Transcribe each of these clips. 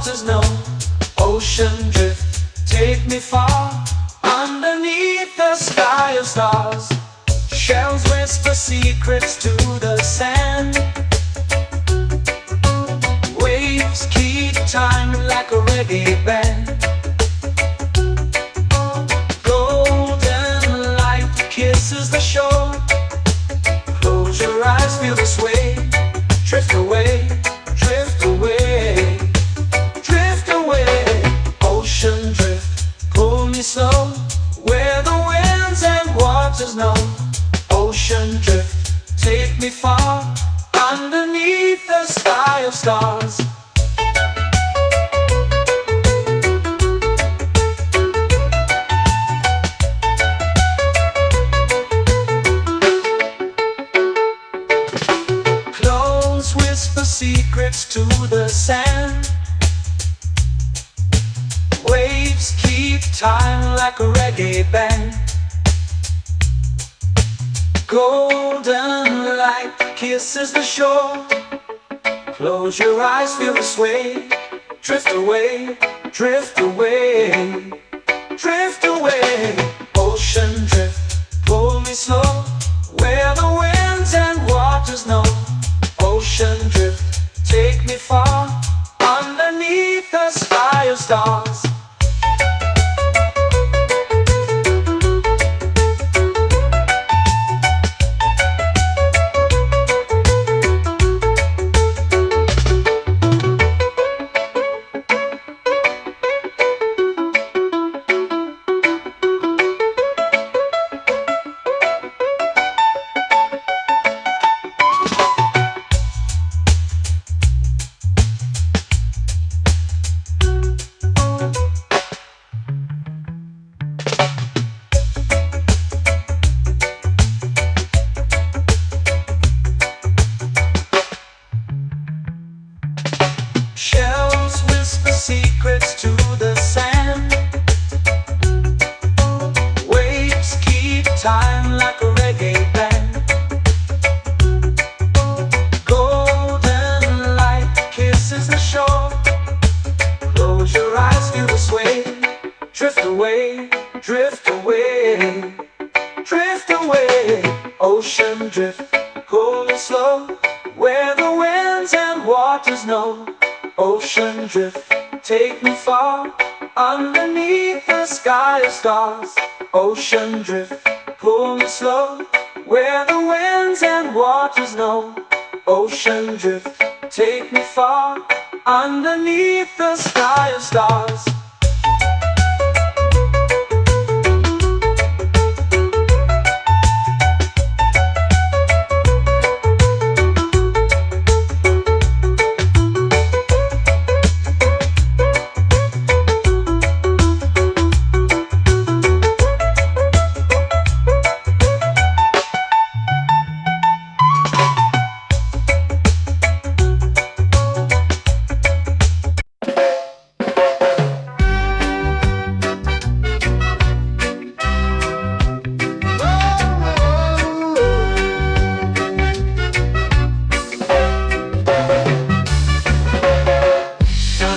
waters know. Ocean drift, take me far, underneath the sky of stars. Shells whisper secrets to the sand. Waves keep time like a reggae band. Golden light kisses the shore. Close your eyes, feel the sway. Drift away, drift away, drift away. Ocean drift, pull me slow, where the winds and waters know. Ocean drift, take me far, underneath the sky of stars. Close whisper secrets to the sand. Waves keep time like a reggae band. Golden light kisses the shore. Close your eyes, feel the sway. Drift away, drift away, drift away. Ocean drift, pull me slow, where the winds and waters know. Ocean drift, take me far, underneath the sky of stars. Shells whisper secrets to the sand. Waves keep time like a reggae band. Golden light kisses the shore. Close your eyes, feel the sway. Drift away, drift away, drift away. Ocean drift, pull me slow, where the winds and waters know. Ocean drift, take me far, underneath the sky of stars. Ocean drift, pull me slow, where the winds and waters know. Ocean drift, take me far, underneath the sky of stars.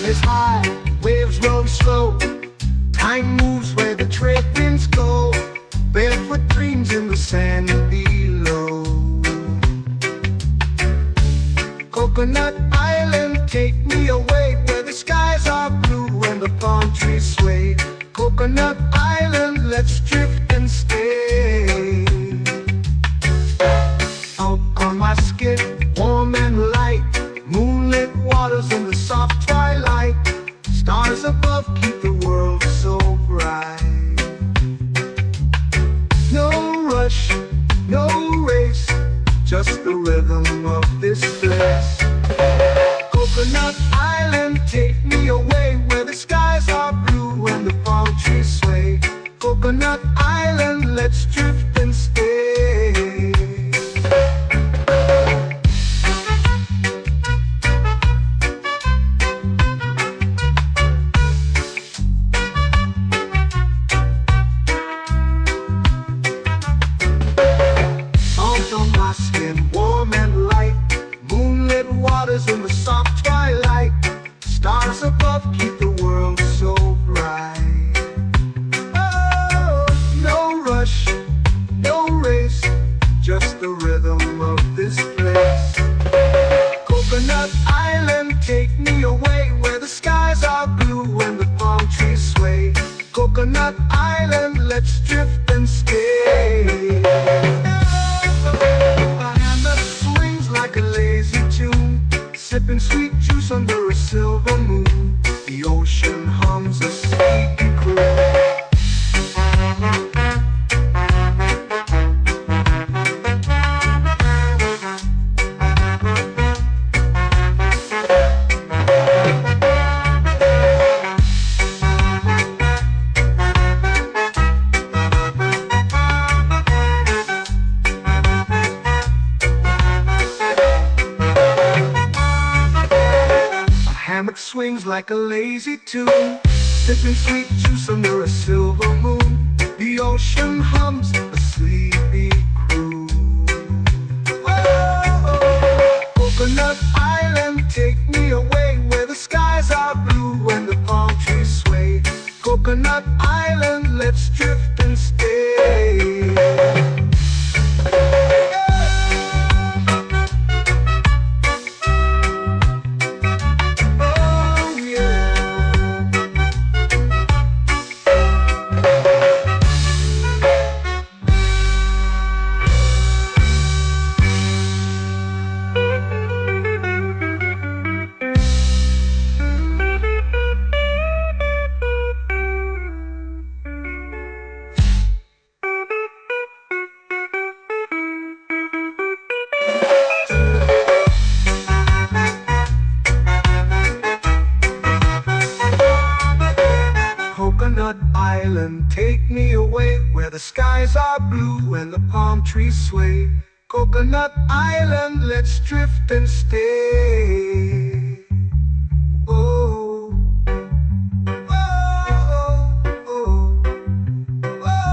Is high, waves roll slow. Time moves where the trade winds go. Barefoot dreams in the sand below. Coconut Island, take me away, where the skies are blue and the palm trees sway. Coconut Island, let's drift and stay. Out on my skin, warm and light, moonlit waters in the soft twilight. Stars above keep the world so bright. No rush, no race, just the rhythm of this place. Coconut above keep the world so bright. Oh, no rush, no race, just the rhythm of this place. Coconut Island, take me away where the skies are blue and the palm trees sway. Coconut Island, let's drift and stay. A hand that swings like a lazy tune, sipping sweet juice under a silver moon. The ocean hums a sleepy croon. Hammock swings like a lazy tune, sipping sweet juice under a silver moon. The ocean hums a sleepy croon. Whoa, Coconut Island, take me away where the skies are blue and the palm trees sway. Coconut Island, let's drift and stay. Coconut Island, take me away where the skies are blue and the palm trees sway. Coconut Island, let's drift and stay. Oh, oh, oh, oh,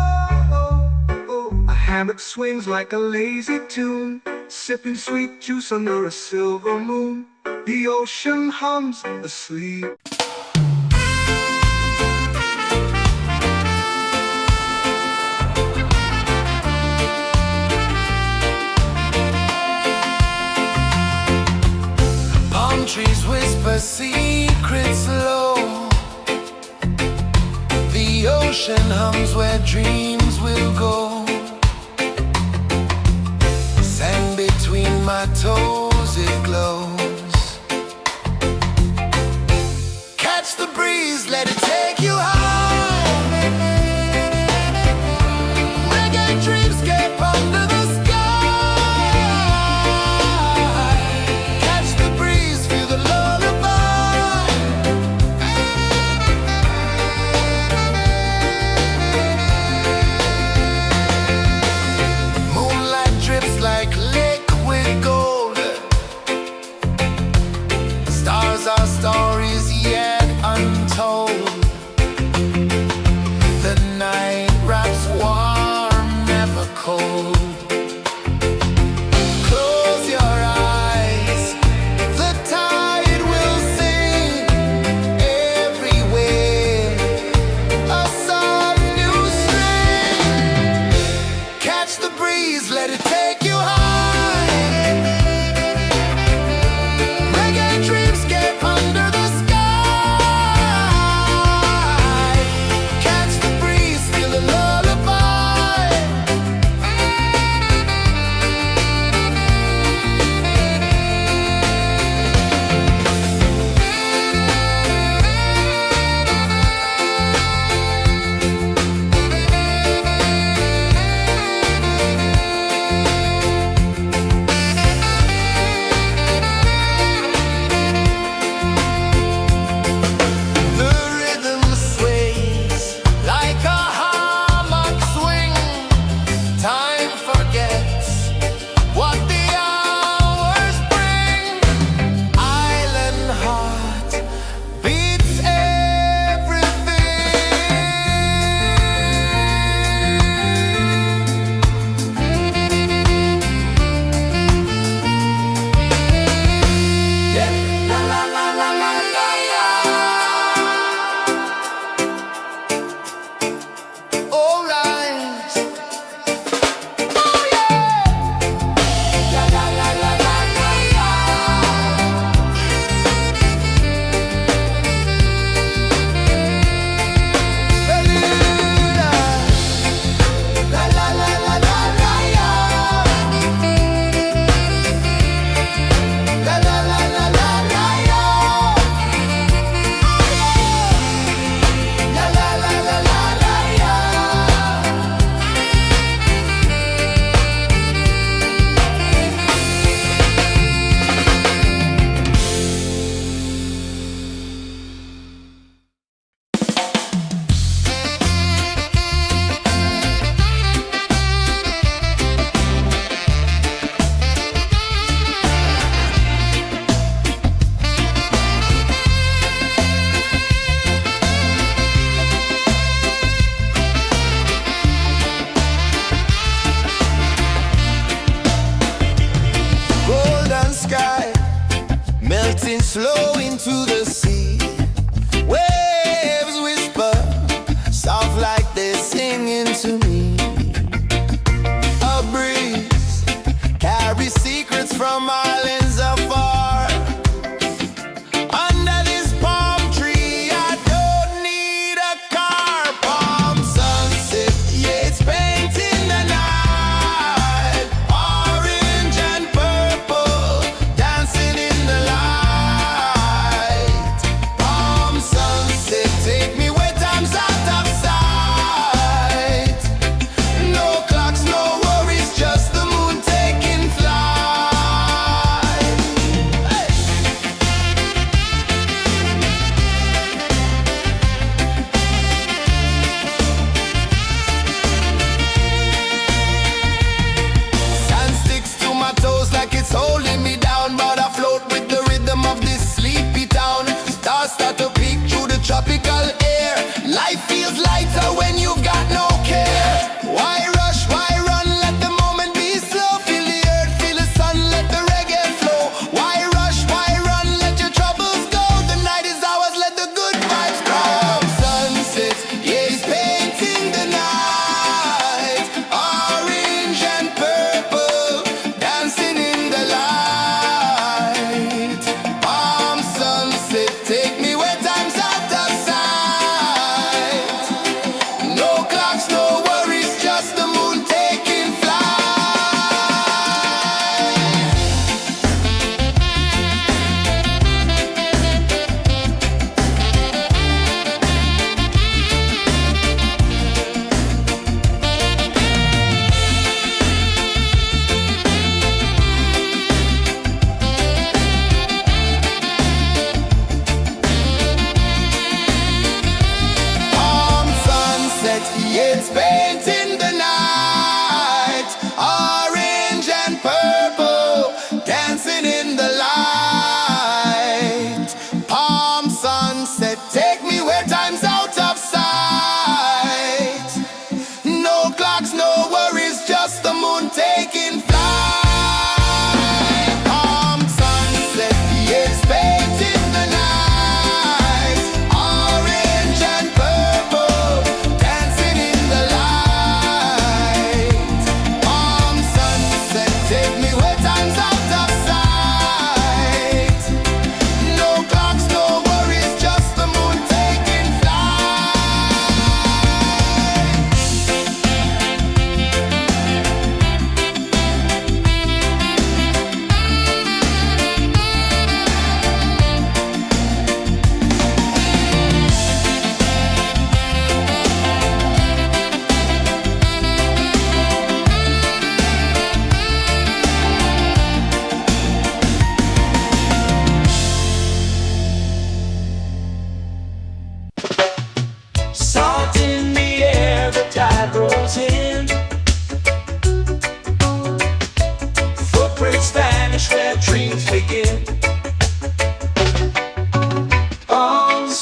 oh. A hammock swings like a lazy tune, sipping sweet juice under a silver moon. The ocean hums asleep. Trees whisper secrets low. The ocean hums where dreams will go. Sand between my toes, it glows. Catch the breeze, let it take you high. Reggae dreamscape under the our stories yet untold.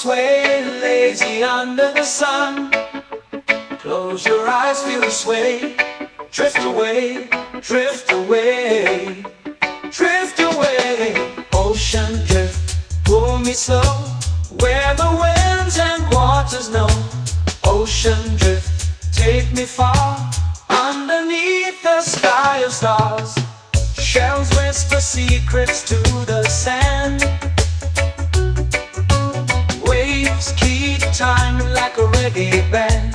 sway, lazy under the sun. Close your eyes, feel the sway. Drift away, drift away, drift away. Ocean drift, pull me slow, where the winds and waters know. Ocean drift, take me far, underneath the sky of stars. Shells whisper secrets to the sand. Waves keep time like a reggae band.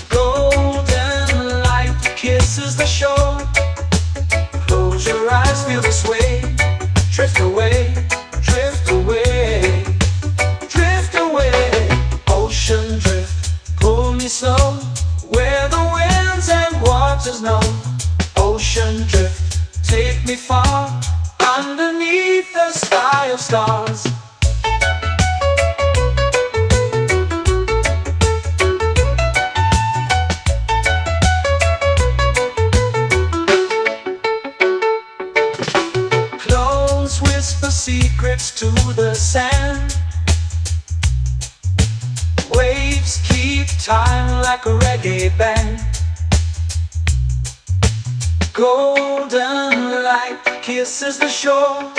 Golden light kisses the shore. Close your eyes, feel the sway. Drift away, drift away, drift away. Ocean drift, pull me slow, where the winds and waters know. Ocean drift, take me far, underneath the sky of stars. Close whisper secrets to the sand. Waves keep time like a reggae band. Golden light kisses the shore.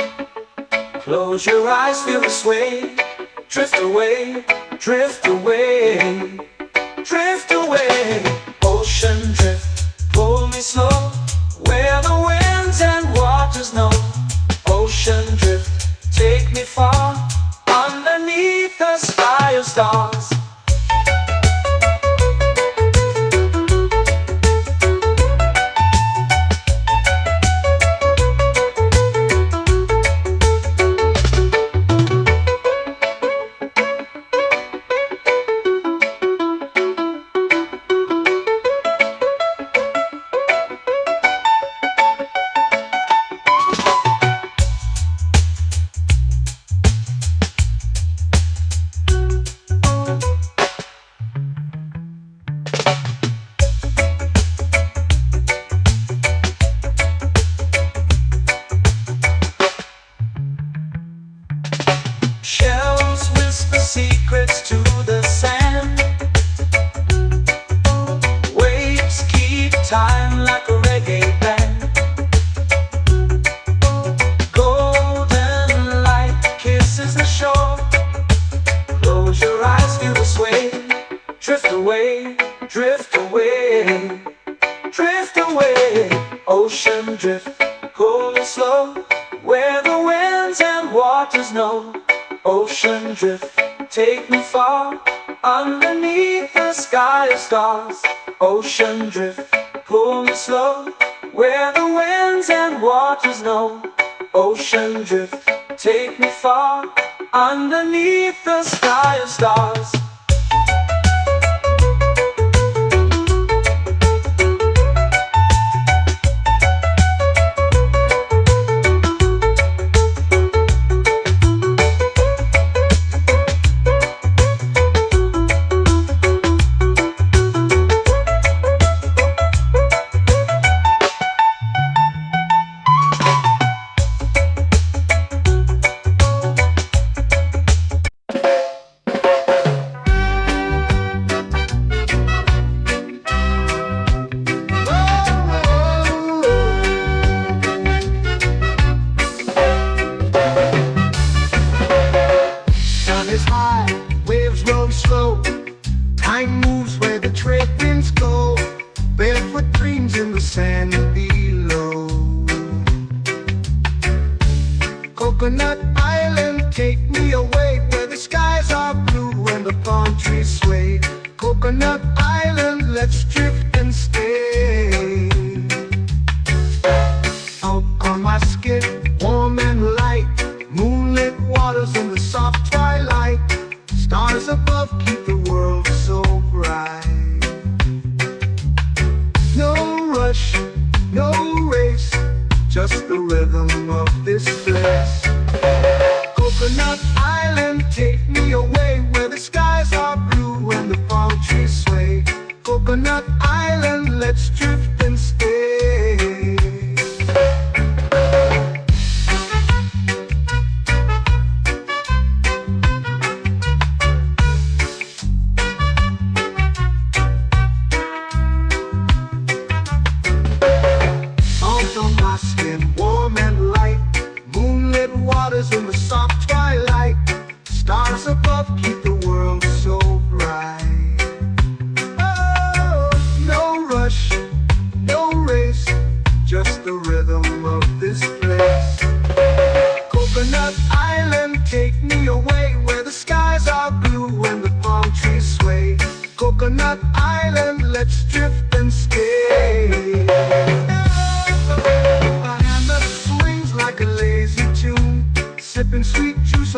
Close your eyes, feel the sway. Drift away, drift away, drift away. Ocean drift, pull me slow, where the winds and waters know. Ocean drift, take me far, underneath the sky of stars. Shells whisper secrets to the sand. Waves keep time like a reggae band. Golden light kisses the shore. Close your eyes, feel the sway. Drift away, drift away, drift away. Ocean drift, pull me slow, where the winds and waters know. Ocean drift, take me far, underneath the sky of stars. Ocean drift, pull me slow, where the winds and waters know. Ocean drift, take me far, underneath the sky of stars.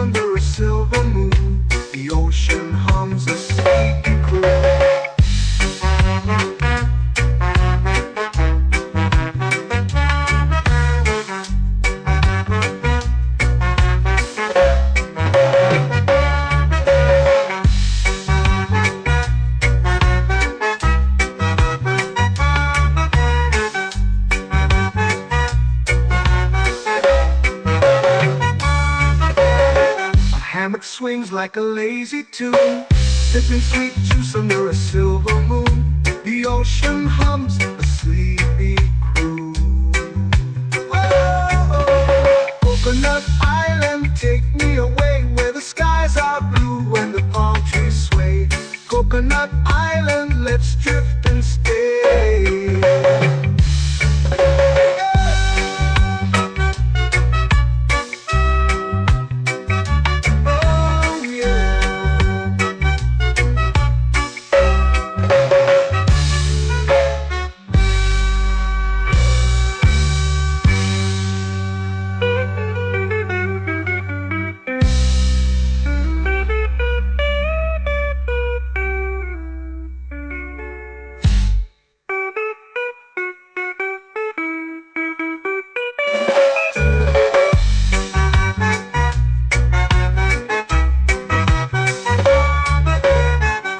under a silver moon. The ocean hums a sleepy croon. Hammock swings like a lazy tune, sipping sweet juice under a silver moon. The ocean hums a sleepy croon. Oh, Coconut Island, take me away where the skies are blue and the palm trees sway. Coconut Island, let's drift and stay.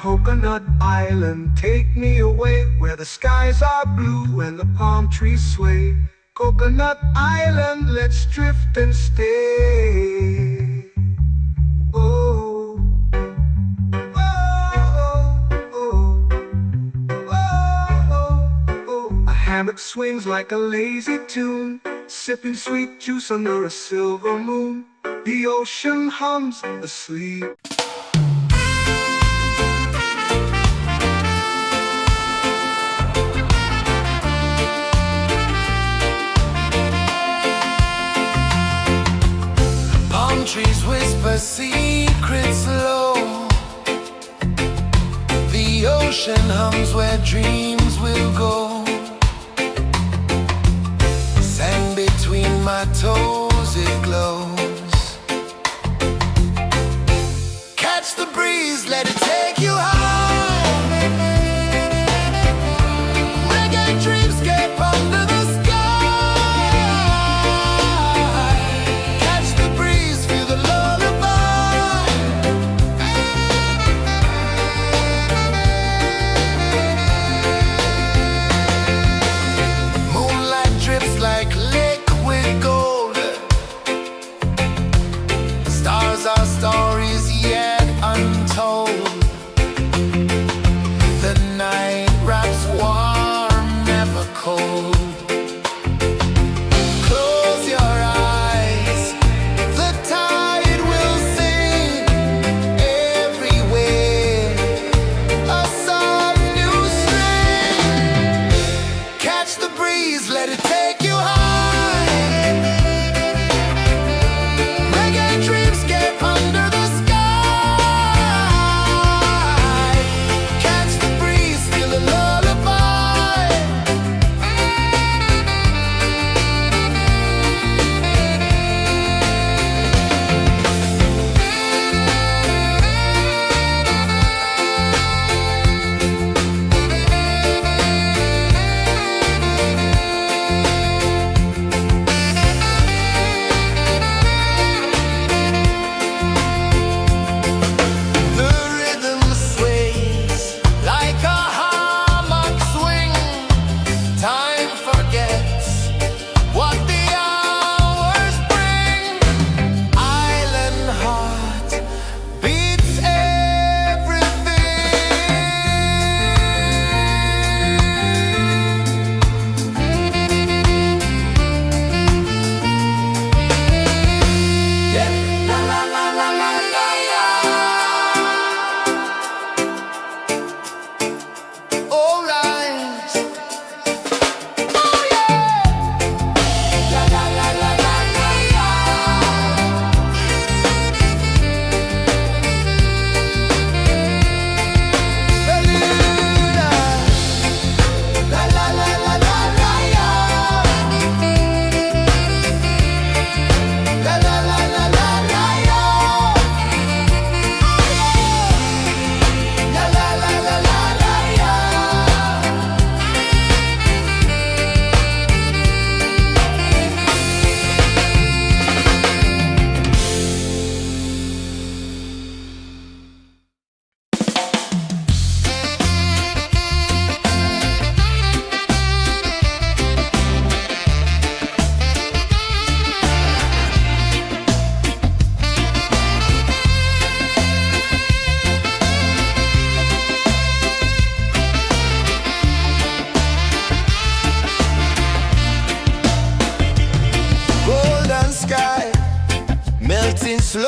Coconut Island, take me away where the skies are blue and the palm trees sway. Coconut Island, let's drift and stay. Oh, oh, oh, oh, oh. A hammock swings like a lazy tune, sipping sweet juice under a silver moon. The ocean hums asleep. Trees whisper secrets low. The ocean hums where dreams will go. Sand between my toes, it glows. Catch the breeze, let it take you high. Reggae dreamscape under the sky. Our stories yet untold.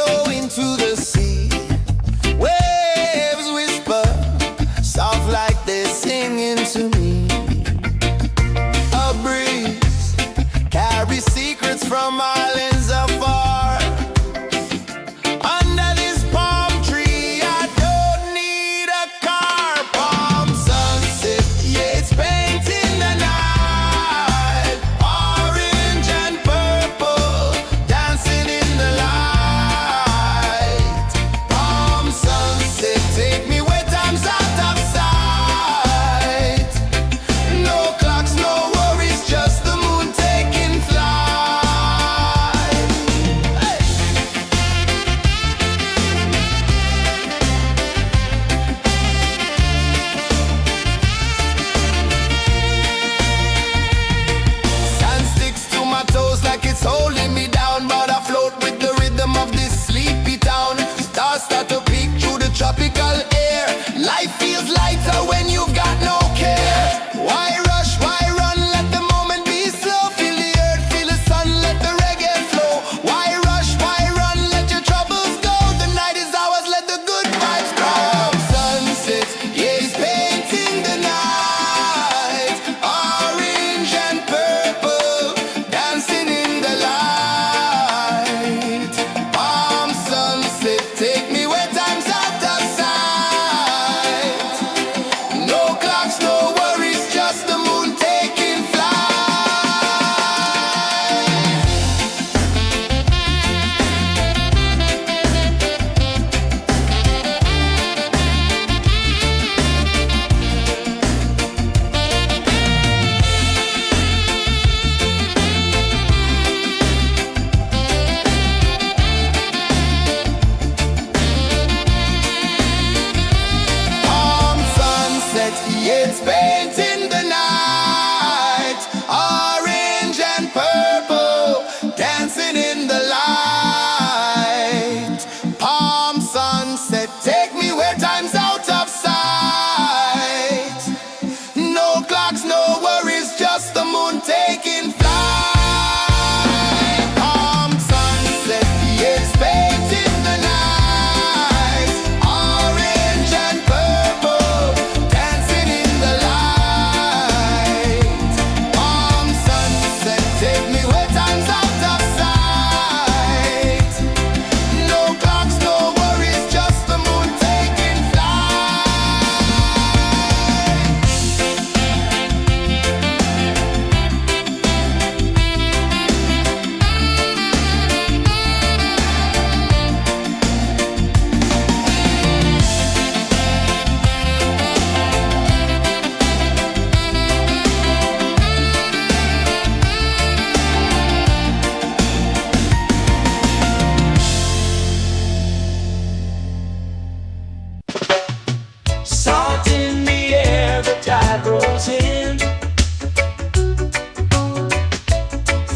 flow into the sea. Waves whisper, soft like they're singing to me. A breeze carries secrets from islands afar. Under this palm tree, I don't need a car. Palm sunset, yeah, it's painting the night. Orange and purple, dancing in the light. Palm sunset, take me where time's out of sight. No clocks, no worries, just the moon taking flight. Hey! Sand sticks to my toes like it's holding me down, but I float with the rhythm of this sleepy town. Stars start to peek through the tropical air. Life feels lighter when you've got no care. Why rush, why run, let the moment be slow. Feel the earth, feel the sun, let the reggae flow. Why rush, why run, let your troubles go. The night is ours, let the good vibes grow. Sunset, yeah, it's painting the night. Orange and purple, dancing in the light. Palm sunset, take me where time's out of sight. No clocks, no worries, just the moon taking flight. Palm sunset, yeah, it's painting the night. Orange and purple, dancing in the light. Palm sunset, take me where time's out of sight. No clocks, no worries, just the moon taking flight. Palm sunset, yeah, it's painting the night. Orange and purple, dancing in the light. Palm sunset, take me where time's out of sight. No clocks, no worries, just the moon taking flight. Salt in the air, the tide rolls in.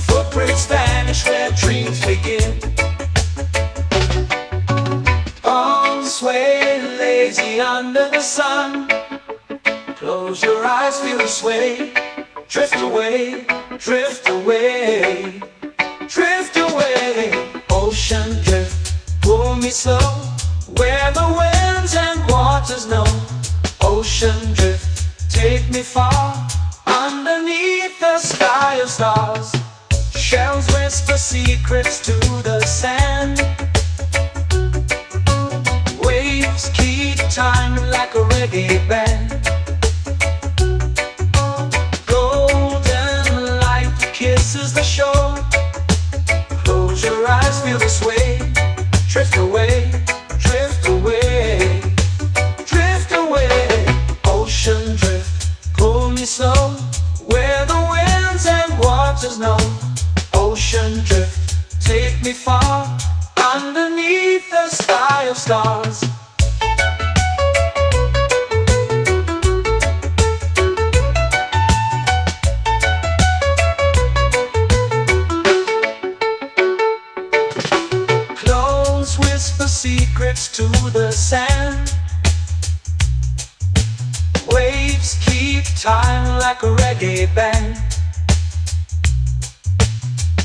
Footprints vanish where dreams begin. Arms sway lazy under the sun. Close your eyes, feel the sway. Drift away, drift away, drift away. Ocean drift, pull me slow, where the winds and waters know. Ocean drift, take me far, underneath the sky of stars. Shells whisper secrets to the sand. Waves keep time like a reggae band. Golden light kisses the shore. Close your eyes, feel the sway. Drift away, drift away, drift away. Ocean drift, pull me slow, where the winds and waters know. Ocean drift, take me far, underneath the sky of stars. Clones whisper secrets to the sand. Waves keep time like a reggae band.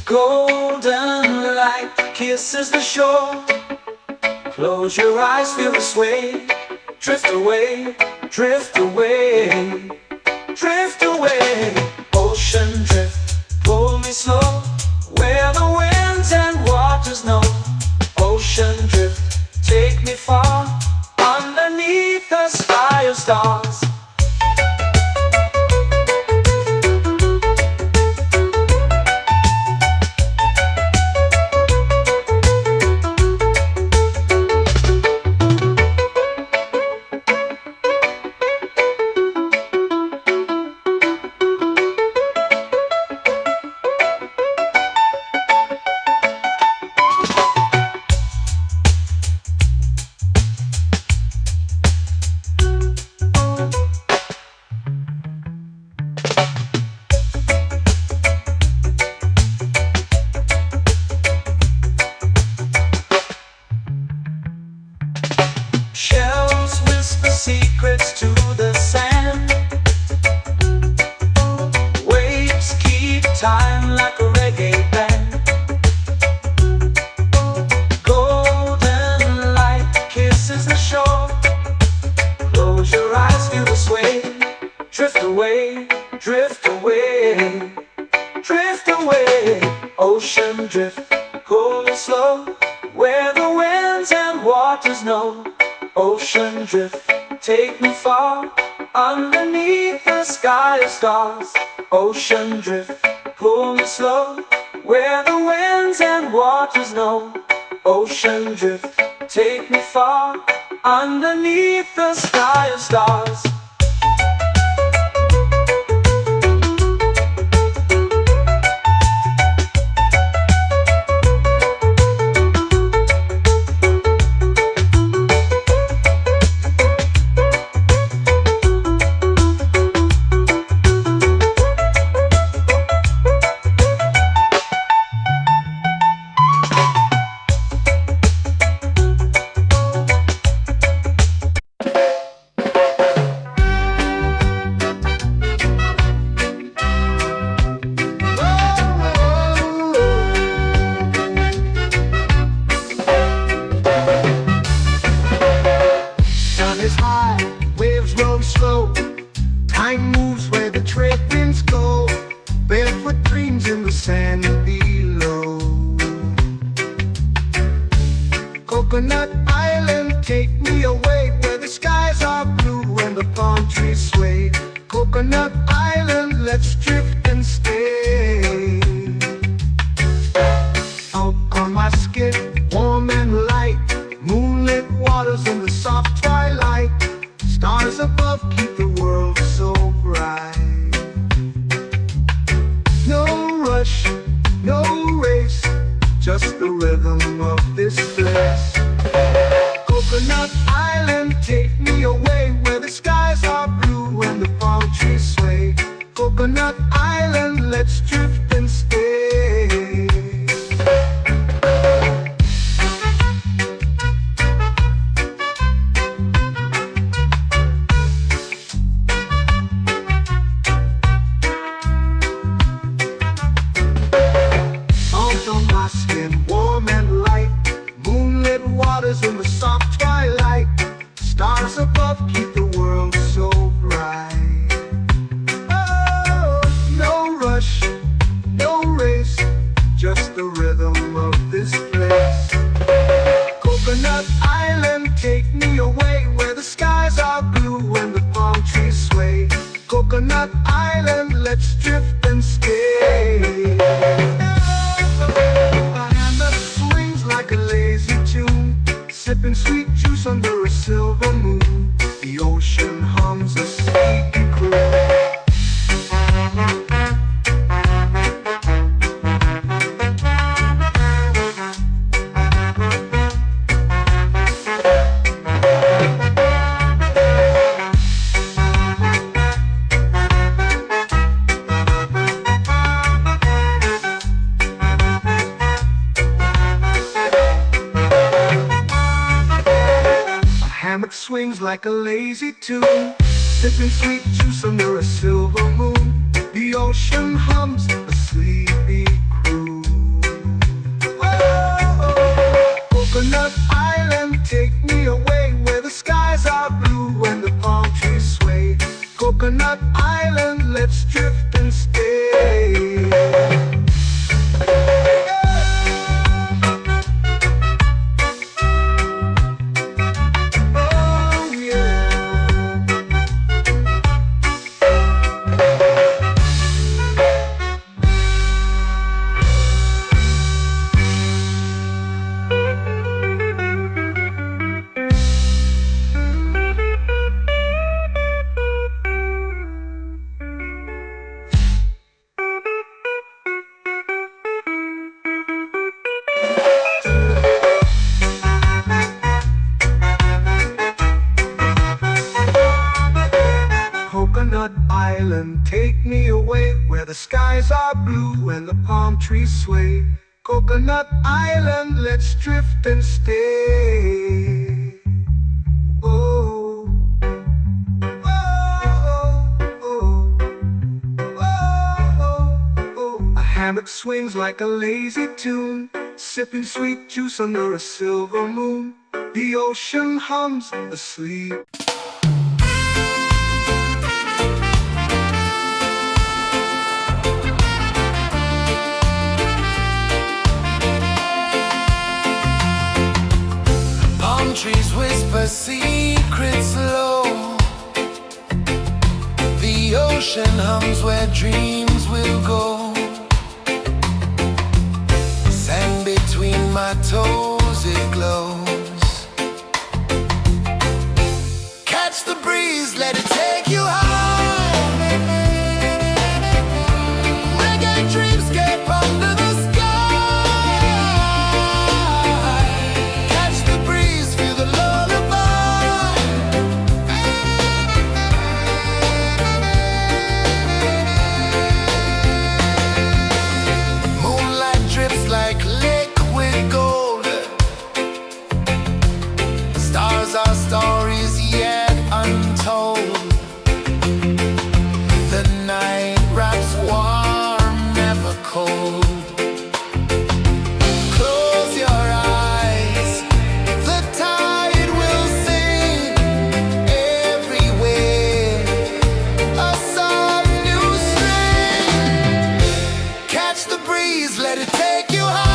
Golden light kisses the shore. Close your eyes, feel the sway. Drift away, drift away, drift away. Ocean drift, pull me slow, where the winds and waters know. Ocean drift, take me far, underneath the sky of stars. Shells whisper secrets to the sand. Waves keep time like a reggae band. Golden light kisses the shore. Close your eyes, feel the sway. Drift away, drift away, drift away. Ocean drift, cool and slow, where the winds and waters know. Ocean drift, take me far, underneath the sky of stars. Ocean drift, pull me slow, where the winds and waters know. Ocean drift, take me far, underneath the sky of stars. Time moves where the trade winds go. Barefoot dreams in the sand below. Coconut Island, take me away, where the skies are blue and the palm trees sway. Coconut Island, let's drift and stay. Out on my skin, warm and light, moonlit waters in the soft twilight. Stars above keep the world so bright. No rush, no race, just the rhythm of this place. Coconut Island, take me away, where the skies are blue and the palm trees sway. Coconut Island, let's drift and stay. Warm and light, moonlit waters in the soft twilight. Stars above keep the world so bright. Oh, no rush, no race, just the rhythm of this place. Coconut Island, take me away, where the skies are blue and the palm trees sway. Coconut Island, let's drift and stay. Like a lazy tune, sipping sweet juice under a silver moon. The ocean hums a sleepy croon. Swings like a lazy tune, sipping sweet juice under a silver moon. The ocean hums a sleepy croon. Oh, Coconut Island, island, take me away where the skies are blue and the palm trees sway. Coconut Island, let's drift and stay. Oh, oh, oh, oh. A hammock swings like a lazy tune, sipping sweet juice under a silver moon. The ocean hums asleep. Trees whisper secrets low. The ocean hums where dreams will go. Sand between my toes, it glows. Catch the breeze, let it take you high. Reggae dreamscape under the our stories yet untold. The night wraps warm, never cold. Close your eyes, the tide will sing everywhere. A soft new string. Catch the breeze, let it take you high.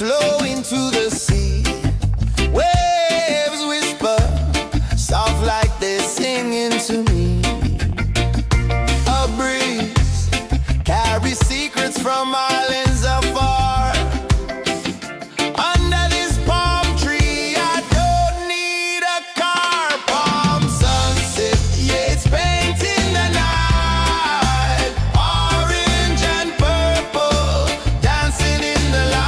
Slow into the sea. Waves whisper, soft like they're singing to me. A breeze carries secrets from islands afar. Under this palm tree, I don't need a car. Palm sunset, yeah, it's painting the night. Orange and purple, dancing in the light.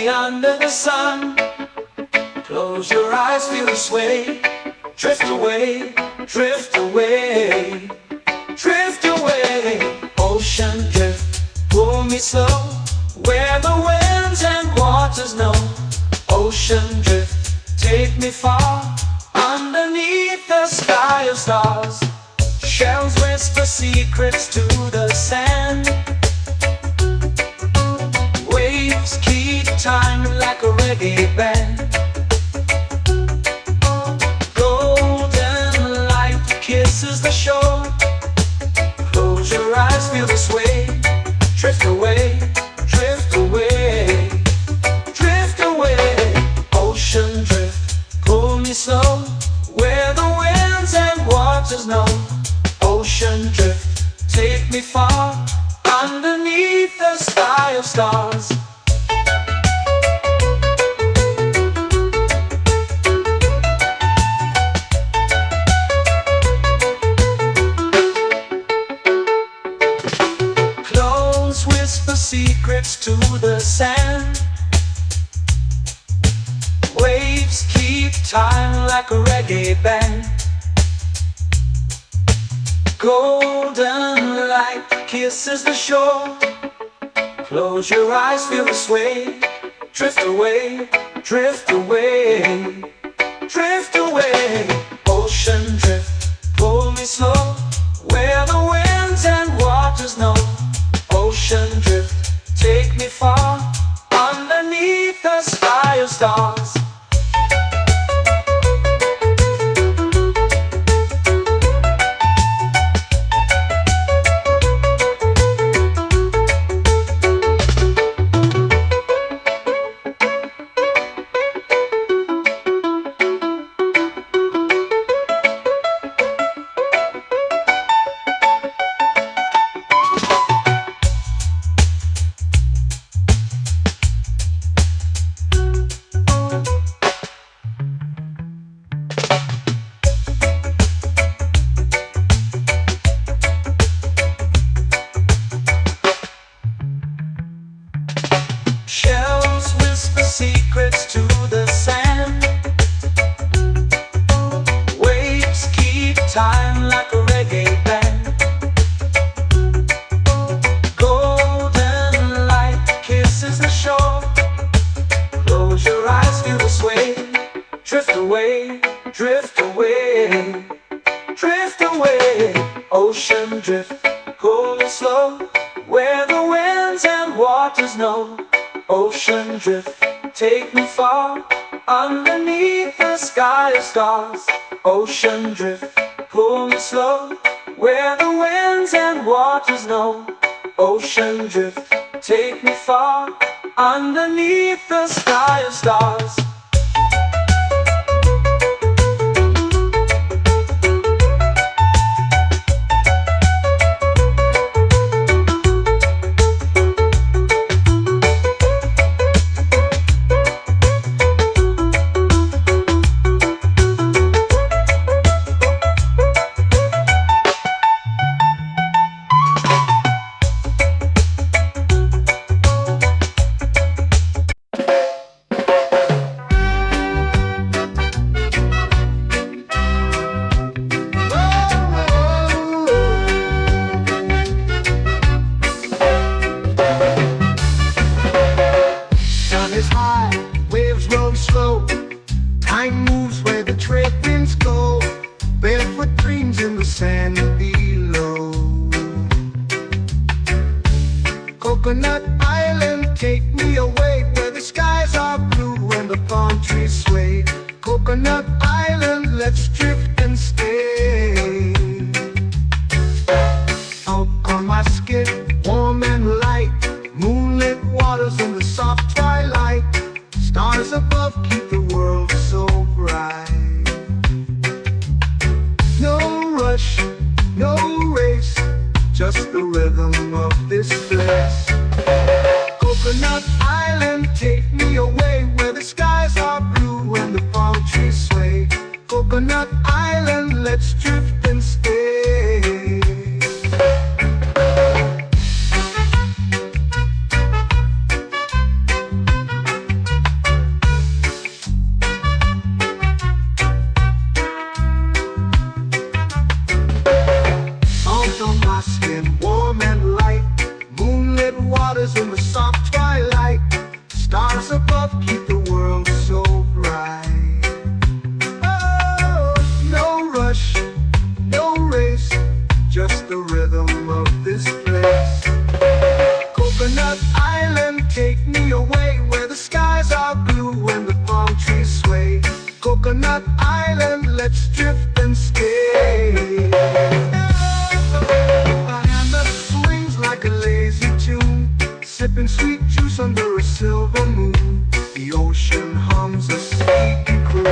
way under the sun. Close your eyes, feel the sway. Drift away, drift away, drift away. Ocean drift, pull me slow, where the winds and waters know. Ocean drift, take me far, underneath the sky of stars. Shells whisper secrets to the sand. Waves keep time like a reggae band. Golden light kisses the shore. Close your eyes, feel the sway. Drift away, drift away, drift away. Ocean drift, pull me slow, where the winds and waters know. Ocean drift, take me far, underneath the sky of stars. Clones whisper secrets to the sand. Waves keep time like a reggae band. Golden light kisses the shore. Close your eyes, feel the sway. Drift away, drift away, drift away. Ocean drift, pull me slow, where the winds and waters know. Ocean drift, take me far, underneath the sky of stars. Shells whisper secrets to the sand. Waves keep time like a reggae band. Golden light kisses the shore. Close your eyes, feel the sway. Drift away, drift away, drift away. Ocean drift, pull me slow, where the winds and waters know. Ocean drift, take me far, underneath the sky of stars. Ocean drift, pull me slow, where the winds and waters know. Ocean drift, take me far, underneath the sky of stars. Time moves where the trade winds go. Barefoot dreams in the sand below. Coconut Island, take me away, where the skies are blue and the palm trees sway. Coconut Island, let's drift and stay. Out on my skin, warm and light, moonlit waters in the soft twilight. Stars above keep the world so bright. No rush, no race, just the rhythm of this place. Coconut Island, take me away, where the skies are blue and the palm trees sway. Coconut Island. waters in the soft twilight. Stars above keep the world so bright. Oh, no rush, no race, just the rhythm of this place. Coconut Island, take me away where the skies are blue and the palm trees sway. Coconut Island, let's drift and stay. A hand that swings like a lazy tune, sipping sweet juice under a silver moon. The ocean hums a sleepy croon.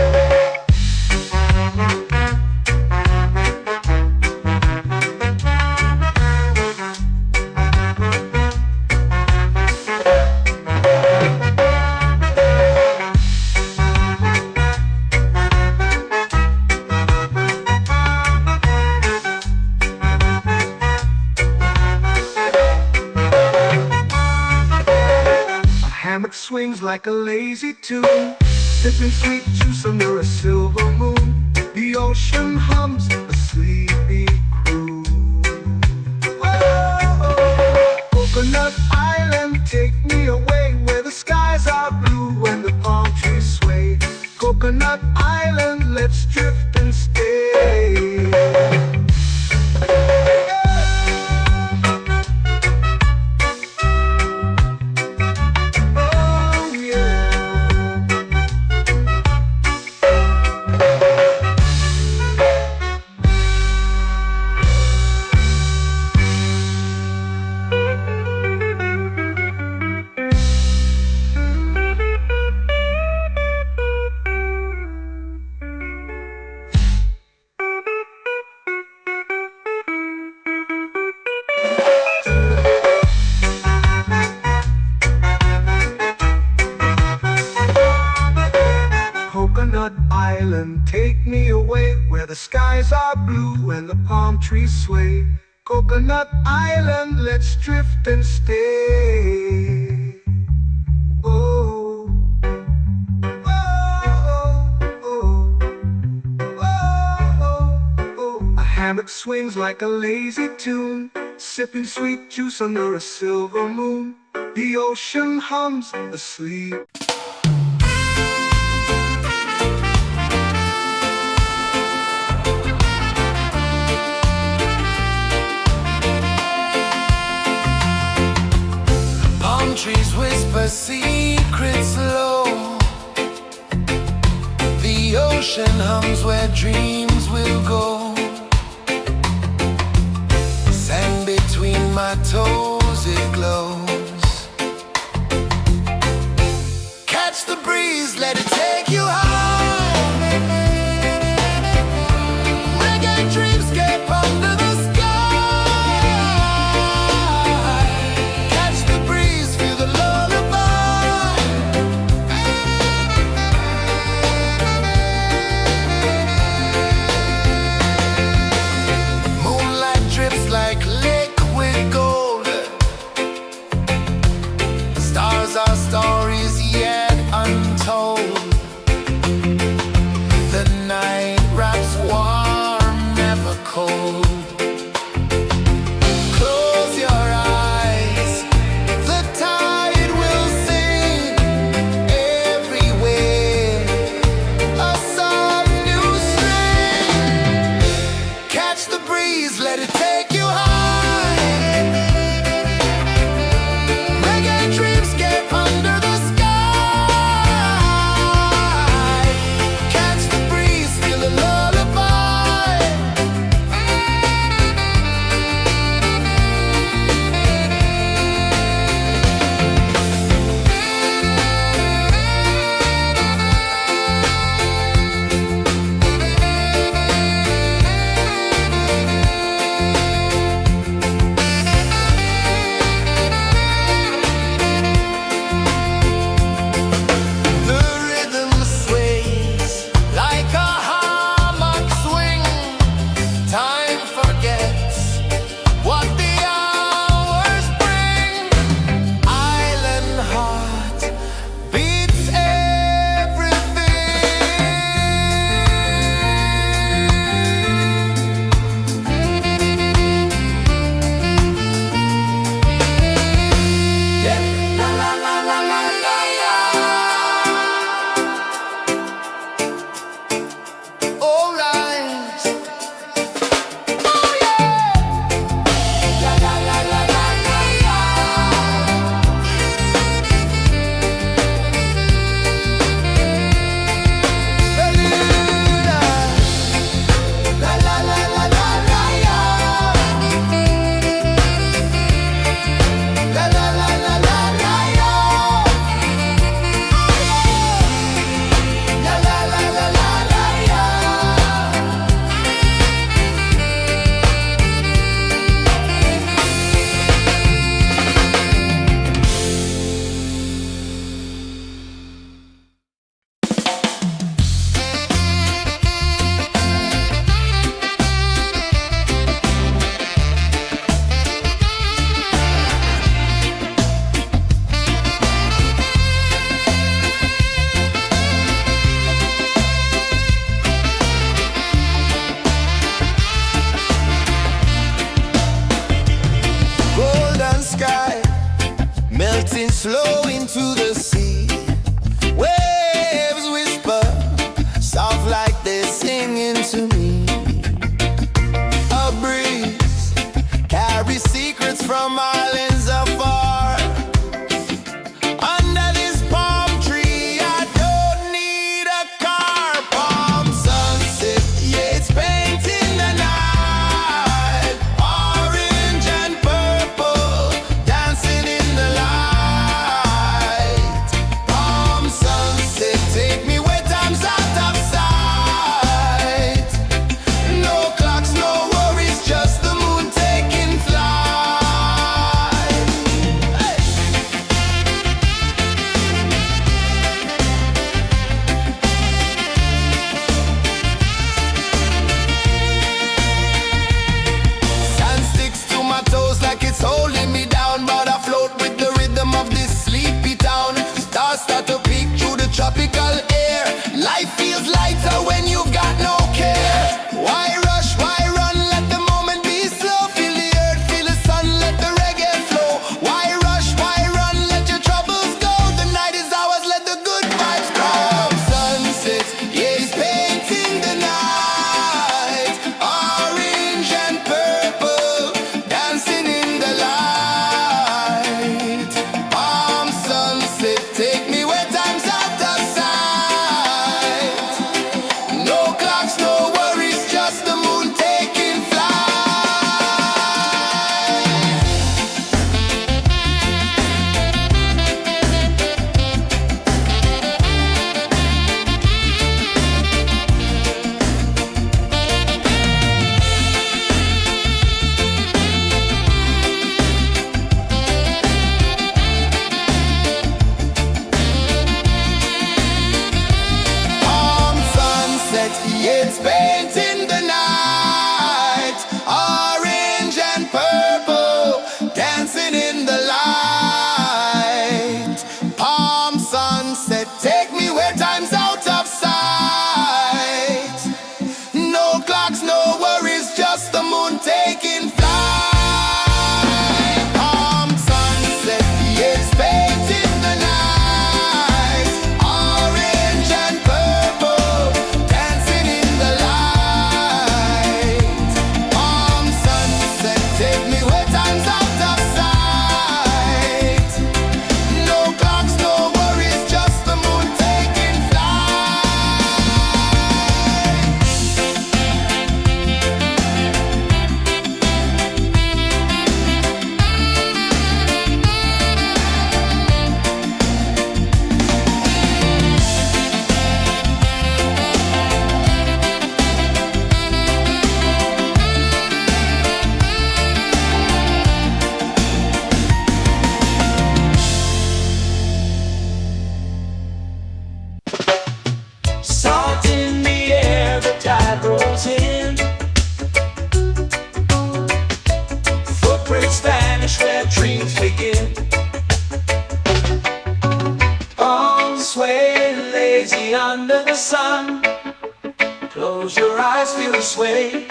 Hammock swings like a lazy tune, sipping sweet juice under a silver moon. The ocean hums a sleepy croon. Oh, Coconut Island, take me away where the skies are blue and the palm trees sway. Coconut Island, let's drift and stay. Coconut Island, take me away where the skies are blue and the palm trees sway. Coconut Island, let's drift and stay. Oh, oh, oh, oh, oh. A hammock swings like a lazy tune, sipping sweet juice under a silver moon. The ocean hums asleep. Trees whisper secrets low. The ocean hums where dreams will go. Sand between my toes, it glows. Catch the breeze, let it take you high. Reggae dreamscape under the sky. flow into the sea. Waves whisper, soft like they're singing to me. A breeze carries secrets from islands afar. Under this palm tree, I don't need a car. Palm sunset, yeah, it's painting the night. Orange and purple, dancing in the light. Palm sunset, take me where time's out of sight. No clocks, no worries, just the moon taking flight. Hey! Sand sticks to my toes like it's holding me down, but I float with the rhythm of this sleepy town. Stars start to peek through the tropical air. Life feels lighter when you've got no care. Why rush, why run, let the moment be slow. Feel the earth, feel the sun, let the reggae flow. Why rush, why run, let your troubles go. The night is ours, let the good vibes grow. Sunset, yeah, it's painting the night. Orange and purple, dancing in the light. Palm sunset, take me where time's out of sight. No clocks, no worries, just the moon taking flight. Palm sunset, yeah, it's painting the night. Orange and purple, dancing in the light. Palm sunset, take me where time's out of sight. No clocks, no worries, just the moon taking flight. Palm sunset, yeah, it's painting the night. Orange and purple, dancing in the light. Palm sunset, take me where time's out of sight. No clocks, no worries, just the moon taking flight. Salt in the air, the tide rolls in. Footprints vanish where dreams begin. All sway lazy under the sun. Close your eyes, feel the sway.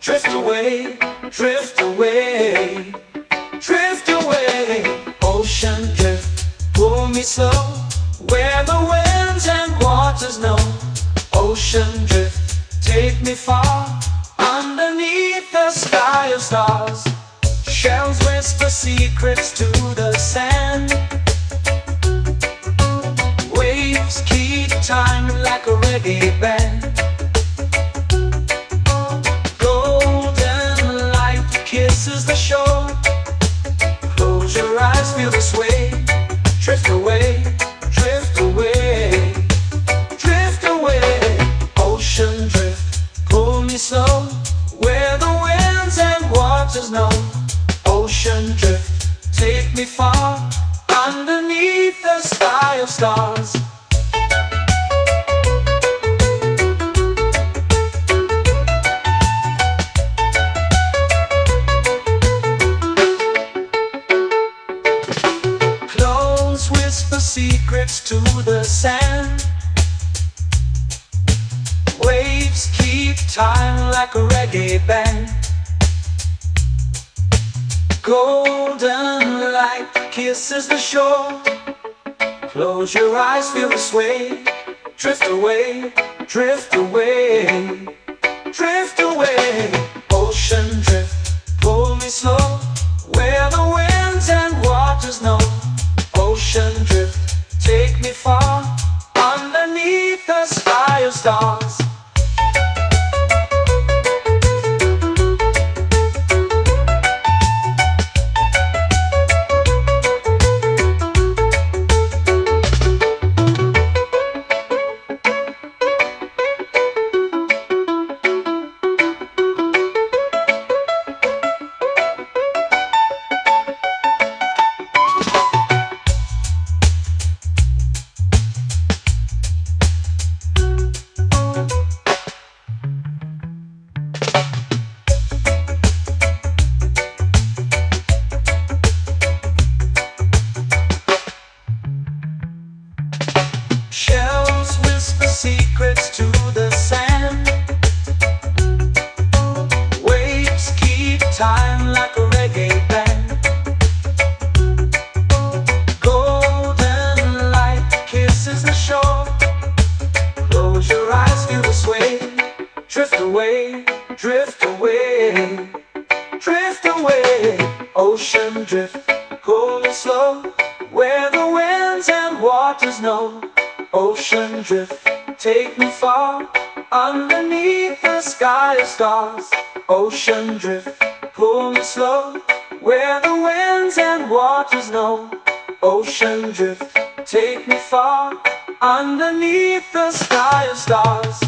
Drift away, drift away, drift away. Ocean drift, pull me slow. Where the winds and waters know. Ocean drift, take me far. Underneath the sky of stars. Shells whisper secrets to the sand. Waves keep time like a reggae band. Golden light kisses the shore. Close your eyes, feel the sway. Drift away, drift away, drift away. Ocean drift, pull me slow. Where the winds and waters know. Ocean drift, take me far. Underneath the sky of stars. Close whisper secrets to the sand. Waves keep time like a reggae band. Golden light kisses the shore. Close your eyes, feel the sway. Drift away, drift away, drift away. Ocean drift, pull me slow, where the winds and waters know. Ocean drift, take me far, underneath the sky of stars. Shells whisper secrets to the sand. Waves keep time like a reggae band. Golden light kisses the shore. Close your eyes, feel the sway. Drift away, drift away, drift away. Ocean drift, pull me slow, where the winds and waters know. Ocean drift, take me far, underneath the sky of stars. Ocean drift, pull me slow, where the winds and waters know. Ocean drift, take me far, underneath the sky of stars.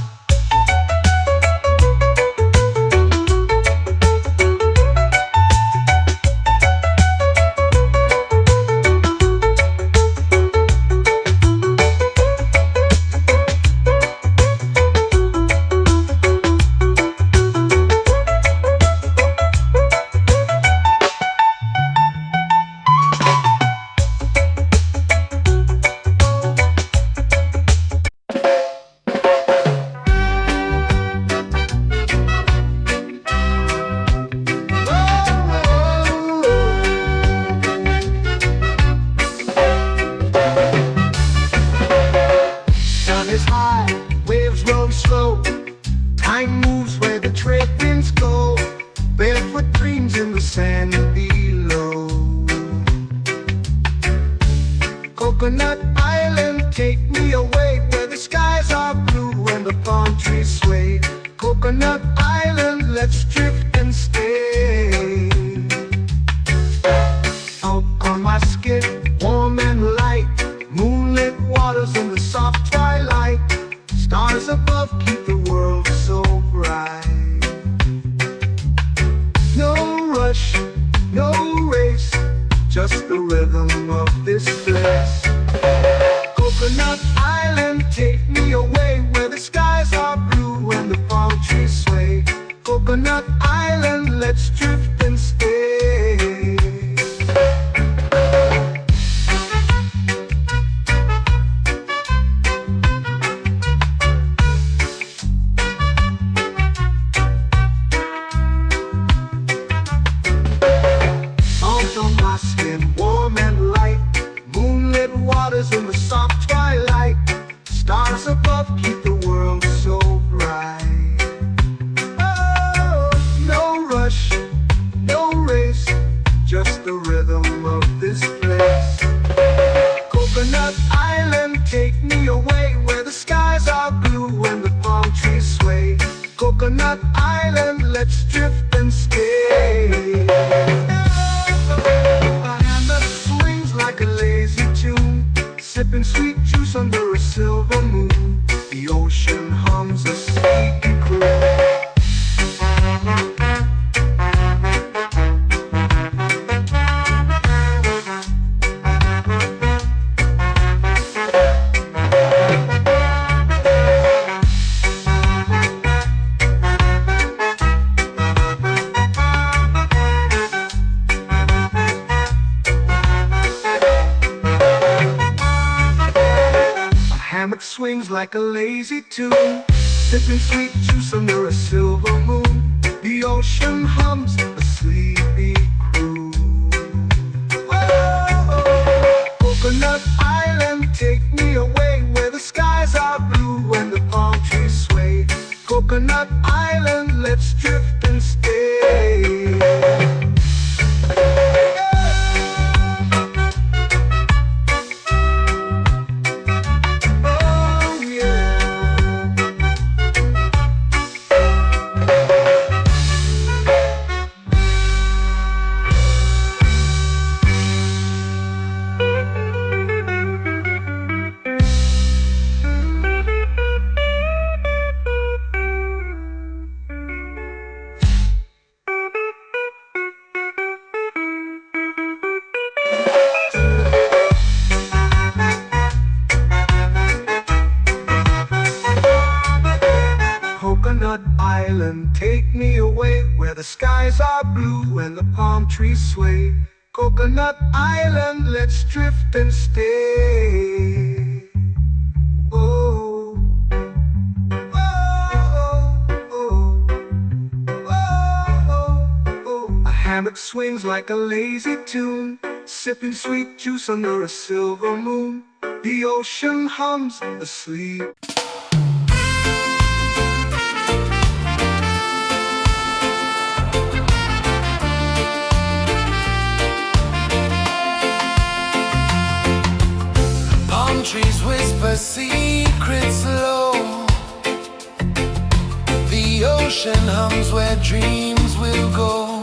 Slow. Time moves where the trade winds go. Barefoot dreams in the sand below. Coconut Island, take me away, where the skies are blue and the palm trees sway. Coconut Island, let's drift and stay. Out on my skin, warm and light, moonlit waters in the soft twilight. Stars above keep the world so bright. No rush, no race, just the rhythm of this place. Coconut Island, take me away, where the skies are blue and the palm trees sway. Coconut Island, let's drift and stay. In the soft twilight, stars above keep the world so bright. Oh, no rush, no race, just the rhythm of this place. Coconut Island, take me away, where the skies are blue and the palm trees sway. Coconut Island, let's drift and stay. A hand that swings like a lazy tune, sipping sweet juice under a silver moon. The ocean hums a sleepy croon. Hammock swings like a lazy tune, sipping sweet juice under a silver moon. The ocean hums a sleepy croon. Coconut Island, take me away where the skies are blue and the palm trees sway. Coconut Island, let's drift and stay. Oh yeah. Coconut Island, take me away where the skies are blue and the palm trees sway. Coconut Island, let's drift and stay. Oh, oh, oh, oh, oh. A hammock swings like a lazy tune, sipping sweet juice under a silver moon. The ocean hums asleep. Palm trees whisper secrets low. The ocean hums where dreams will go.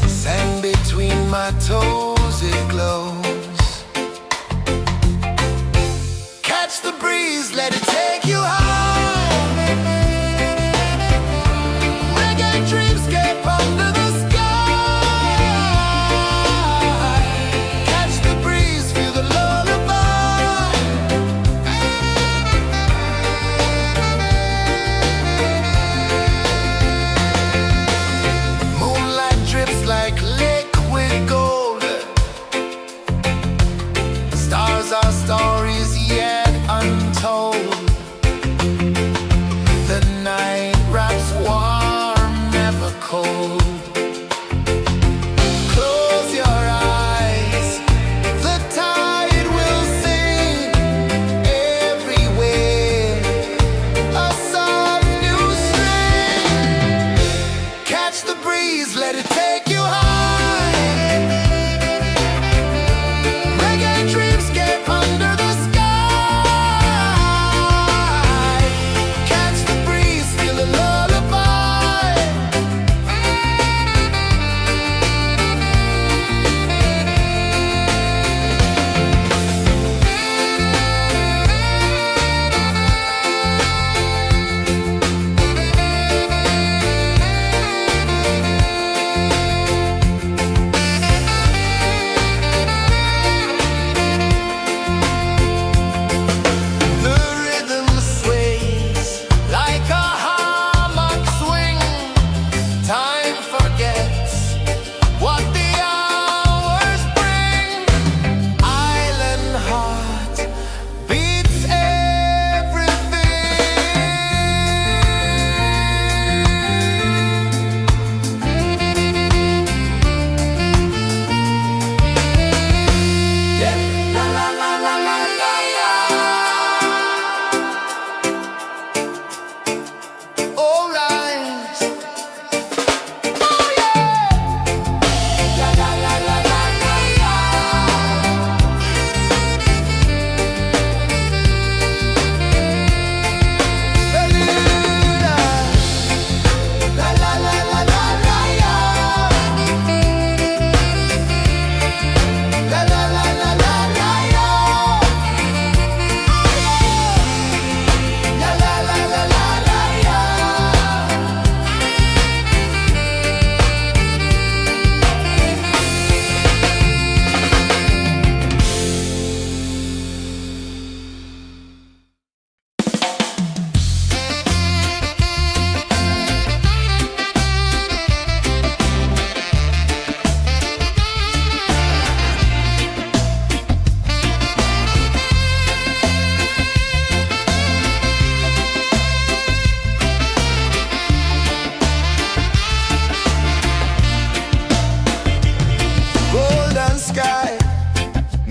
Sand between my toes, it glows. Catch the breeze, let it take you high. Reggae dreamscape under the sky. Catch the breeze, feel the lullaby. Moonlight drips like liquid gold.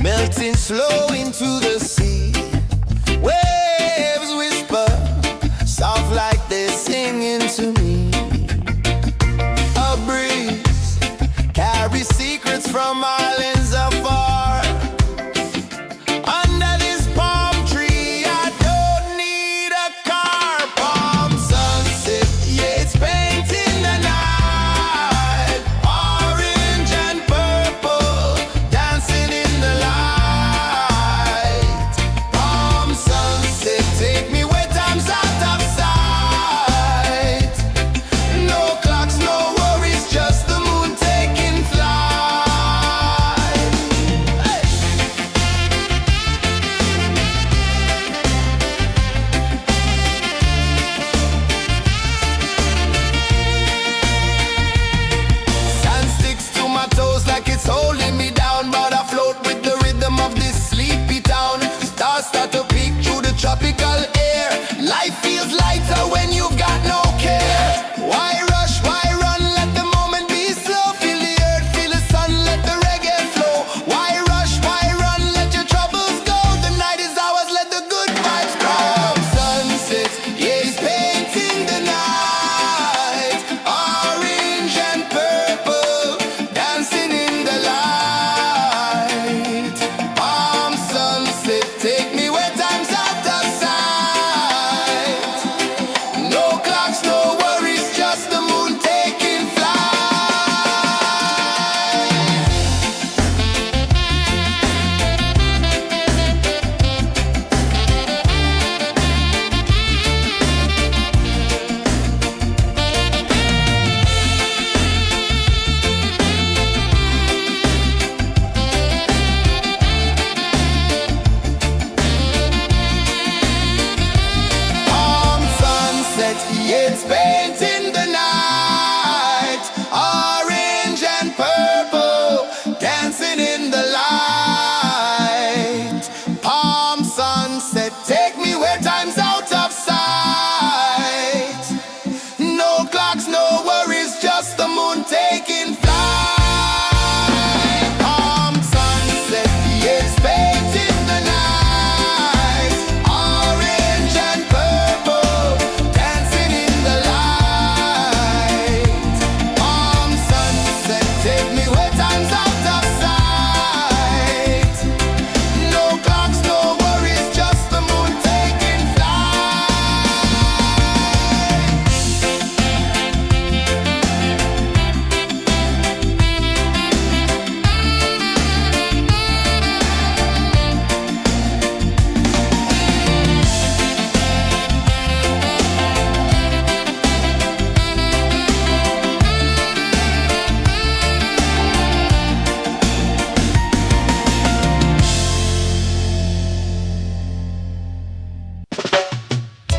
melting slow into the sea. Waves whisper, soft like they're singing to me. A breeze carries secrets from islands afar. Under this palm tree, I don't need a car. Palm sunset, yeah, it's painting the night. Orange and purple, dancing in the light. Palm sunset, take me where time's out of sight. No clocks, no worries, just the moon taking flight. Hey! Sand sticks to my toes like it's holding me down, but I float with the rhythm of this sleepy town. Stars start to peek through the tropical air. Life feels lighter when you've got no care. Why rush, why run, let the moment be slow. Feel the earth, feel the sun, let the reggae flow. Why rush, why run, let your troubles go. The night is ours, let the good vibes come. Sunset, yeah, it's painting the night. Orange and purple, dancing in the light. Palm sunset, take me where time's out of sight. No clocks, no worries, just the moon taking flight. Palm sunset, yeah, it's painting the night. Orange and purple, dancing in the light. Palm sunset, take me where time's out of sight. No clocks, no worries, just the moon taking flight. Palm sunset, yeah, it's painting the night. Orange and purple, dancing in the light. Palm sunset, take me where time's out of sight. No clocks, no worries, just the moon taking flight.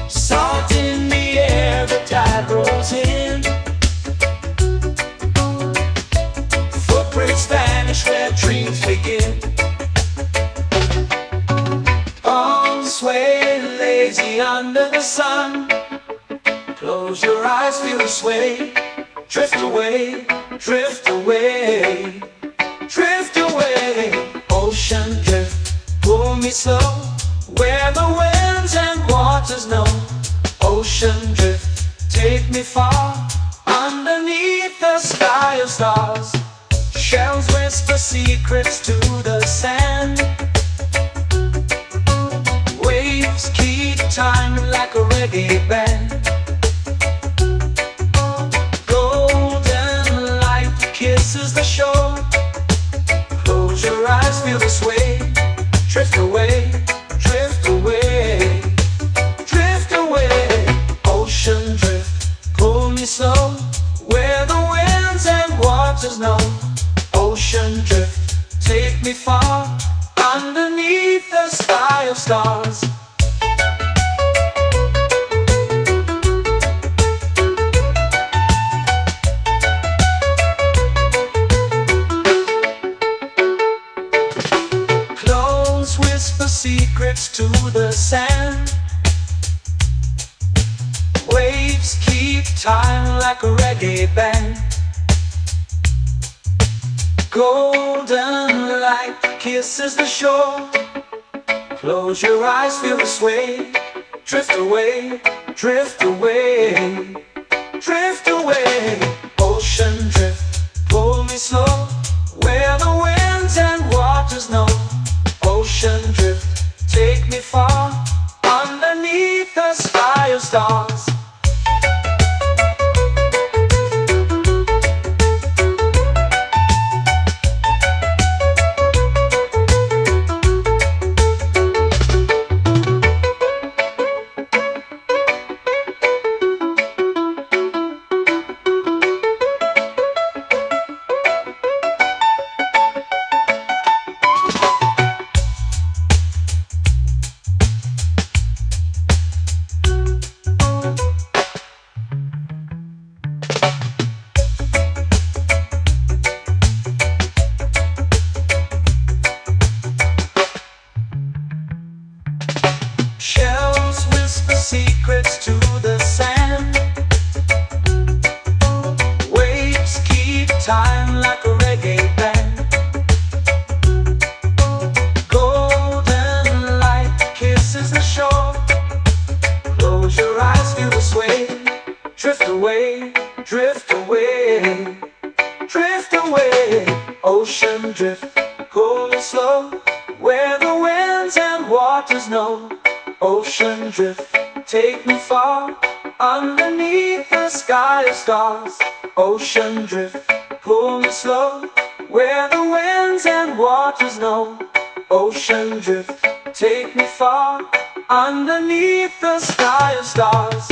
Salt in the air, the tide rolls in. Footprints vanish where dreams begin. Arms sway lazy under the sun. Close your eyes, feel the sway. Drift away, drift away, drift away. Ocean drift, pull me slow. Where the winds and waters know. Ocean drift, take me far. Underneath the sky of stars. Shells whisper secrets to the sand. Waves keep time like a reggae band. Golden light kisses the shore. Close your eyes, feel the sway. Drift away, drift away, drift away. Ocean drift, pull me slow. Where the winds and waters know. Ocean drift, take me far. Underneath the sky of stars. Close whisper secrets to the sand. Waves keep time like a reggae band. Golden light kisses the shore. Close your eyes, feel the sway. Drift away, drift away, drift away. Ocean drift, pull me slow, where the winds and waters know. Ocean drift, take me far, underneath the sky of stars. Shells whisper secrets to the sand. Waves keep time like a reggae band. Golden light kisses the shore. Close your eyes, feel the sway. Drift away, drift away, drift away. Ocean drift, cool and slow, where the winds and waters know. Ocean drift, take me far, underneath the sky of stars. Ocean drift, pull me slow, where the winds and waters know. Ocean drift, take me far, underneath the sky of stars.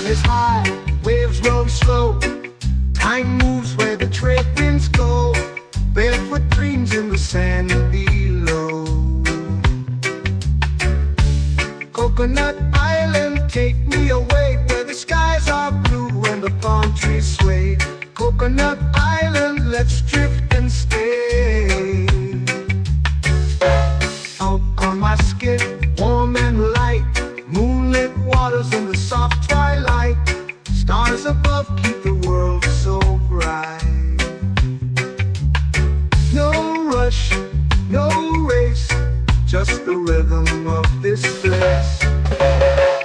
Is high, waves roll slow. Time moves where the trade winds go. Barefoot dreams in the sand below. Coconut Island, take me away, where the skies are blue and the palm trees sway. Coconut Island, let's drift and stay. Out on my skin, warm and light, moonlit waters in the soft twilight. Stars above keep the world so bright. No rush, no race, just the rhythm of this place.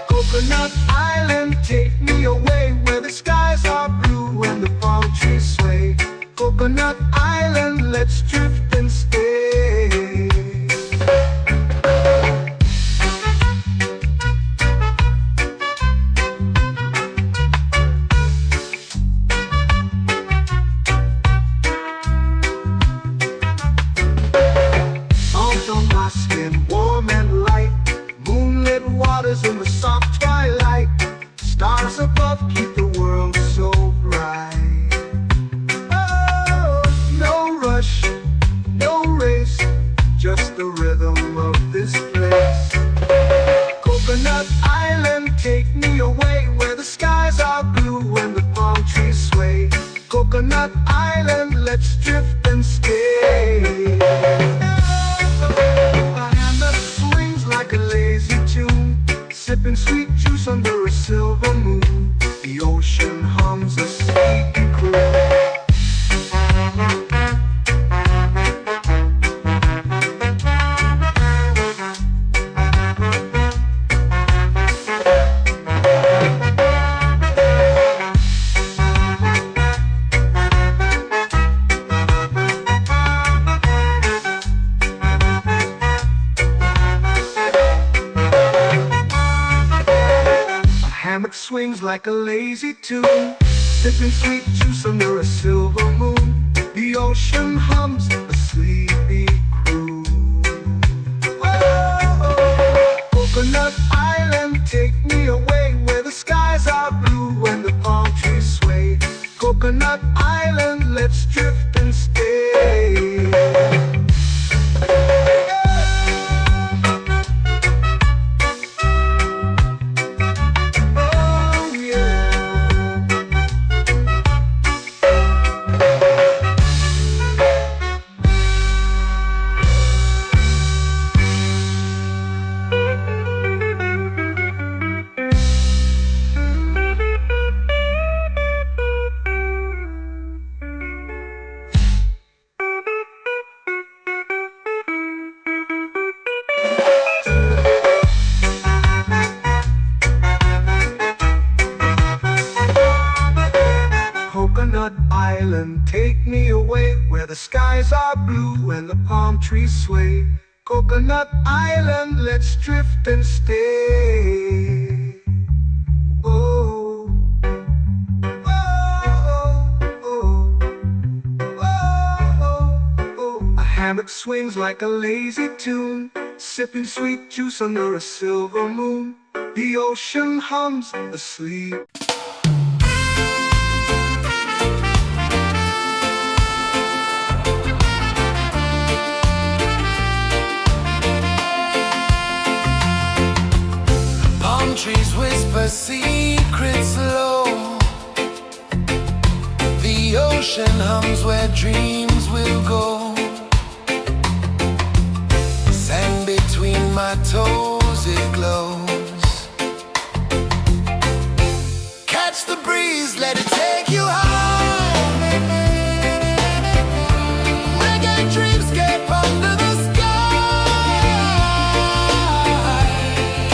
Coconut Island, take me away, where the skies are blue and the palm trees sway. Coconut Island, let's drift and stay. In the soft twilight, stars above keep the world so bright. Oh, no rush, no race, just the rhythm of this place. Coconut Island, take me away, where the skies are blue and the palm trees sway. Coconut Island, let's drift and stay. A hand that swings like a lazy tune, sipping sweet juice under a silver moon. The ocean hums a sleepy croon. Hammock swings like a lazy tune, sipping sweet juice under a silver moon. The ocean hums a sleepy croon. Whoa. skies are blue and the palm trees sway. Coconut Island, let's drift and stay. Oh, oh, oh, oh, oh. A hammock swings like a lazy tune, sipping sweet juice under a silver moon. The ocean hums asleep. Palm trees whisper secrets low. The ocean hums where dreams will go. Sand between my toes, it glows. Catch the breeze, let it take you high. Reggae dreamscape under the sky.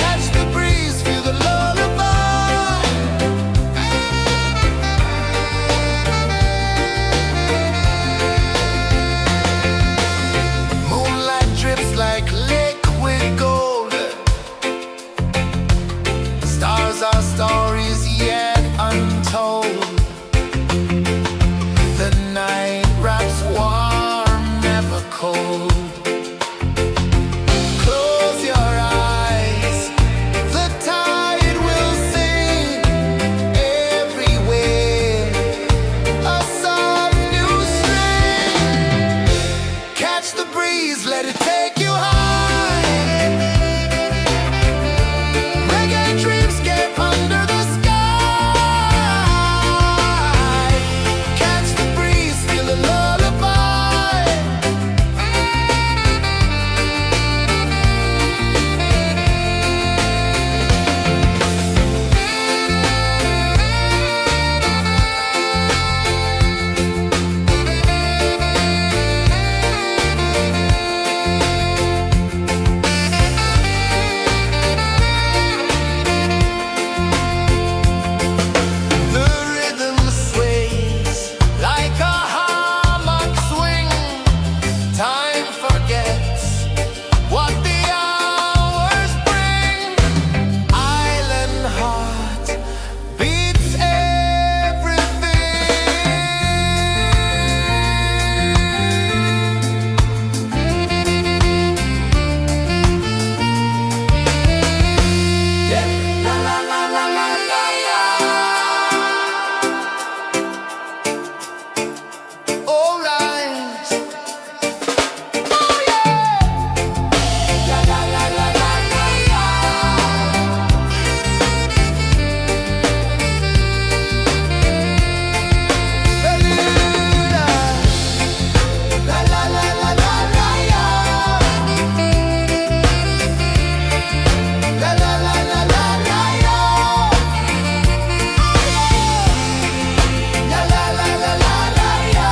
Catch the breeze, feel the lullaby. Moonlight drips like liquid gold. Stars are stories yet untold. The night wraps warm, never cold. Close your eyes, the tide will sing everywhere. A soft new string. Catch the breeze, let it take you high. Reggae dreamscape under the sky. Catch the breeze, feel a lullaby. The rhythm sways like a hammock swing. Time forgets what the hours bring. Island heart beats everything. Yeah. La la la la la la la. All rise. Oh yeah. La la la la la la la. Bermuda. La la la la la la la. La la la la la la la. La la la la la la la.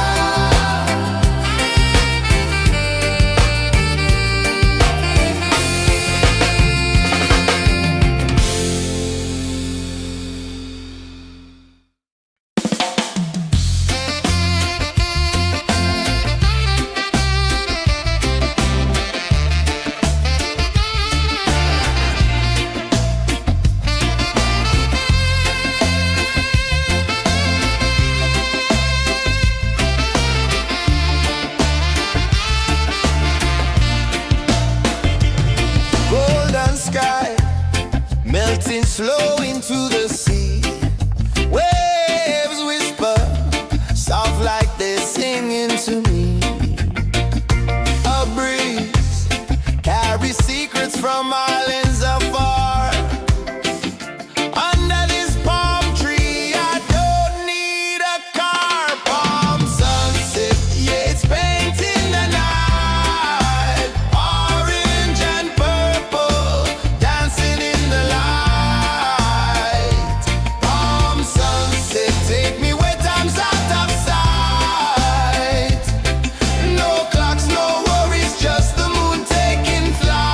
Golden sky melting slow into the sea. Waves whisper soft like they're singing to me. A breeze carries secrets from islands afar. Under this palm tree, I don't need a car. Palm sunset, yeah, it's painting the night. Orange and purple, dancing in the light. Palm sunset, take me where time's out of sight. No clocks, no worries, just the moon taking flight.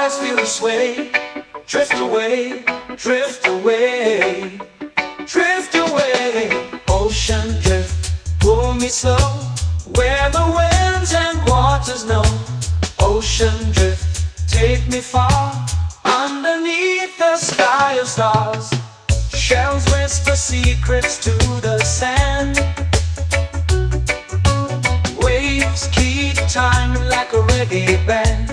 eyes feel the sway. Drift away, drift away, drift away. Ocean drift, pull me slow, where the winds and waters know. Ocean drift, take me far, underneath the sky of stars. Shells whisper secrets to the sand. Waves keep time like a reggae band.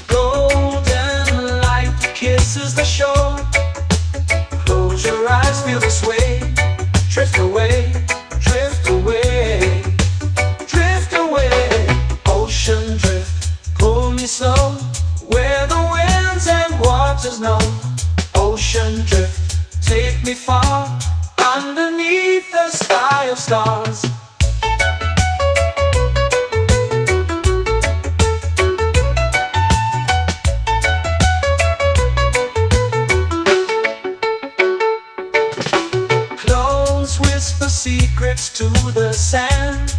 Golden light kisses the shore. Close your eyes, feel the sway. Drift away, drift away, drift away. Ocean drift, pull me slow, where the winds and waters know. Ocean drift, take me far, underneath the sky of stars. Close whisper secrets to the sand.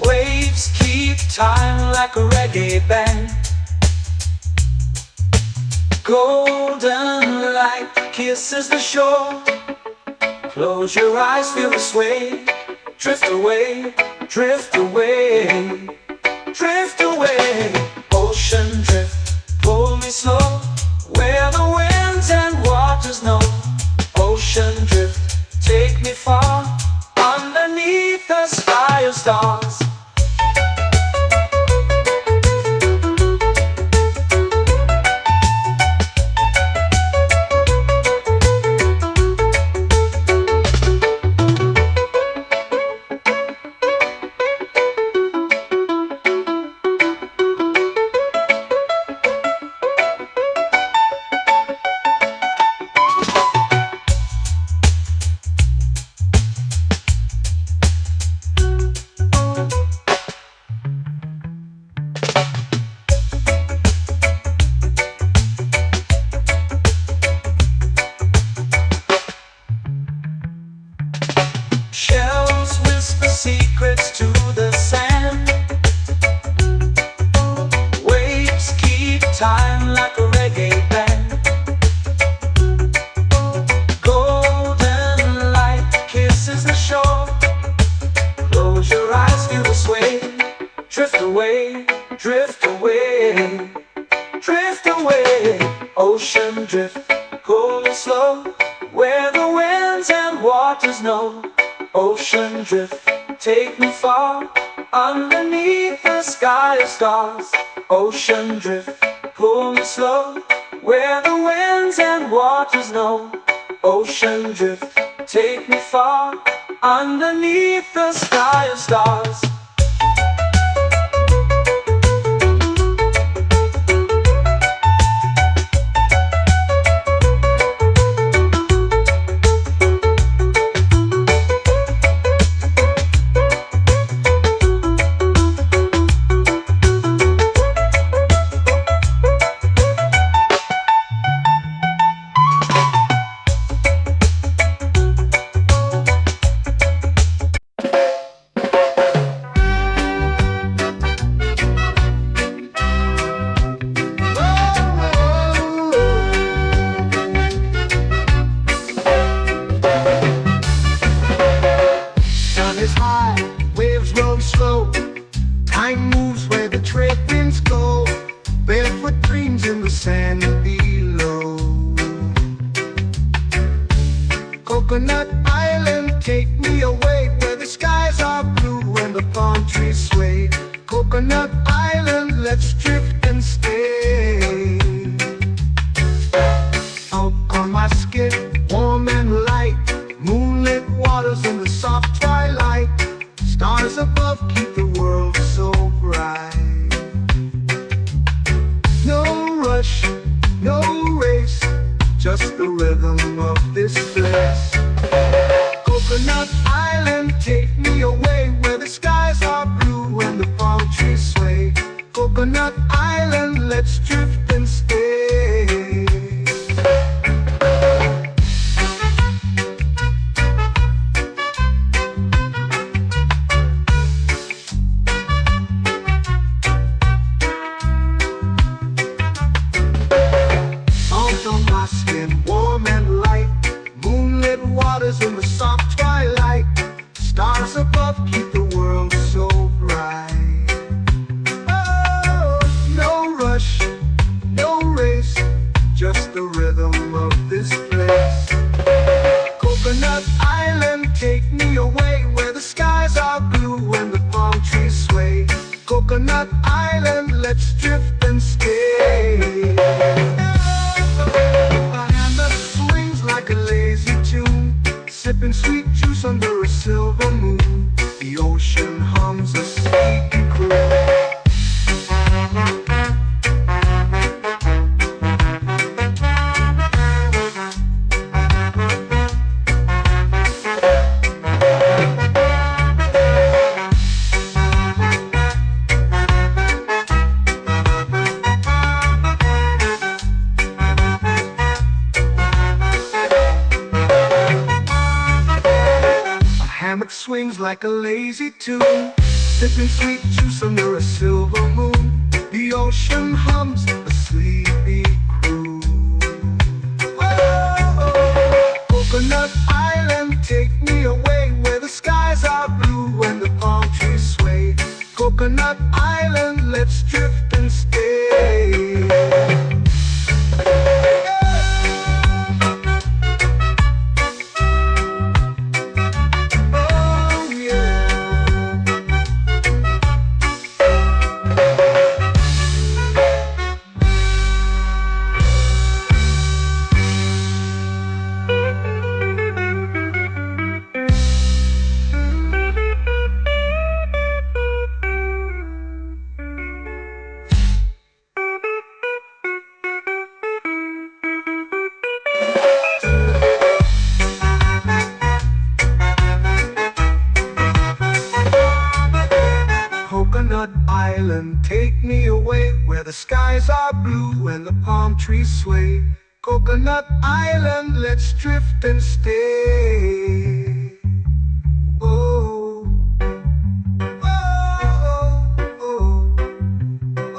Waves keep time like a reggae band. Golden light kisses the shore. Close your eyes, feel the sway. Drift away, drift away, drift away. Ocean drift, pull me slow, where the winds and waters know. Ocean drift, take me far, underneath the sky of stars. Shells whisper secrets to the sand. Waves keep time like a reggae band. Golden light kisses the shore. Close your eyes, feel the sway. Drift away, drift away, drift away. Ocean drift, pull me slow, where the winds and waters know. Ocean drift, take me far, underneath the sky of stars. Ocean drift, pull me slow, where the winds and waters know. Ocean drift, take me far, underneath the sky of stars. Is high, waves roll slow. Time moves where the trade winds go. Barefoot dreams in the sand below. Coconut Island, take me away, where the skies are blue and the palm trees sway. Coconut Island, let's drift and stay. Out on my skin, warm and light, moonlit waters in the soft twilight. Stars above keep the world so bright. No rush, no race, just the rhythm of this place. Coconut Island, take me away, where the skies are blue and the palm trees sway. Coconut Island, let's drift and stay. skin warm and light. Moonlit waters in the soft twilight. Stars above keep the world so bright. Oh, no rush, no race, just the rhythm of this place. Coconut Island, take me away where the skies are blue and the palm trees sway. Coconut Island, let's drift and stay. A hand that swings like a lazy tune, sipping sweet juice under a silver moon. The ocean hums a sleepy croon. Hammock swings like a lazy tune, sipping sweet juice under a silver moon. The ocean hums a sleepy croon. Oh, Coconut Island, take me away where the skies are blue and the palm trees sway. Coconut Island, let's drift and stay. Coconut Island, take me away where the skies are blue and the palm trees sway. Coconut Island, let's drift and stay. Oh, oh, oh,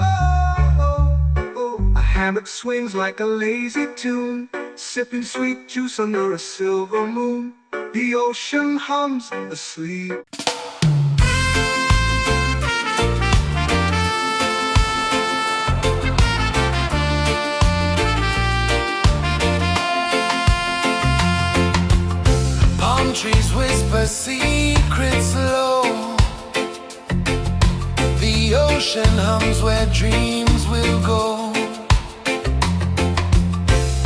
oh, oh. A hammock swings like a lazy tune, sipping sweet juice under a silver moon. The ocean hums asleep. Trees whisper secrets low. The ocean hums where dreams will go.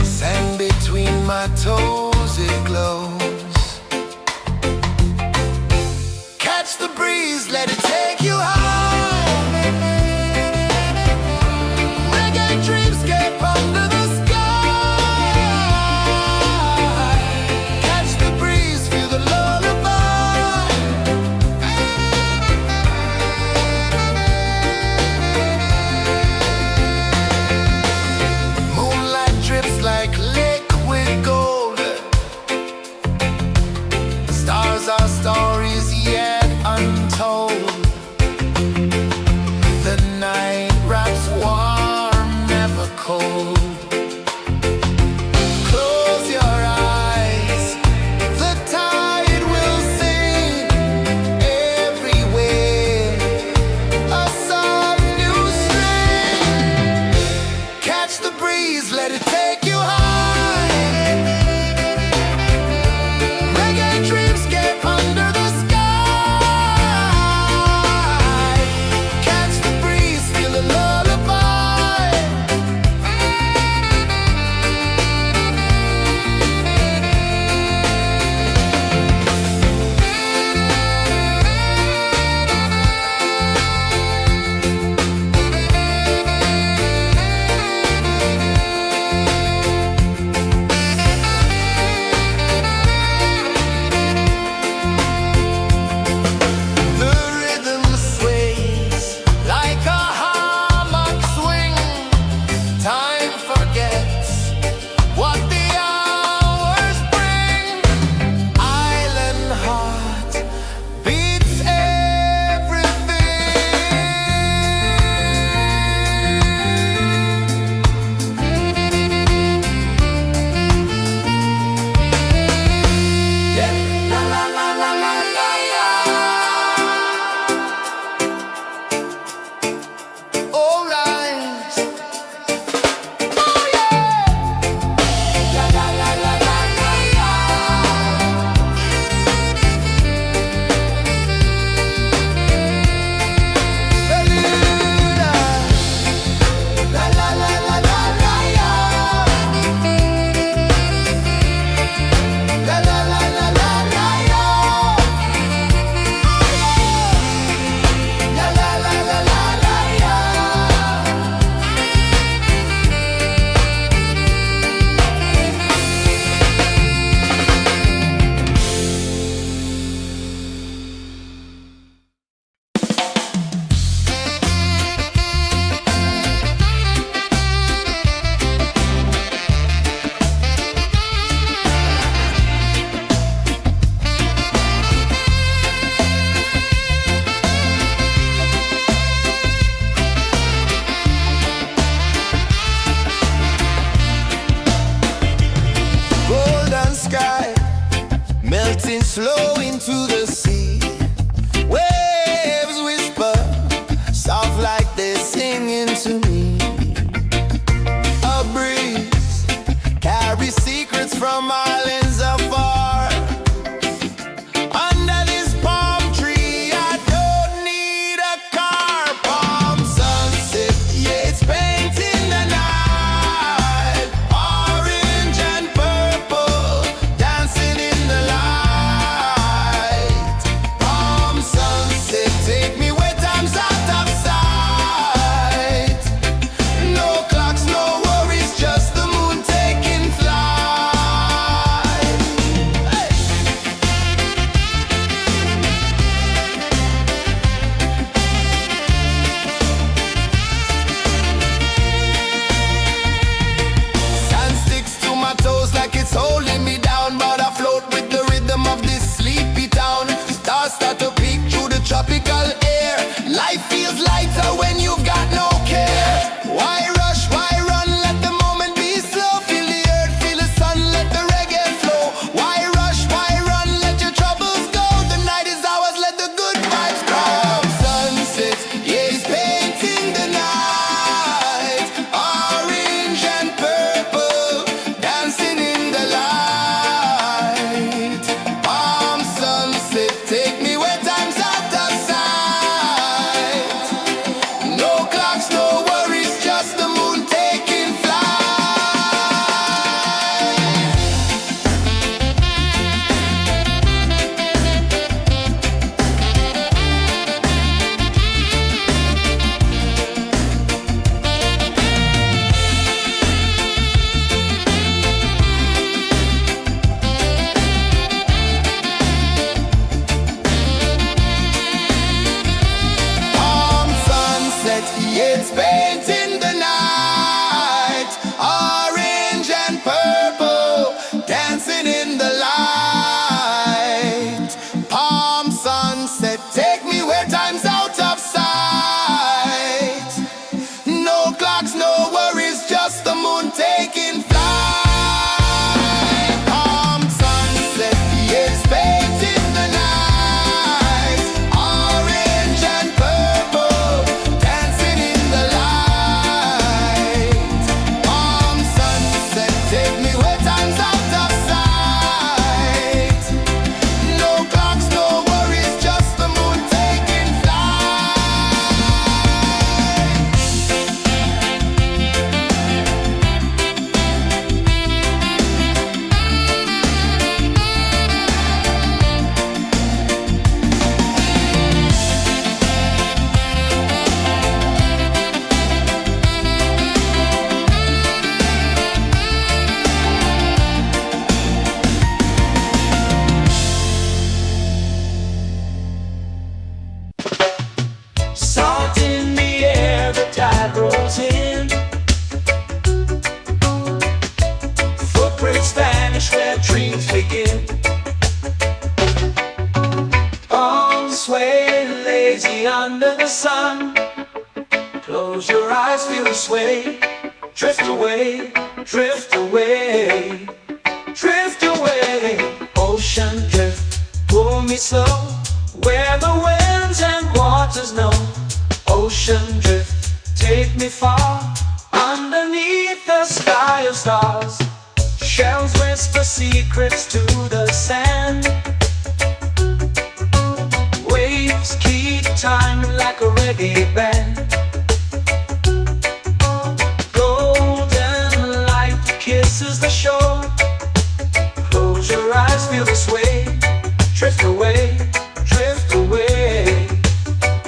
Sand between my toes, it glows. Catch the breeze, let it take you high. Reggae dreamscape under the like liquid gold, flow into the sea. Waves whisper, soft like they're singing to me. A breeze carries secrets from islands afar. Under this palm tree, I don't need a car. Palm sunset, yeah, it's painting the night. Orange and purple, dancing in the light. Palm sunset, take me where time's out of sight. No clocks, no worries, just the moon taking flight. Hey. Sand sticks to my toes like it's holding me down, but I float with the rhythm of this sleepy town. Stars start to peek through the tropical air. Life feels lighter when you've got no care. Why rush, why run, let the moment be slow. Feel the earth, feel the sun, let the reggae flow. Why rush, why run, let your troubles go. The night is ours, let the good vibes come. Sunset, yeah, it's painting the night. Orange and purple, dancing in the light. Palm sunset, take me where time's out of sight. No clocks, no worries, just the moon taking flight. Palm sunset, yeah, it's painting the night. Orange and purple, dancing in the light. Palm sunset, take me where time's out of sight. No clocks, no worries, just the moon taking flight. Palm sunset, yeah, it's painting the night. Orange and purple, dancing in the light. Palm sunset, take me where time's out of sight. No clocks, no worries, just the moon taking flight. Salt in the air, the tide rolls in. Footprints vanish where dreams begin. Arms sway lazy under the sun. Close your eyes, feel the sway. Drift away, drift away, drift away. Ocean drift, pull me slow, where the winds and waters know. Ocean drift, take me far, underneath the sky of stars. Shells whisper secrets to the sand. Waves keep time like a reggae band. Golden light kisses the shore. Close your eyes, feel the sway. Drift away, drift away,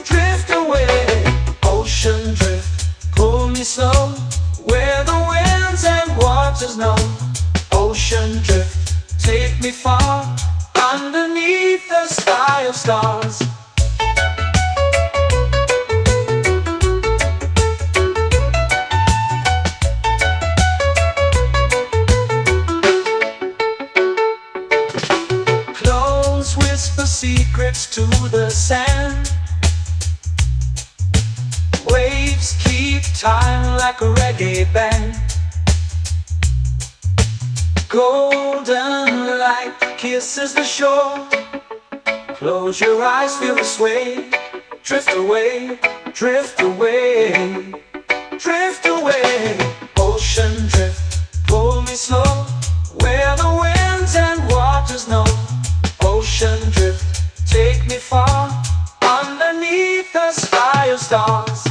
drift away. Ocean drift, pull me slow, where the winds and waters know. Ocean drift, take me far, underneath the sky of stars. Close whisper secrets to the sand. Waves keep time like a reggae band. Golden light kisses the shore. Close your eyes, feel the sway. Drift away, drift away, drift away. Ocean drift, pull me slow, where the winds and waters know. Ocean drift, take me far, underneath the sky of stars.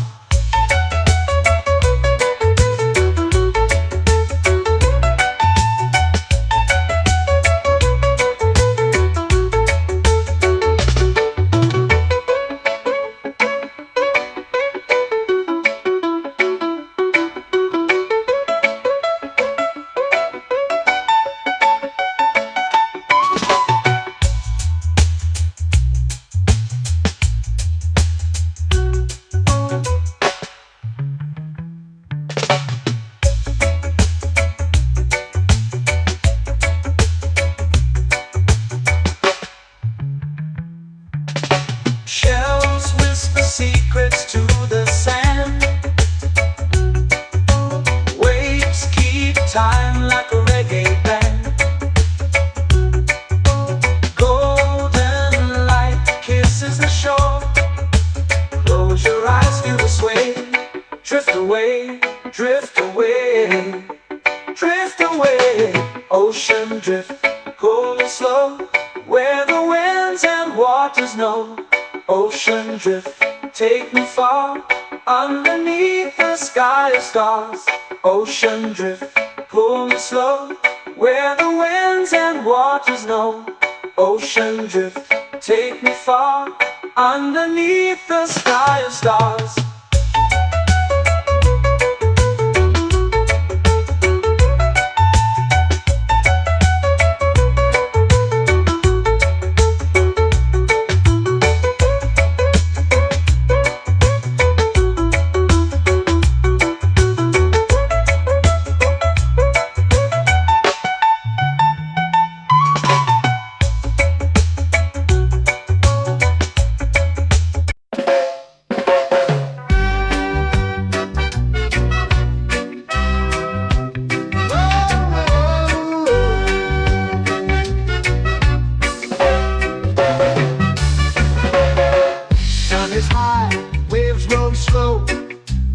Shells whisper secrets to the sand. Waves keep time like a reggae band. Golden light kisses the shore. Close your eyes, feel the sway. Drift away, drift away, drift away. Ocean drift, cool and slow, where the winds and waters know. Ocean drift, take me far, underneath the sky of stars. Ocean drift, pull me slow, where the winds and waters know. Ocean drift, take me far, underneath the sky of stars.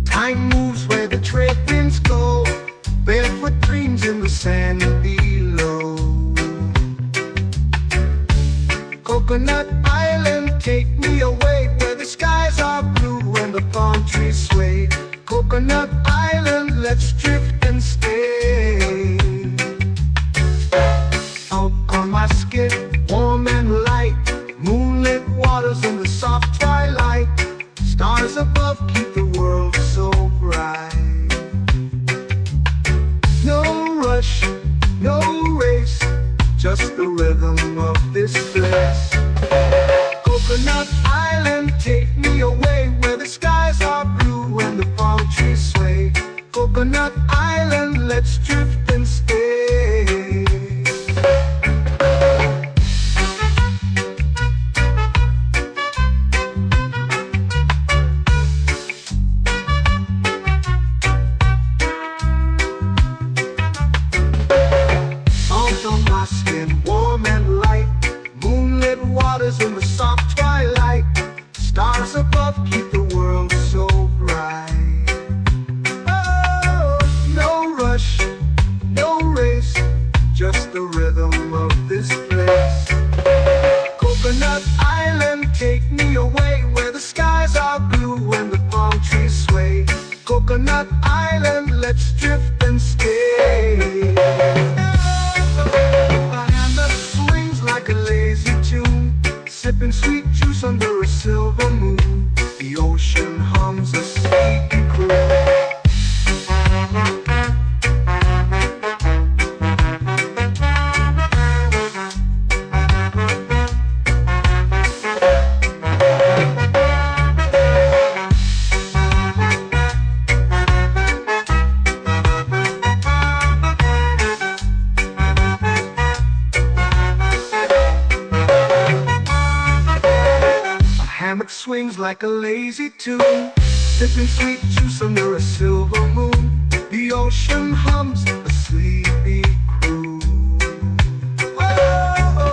Time moves where the trade winds go. Barefoot dreams in the sand below. Coconut Island, take me away, where the skies are blue and the palm trees sway. Coconut Island, let's drift and stay. Out on my skin, warm and light, moonlit waters in the soft twilight. Stars above keep the world so bright. No rush, no race, just the rhythm of this place. Coconut Island, take me away, where the skies are blue and the palm trees sway. Coconut Island, let's drift and stay. Warm and light, moonlit waters in the soft twilight. Stars above keep the world so bright. Oh, no rush, no race, just the rhythm of this place. Coconut Island, take me away, where the skies are blue and the palm trees sway. Coconut Island, let's drift and stay. Like a lazy tune, sipping sweet juice under a silver moon. The ocean hums a sleepy croon. Swings like a lazy tune, sipping sweet juice under a silver moon. The ocean hums a sleepy croon. Whoa.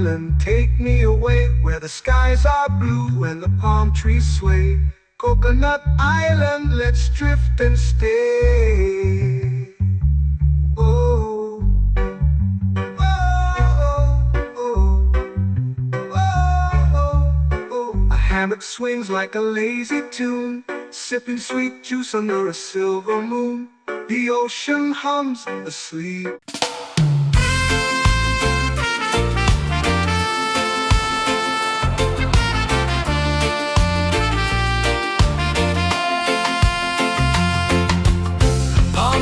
island, take me away where the skies are blue and the palm trees sway. Coconut Island, let's drift and stay. Oh, oh, oh, oh. A hammock swings like a lazy tune, sipping sweet juice under a silver moon. The ocean hums asleep.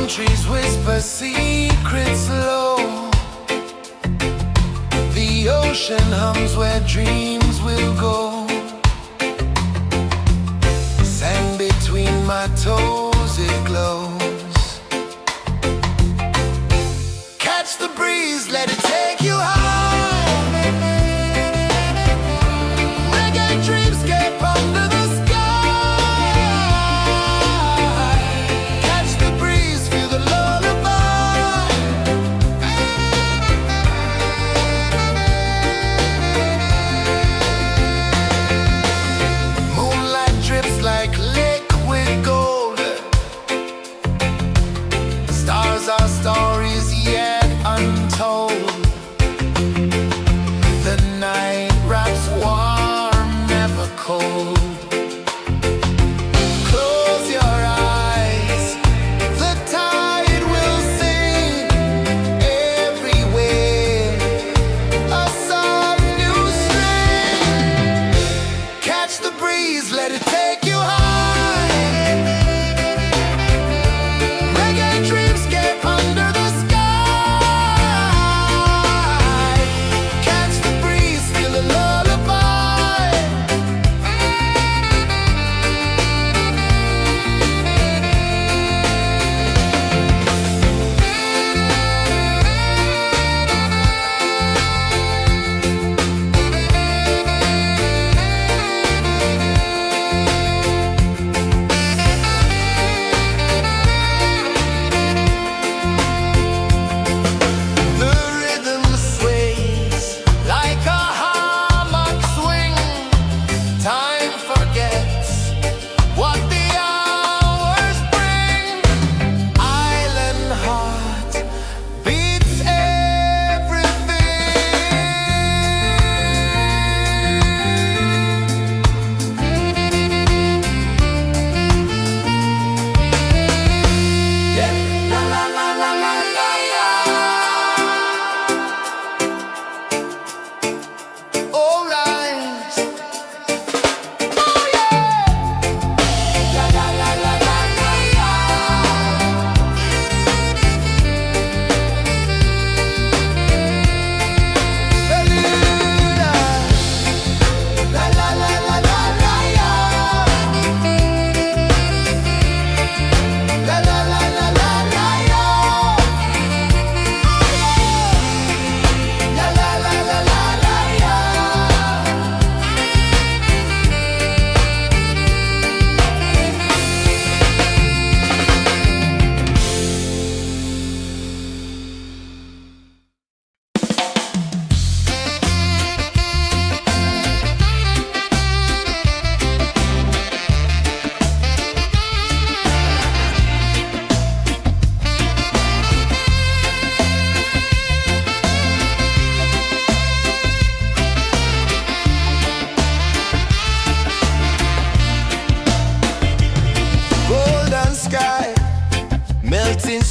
Trees whisper secrets low. The ocean hums where dreams will go. Sand between my toes, it glows. Catch the breeze, let it take you high. Reggae dreamscape under the sky. Our stories yet untold. The night wraps warm, never cold. Close your eyes, the tide will sing everywhere. A soft new string. Catch the breeze, let it take you high.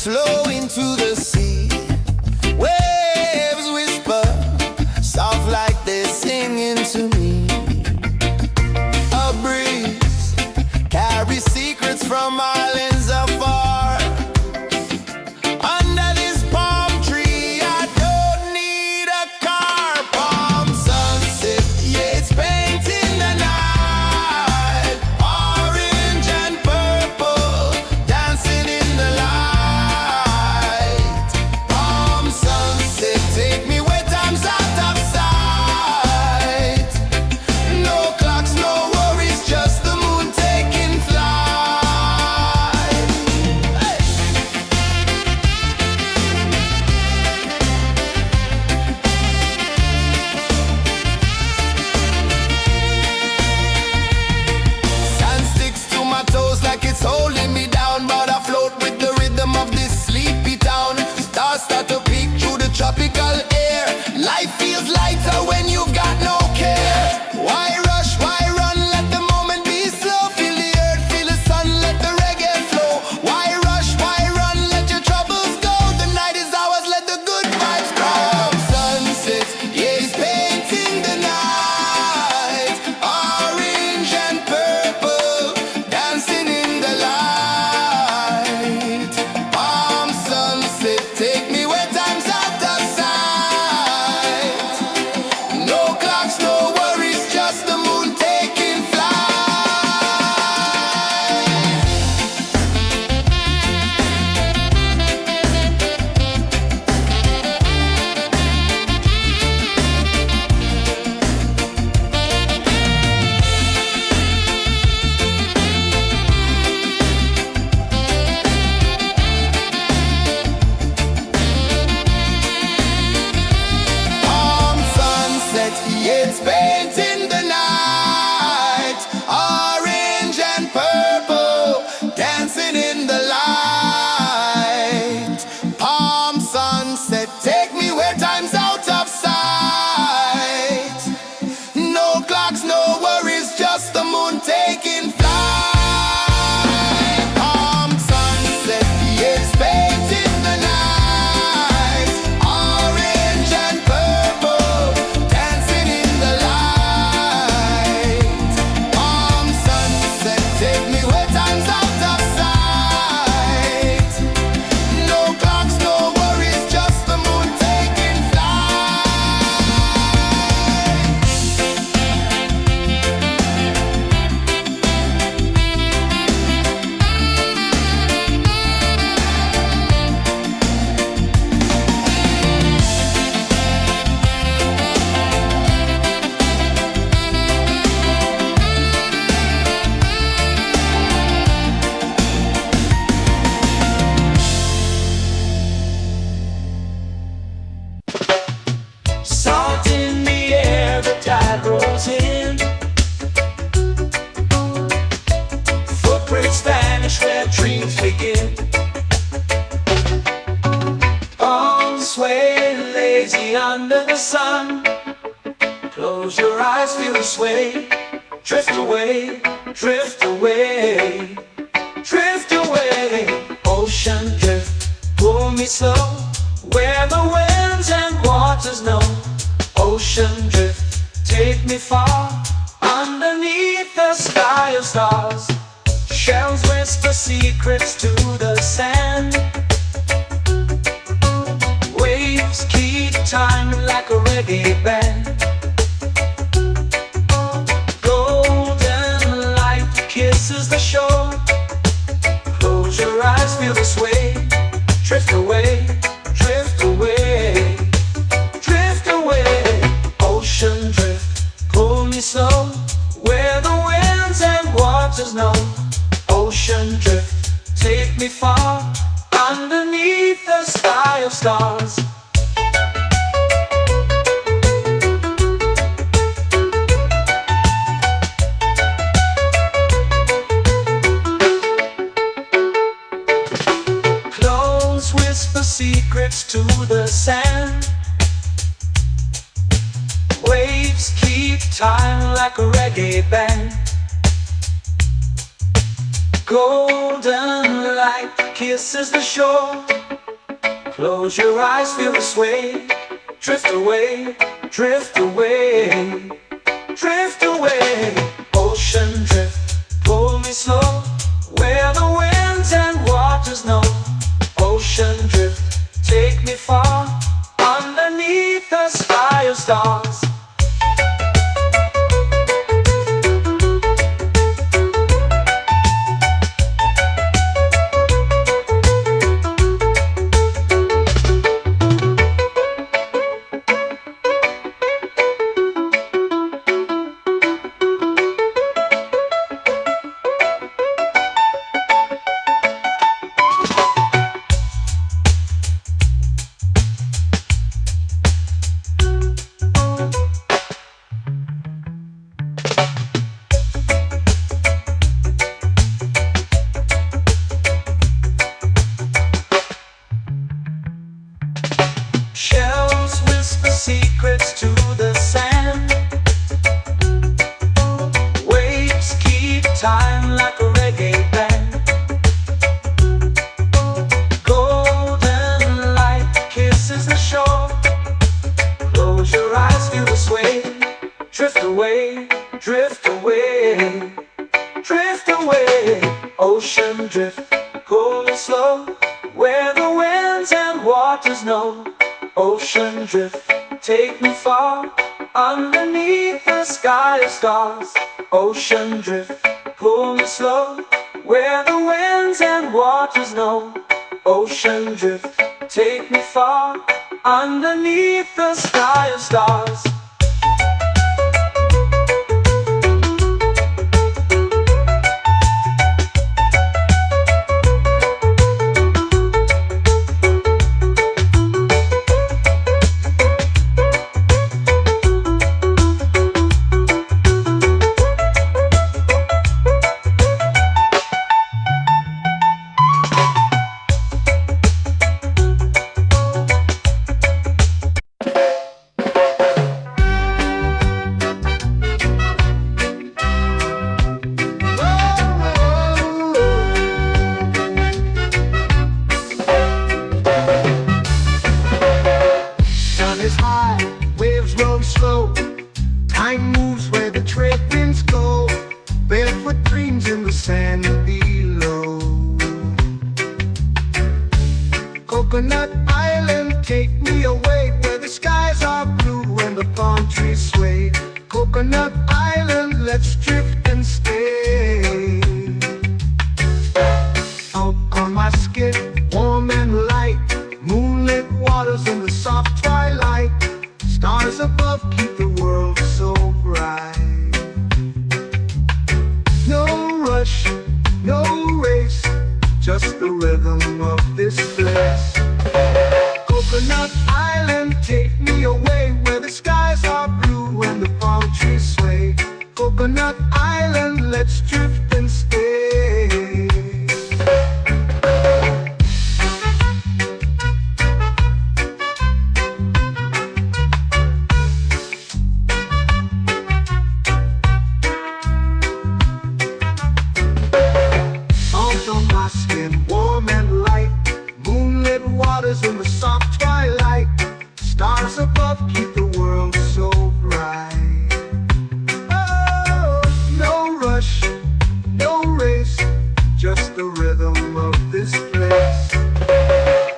Slow into the sea. Waves whisper, soft like they're singing to me. A breeze carries secrets from islands afar. Under this palm tree, I don't need a car. Palm sunset, yeah, it's painting the night. Orange and purple, dancing in the light. Take me where time's out of sight. No clocks, no worries, just the moon taking flight. Salt in the air, the tide rolls in. Footprints vanish where dreams begin. Arms sway lazy under the sun. Close your eyes, feel the sway. Drift away, drift away, drift away. Ocean drift, pull me slow, where the winds and waters know. Ocean drift, take me far, underneath the sky of stars. Shells whisper secrets to the sand. Waves keep time like a reggae band. Golden light kisses the shore. Close your eyes, feel the sway. Drift away, drift away, drift away. Ocean drift, pull me slow, where the winds and waters know. Ocean drift, take me far, underneath the sky of stars. Close whisper secrets to the sand. Waves keep time like a reggae band. Golden light kisses the shore. Close your eyes, feel the sway. Drift away, drift away, drift away. Ocean drift, pull me slow, where the winds and waters know. Ocean drift, take me far, underneath the sky of stars. Shells whisper secrets to the sand. Waves keep time like a reggae band. Golden light kisses the shore. Close your eyes, feel the sway. Drift away, drift away, drift away. Ocean drift, cool and slow, where the winds and waters know. Ocean drift, take me far, underneath the sky of stars. Ocean drift, pull me slow, where the winds and waters know. Ocean drift, take me far, underneath the sky of stars. sand below. Coconut Island, take me away where the skies are blue and the palm trees sway. Coconut Island, let's drift and stay. Out on my skin, warm and light, moonlit waters in the soft twilight. Stars above keep the world so bright. No rush, no race, just the rhythm of this place. Coconut Island, take me away where the skies are blue and the palm trees sway. Coconut Island, let's drift and stay. Out on my skin, warm and light, moonlit waters in the soft twilight. Stars above keep the world so bright. Oh, no rush, no race, just the rhythm of this place.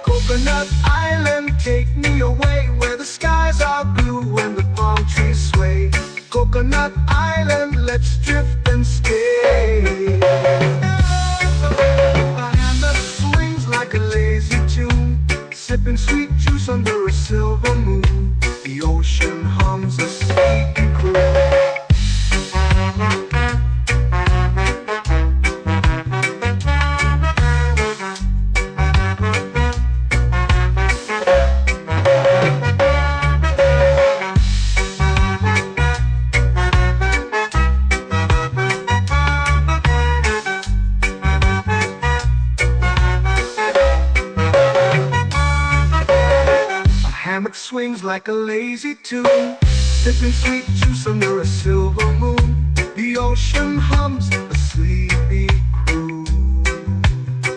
Coconut Island, take me away where the skies are blue and the palm trees sway. Coconut Island, let's drift and stay. A hand that swings like a lazy tune, sipping sweet juice under a silver moon. The ocean hums a sleepy croon. Hammock swings like a lazy tune, sipping sweet juice under a silver moon. The ocean hums a sleepy croon.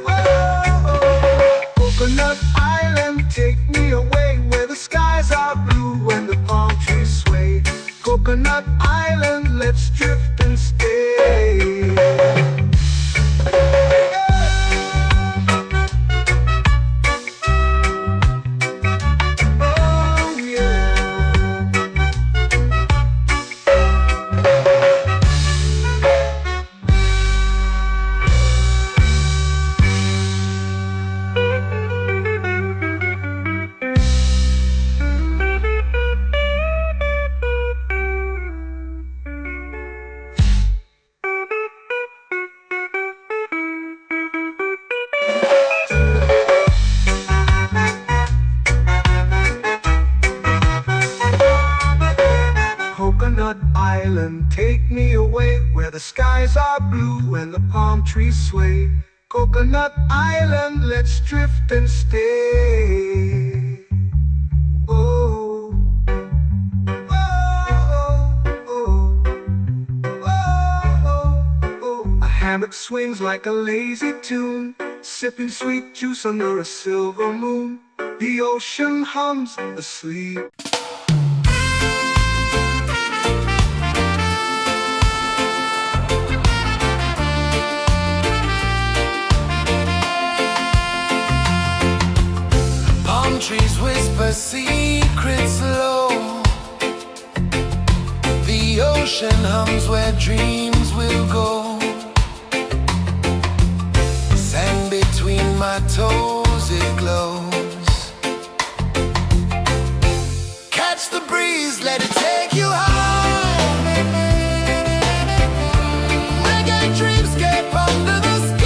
Oh, Coconut Island, take me away where the skies are blue and the palm trees sway. Coconut Island, let's drift and stay. Coconut Island, take me away where the skies are blue and the palm trees sway. Coconut Island, let's drift and stay. Oh, oh, oh, oh, oh. A hammock swings like a lazy tune, sipping sweet juice under a silver moon. The ocean hums asleep. Trees whisper secrets low. The ocean hums where dreams will go. Sand between my toes, it glows. Catch the breeze, let it take you high. Reggae dreamscape under the sky.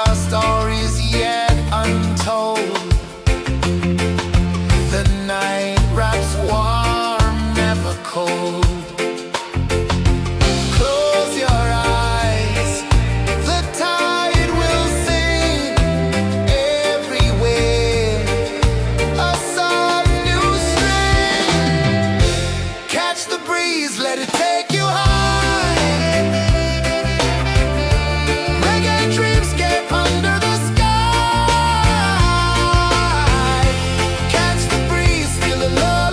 Our stories yet untold. The night wraps warm, never cold. Close your eyes, the tide will sing everywhere. A soft new string. Catch the breeze. breeze, let it take you high. Reggae dreamscape under the sky. Catch the breeze, feel the lullaby.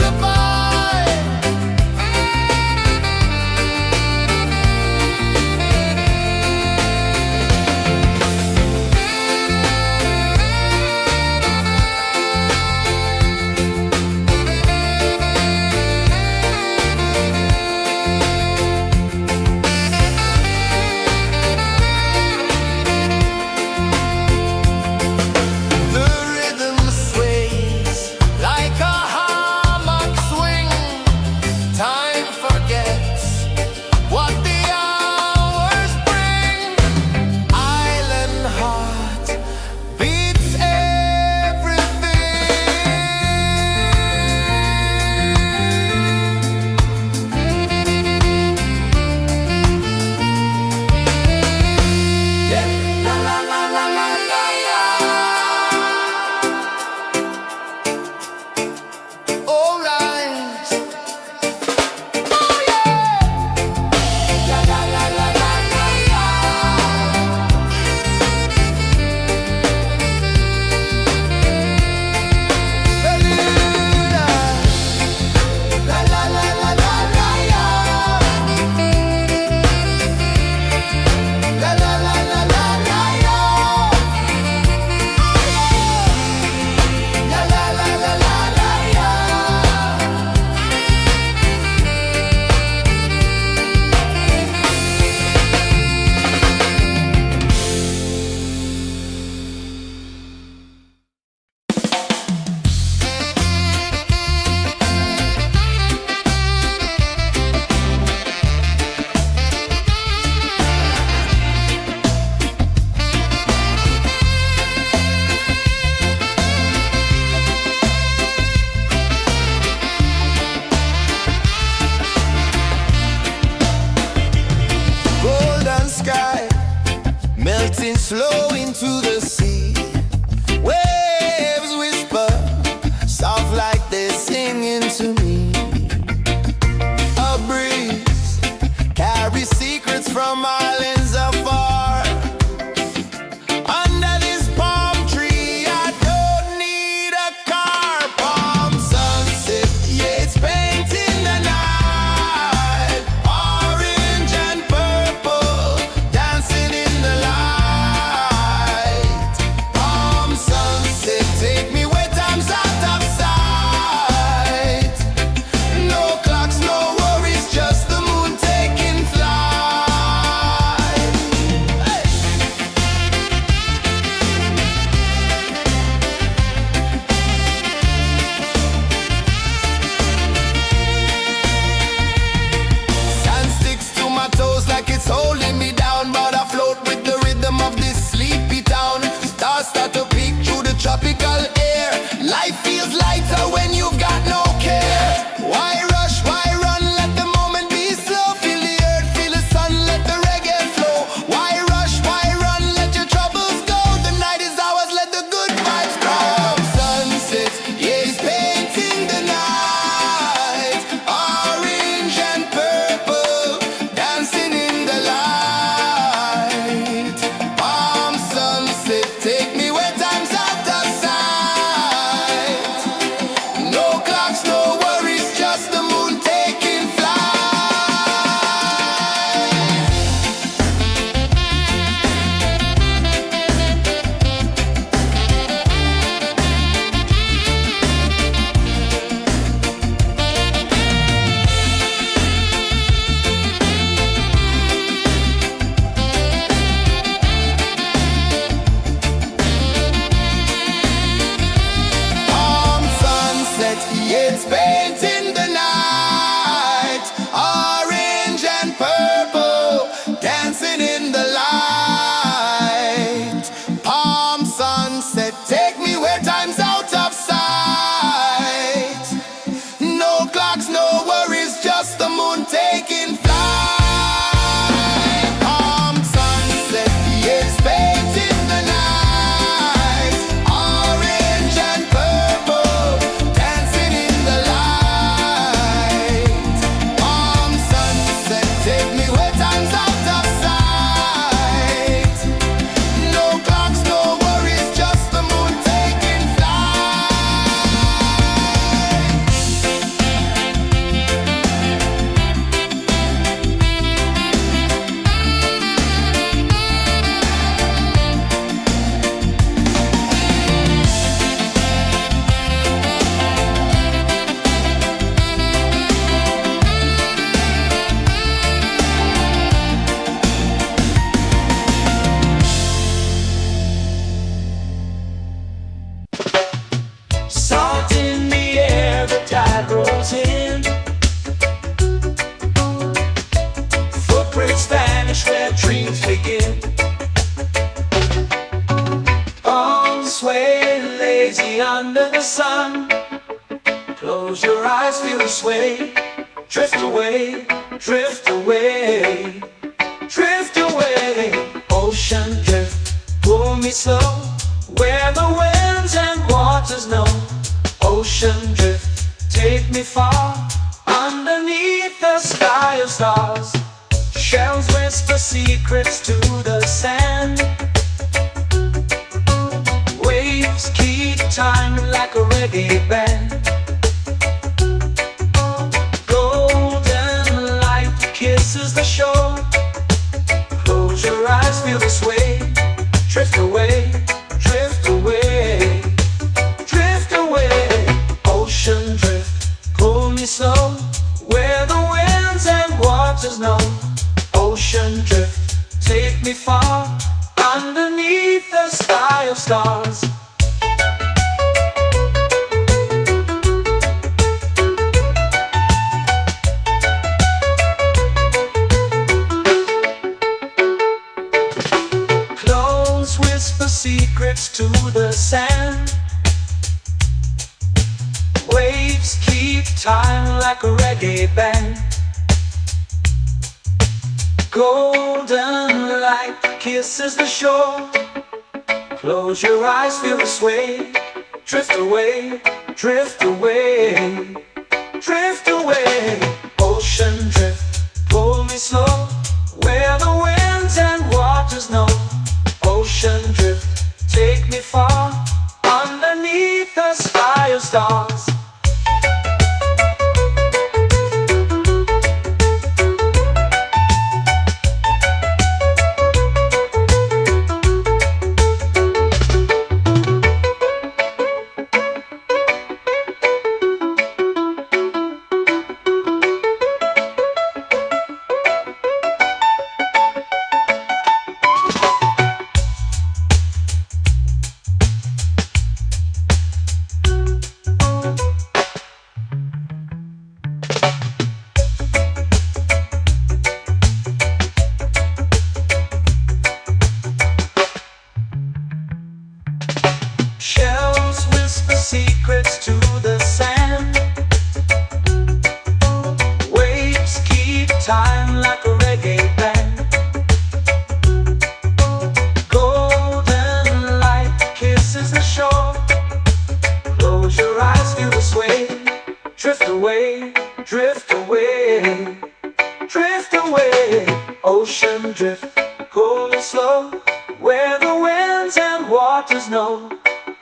dreams begin. Arms sway lazy under the sun. Close your eyes, feel the sway. Drift away, drift away, drift away. Ocean drift, pull me slow, where the winds and waters know. Ocean drift, take me far, underneath the sky of stars. Shells whisper secrets to the sand. Waves keep time like a reggae band. Golden light kisses the shore. Close your eyes, feel the sway. Drift away, drift away, drift away. Ocean drift, pull me slow, where the winds and waters know. Ocean drift, take me far, underneath the sky of stars. Close whisper secrets to the sand. Waves keep time like a reggae band. Golden light kisses the shore. Close your eyes, feel the sway. Drift away, drift away, drift away. Ocean drift, pull me slow, where the winds and waters know. Ocean drift, take me far, underneath the sky of stars. Shells whisper secrets to the sand. Waves keep time like a reggae band. Golden light kisses the shore. Close your eyes, feel the sway. Drift away, drift away, drift away. Ocean drift, pull me slow, where the winds and waters know.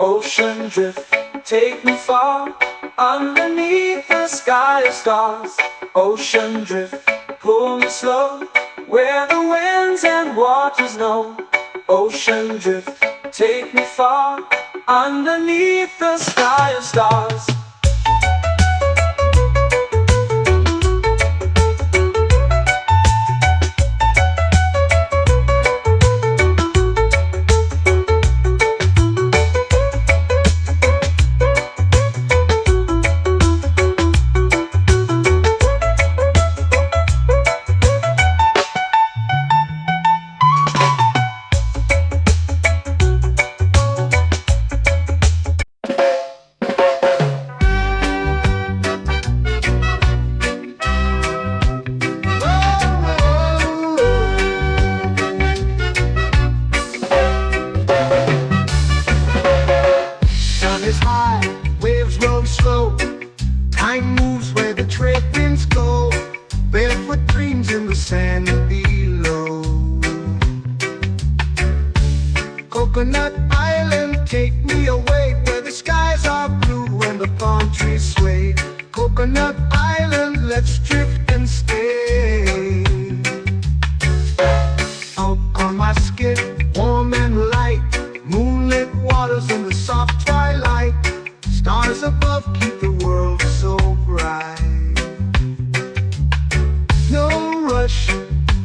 Ocean drift, take me far, underneath the sky of stars. Ocean drift, pull me slow, where the winds and waters know. Ocean drift, take me far, underneath the sky of stars. Time moves where the trade winds go. Barefoot dreams in the sand below. Coconut Island, take me away, where the skies are blue and the palm trees sway. Coconut Island, let's drift and stay. Out on my skin, warm and light, moonlit waters in the soft twilight. Stars above keep the world so bright. No rush,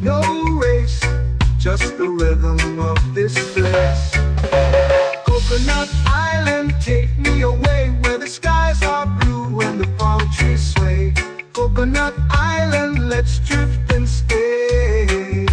no race, just the rhythm of this place. Coconut Island, take me away, where the skies are blue and the palm trees sway. Coconut Island, let's drift and stay.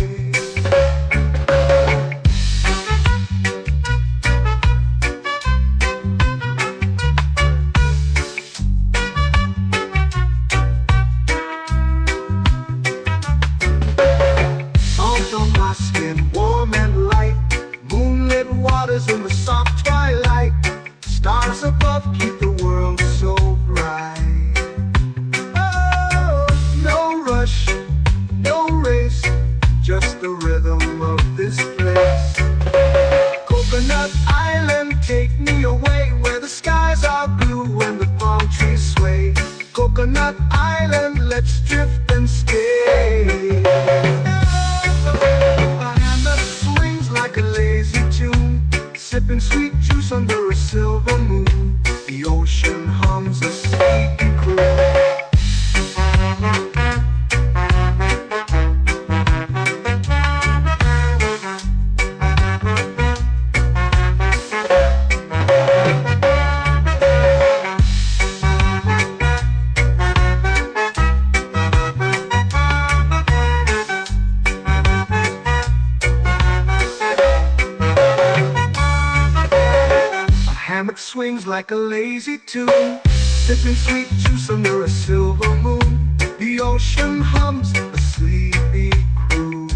swings like a lazy tune, sipping sweet juice under a silver moon. The ocean hums a sleepy croon.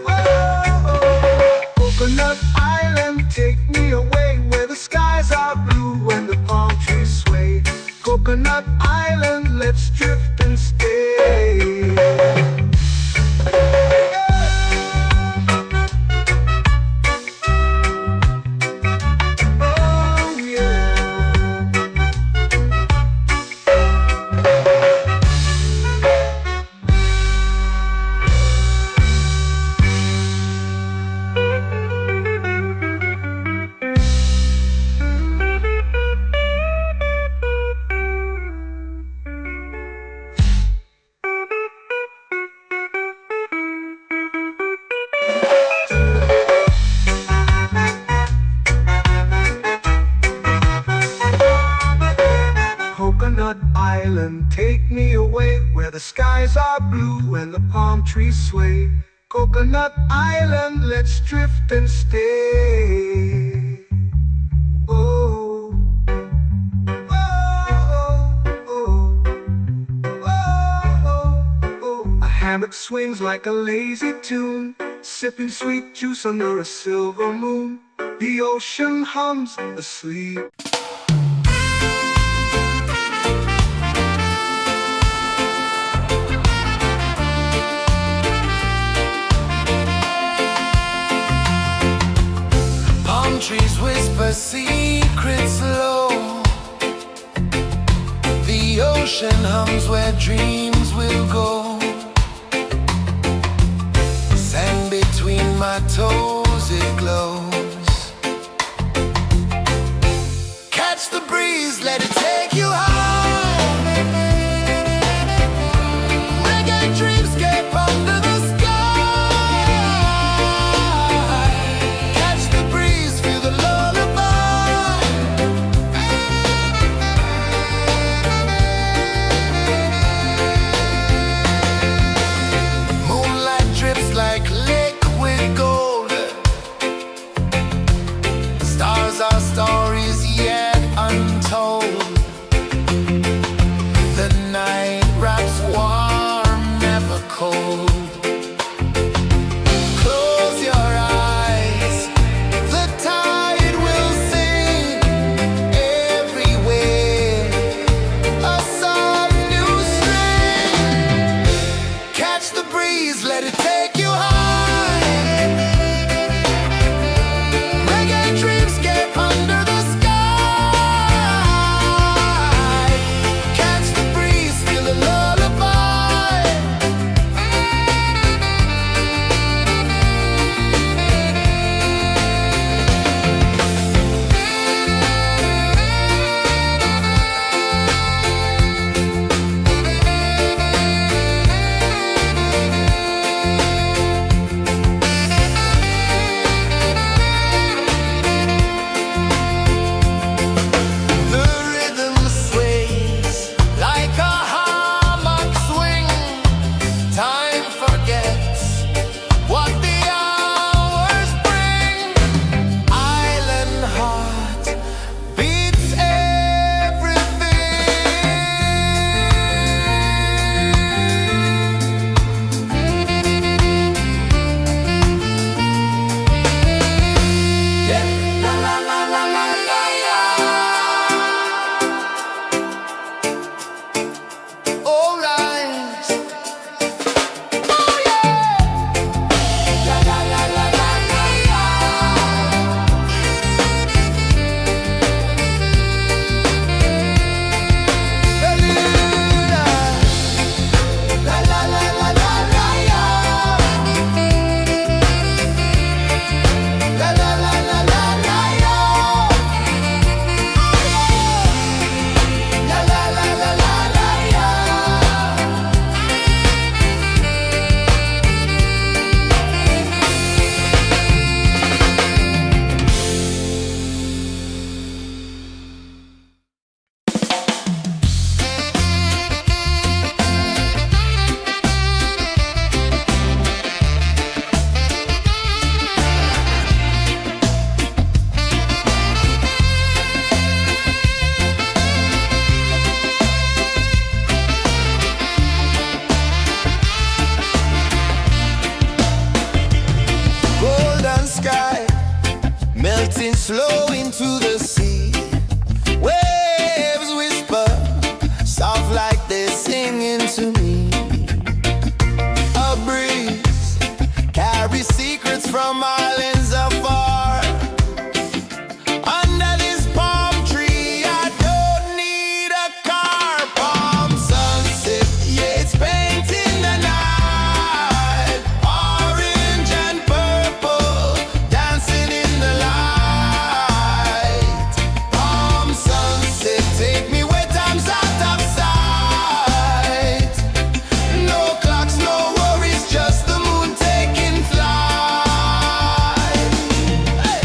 Whoa, Coconut Island, take me away where the skies are blue and the palm trees sway. Coconut Island, let's drift and stay. Coconut Island, take me away where the skies are blue and the palm trees sway. Coconut Island, let's drift and stay. Oh, oh, oh, oh, oh. A hammock swings like a lazy tune, sipping sweet juice under a silver moon. The ocean hums asleep. Trees whisper secrets low. The ocean hums where dreams will go. Sand between my toes, it glows. Catch the breeze, let it take you high. Reggae dreamscape under the sky. Our stories yet untold. The night wraps warm, never cold. Close your eyes, the tide will sing everywhere. A soft new string. Catch the breeze, let it take you high. flow into the sea. Waves whisper, soft like they're singing to me. A breeze carries secrets from islands afar. Under this palm tree, I don't need a car. Palm sunset, yeah, it's painting the night. Orange and purple, dancing in the light. Palm sunset, take me where time's out of sight. No clocks, no worries, just the moon taking flight. Hey!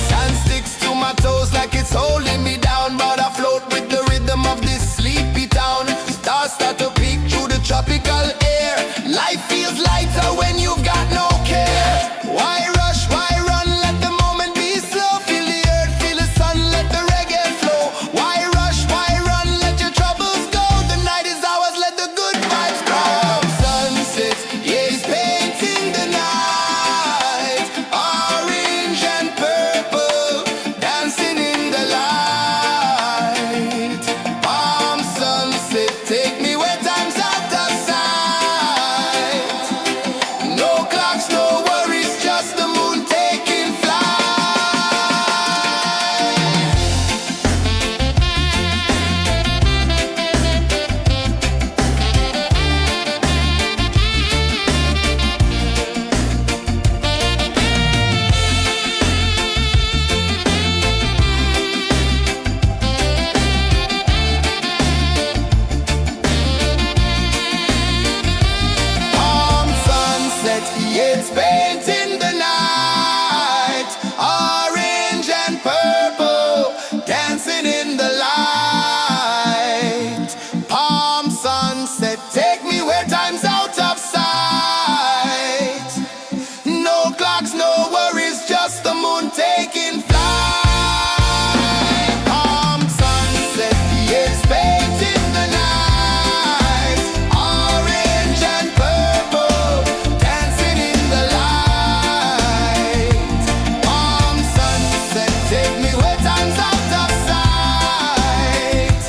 Sand sticks to my toes like it's holding me down, but I float with the rhythm of this sleepy town. Stars start to peek through the tropical air. Life feels lighter when you've got no care. Why rush, why run, let the moment be slow. Feel the earth, feel the sun, let the reggae flow. Why rush, why run, let your troubles go. The night is ours, let the good vibes grow. Sunset, yeah, it's painting the night. Orange and purple, dancing in the light. Palm sunset, take me where time's out of sight. No clocks, no worries, just the moon taking flight. Palm sunset, yeah, it's painting the night. Orange and purple, dancing in the light. Palm sunset, take me where time's out of sight. No clocks, no worries, just the moon taking flight. Palm sunset, yeah, it's painting the night. Orange and purple, dancing in the light. Palm sunset, take me where time's out of sight.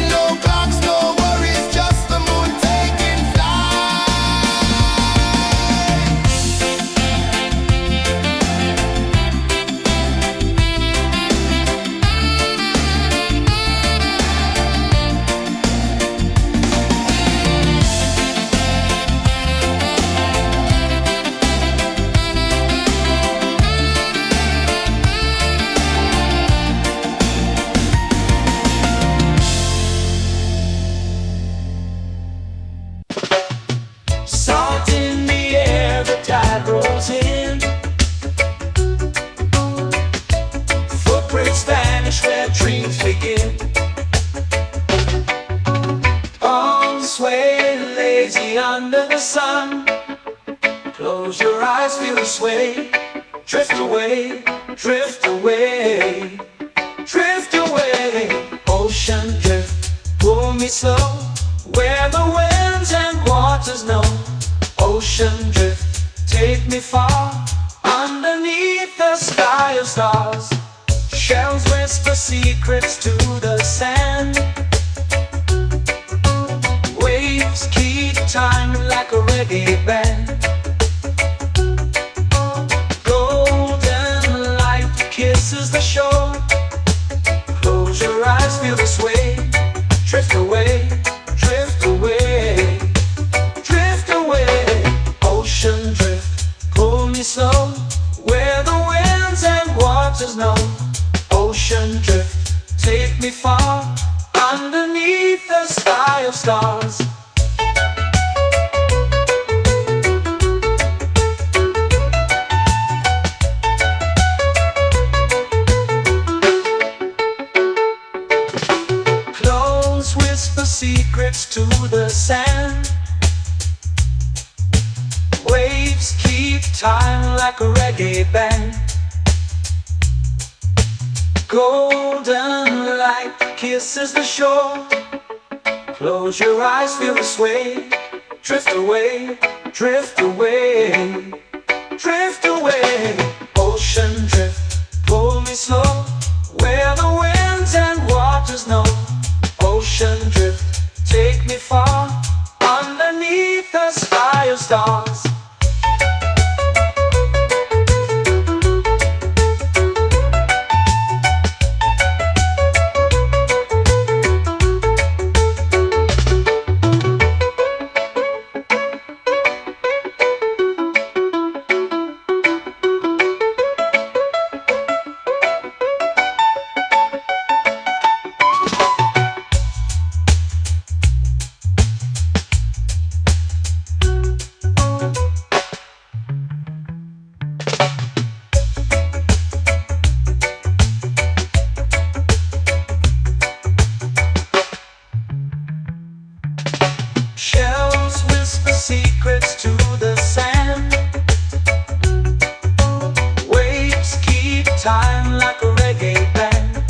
No clocks, no worries, just the moon taking flight. Salt in the air, the tide rolls in. Footprints vanish where dreams begin. Arms sway lazy under the sun. Close your eyes, feel the sway. Drift away, drift away, drift away. Ocean drift, pull me slow, where the winds and waters know. Ocean drift, take me far, underneath the sky of stars. Shells whisper secrets to the sand. Waves keep time like a reggae band. Golden light kisses the shore. Close your eyes, feel the sway. Drift away, drift away, drift away. Ocean drift, pull me slow, where the winds and waters know. Ocean drift, take me far, underneath the sky of stars. Close whisper secrets to the sand. Waves keep time like a reggae band. Golden light kisses the shore. Close your eyes, feel the sway. Drift away, drift away, drift away. Ocean drift, pull me slow, where the winds and waters know. Ocean drift, take me far, underneath the sky of stars. Shells whisper secrets to the sand. Waves keep time like a reggae band.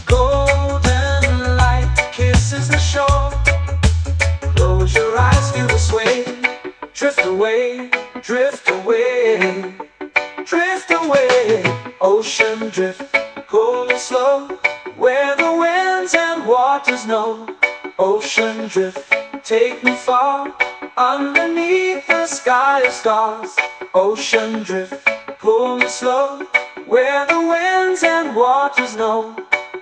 Golden light kisses the shore. Close your eyes, feel the sway. Drift away, drift away, drift away. Ocean drift, cool and slow, where the winds and waters know. Ocean drift, take me far, underneath the sky of stars. Ocean drift, pull me slow, where the winds and waters know.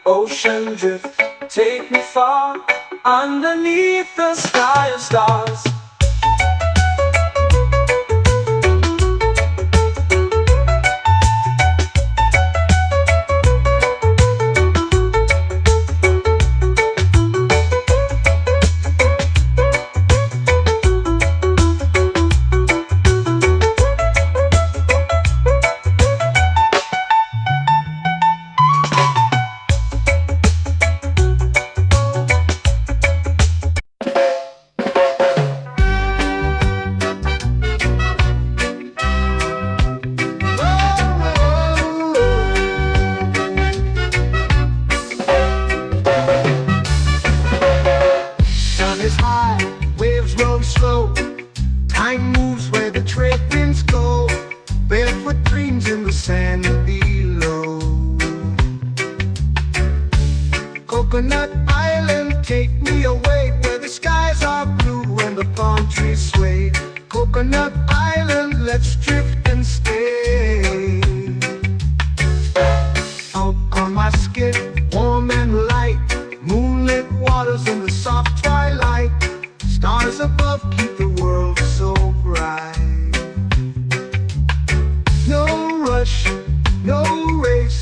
Ocean drift, take me far, underneath the sky of stars. Is high, waves roll slow. Time moves where the trade winds go. Barefoot dreams in the sand below. Coconut Island, take me away, where the skies are blue and the palm trees sway. Coconut Island, let's drift and stay. Out on my skin, warm and light, moonlit waters in the soft twilight. Stars above keep the world so bright. No rush, no race,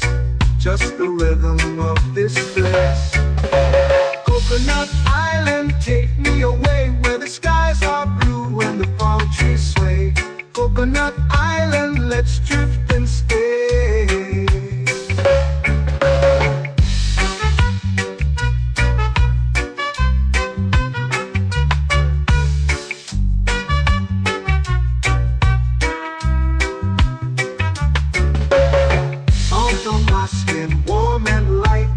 just the rhythm of this place. Coconut Island, take me away, where the skies are blue and the palm trees sway. Coconut Island, let's drift and stay. Warm and light,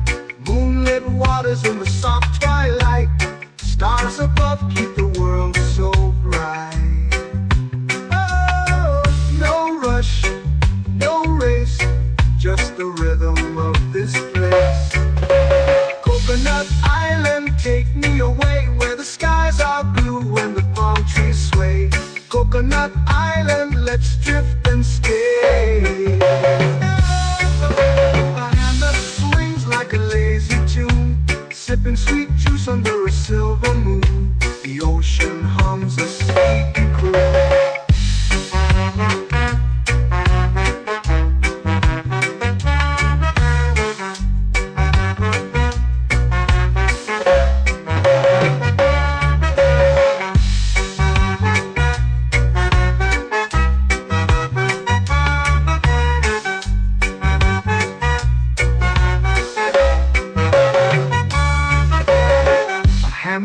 moonlit waters in the soft twilight. Stars above keep the world so bright. Oh, no rush, no race, just the rhythm of this place. Coconut Island, take me away, where the skies are blue and the palm trees sway. Coconut Island, let's drift and stay. Like a lazy tune, sipping sweet juice under a silver moon. The ocean hums a sleepy croon.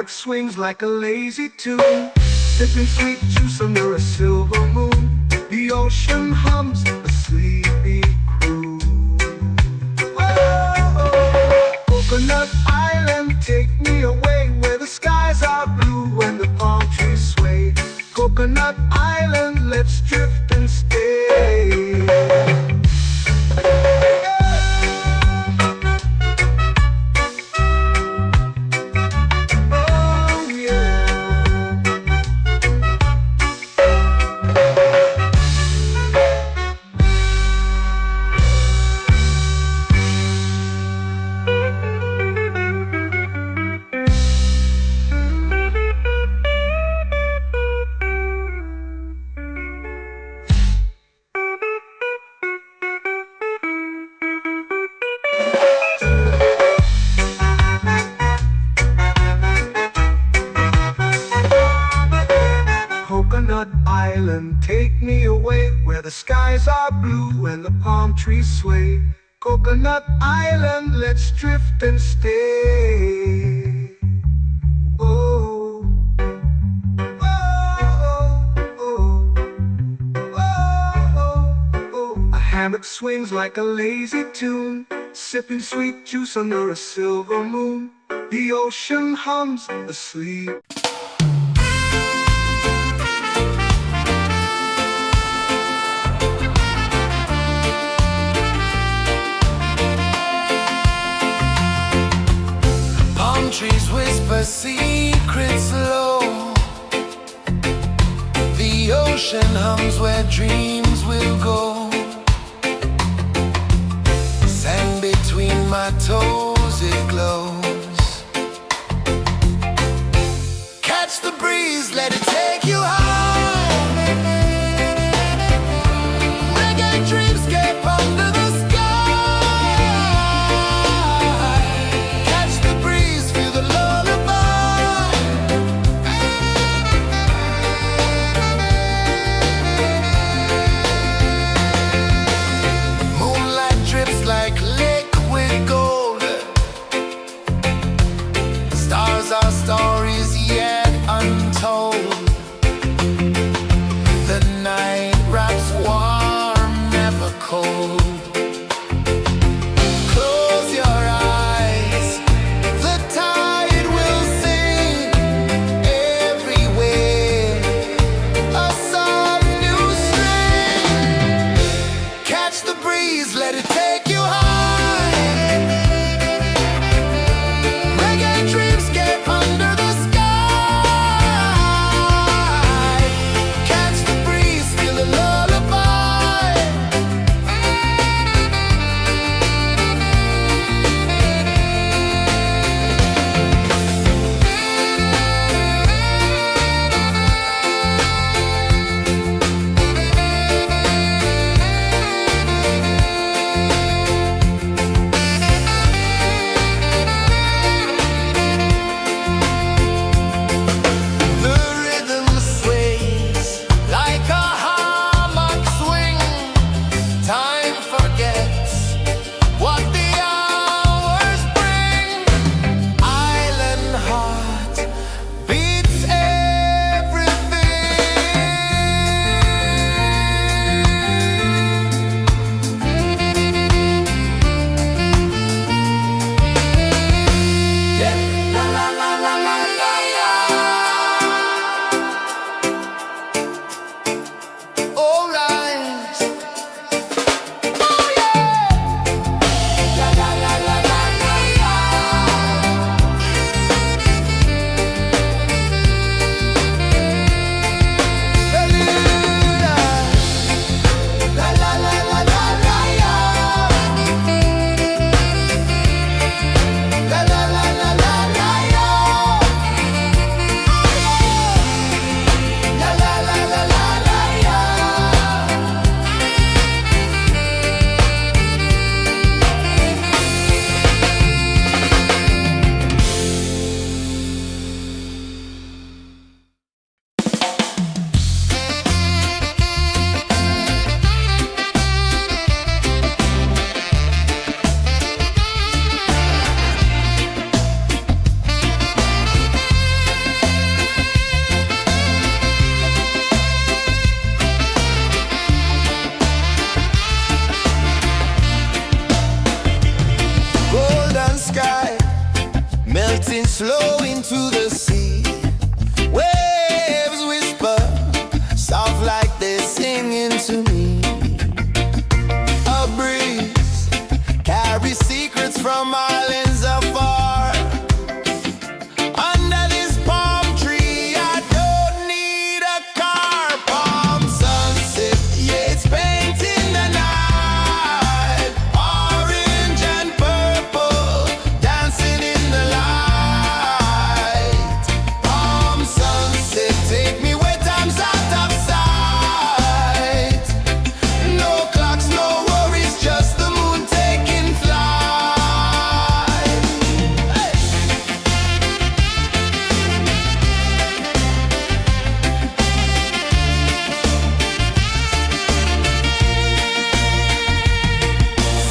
Swings like a lazy tune, sipping sweet juice under a silver moon. The ocean hums a sleepy croon. and stay. Oh yeah. Coconut Island, take me away where the skies are blue and the palm trees sway. Coconut Island, let's drift and stay. Oh, oh, oh, oh, oh. A hammock swings like a lazy tune, sipping sweet juice under a silver moon. The ocean hums asleep. Palm trees whisper secrets low. The ocean hums where dreams will go. Sand between my toes, it glows. Catch the breeze, let it take you high. Reggae dreamscape under the sky. Catch the breeze, feel the lullaby. Moonlight drips like liquid gold. Stars are stories yet untold. The night wraps warm, never cold. Close your eyes, the tide will sing everywhere. A soft new string. Catch the breeze, let it take you high. Reggae dreamscape under the sky. Catch the breeze, feel the lullaby. to me. A breeze carries secrets from islands afar. Under this palm tree, I don't need a car. Palm sunset, yeah, it's painting the night. Orange and purple, dancing in the light. Palm sunset, take me where time's out of sight. No clocks, no worries, just the moon taking flight. Hey!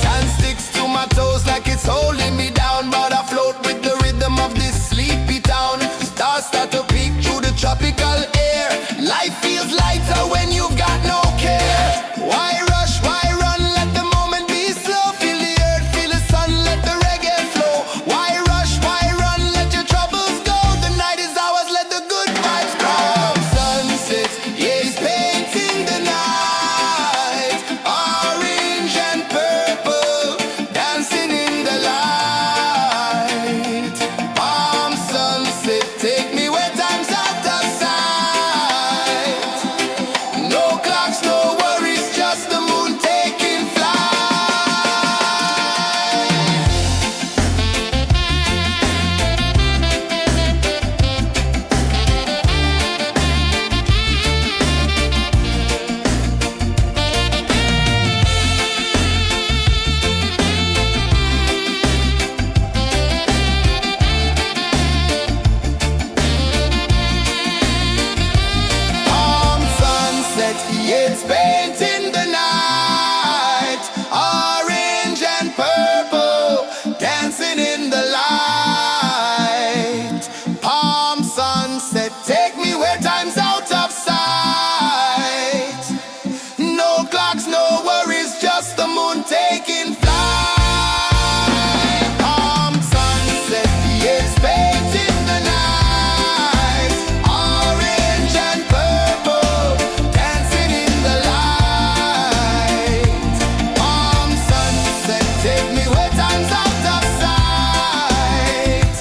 Sand sticks to my toes like it's holding me down, but I float with the rhythm of this sleepy town. Stars start to peek through the tropical air. Life feels lighter when you've got no care. Why rush, why run, let the moment be slow. Feel the earth, feel the sun, let the reggae flow. Why rush, why run, let your troubles go. The night is ours, let the good vibes come. Sunset, yeah, it's painting the night. Orange and purple, dancing in the light. Palm sunset, take me where time's out of sight. No clocks, no worries, just the moon taking flight. Palm sunset, yeah, it's painting the night. Orange and purple, dancing in the light. Palm sunset, take me where time's out of sight. No clocks, no worries, just the moon taking flight. Palm sunset, yeah, it's painting the night. Orange and purple, dancing in the light. Palm sunset, take me where time's out of sight.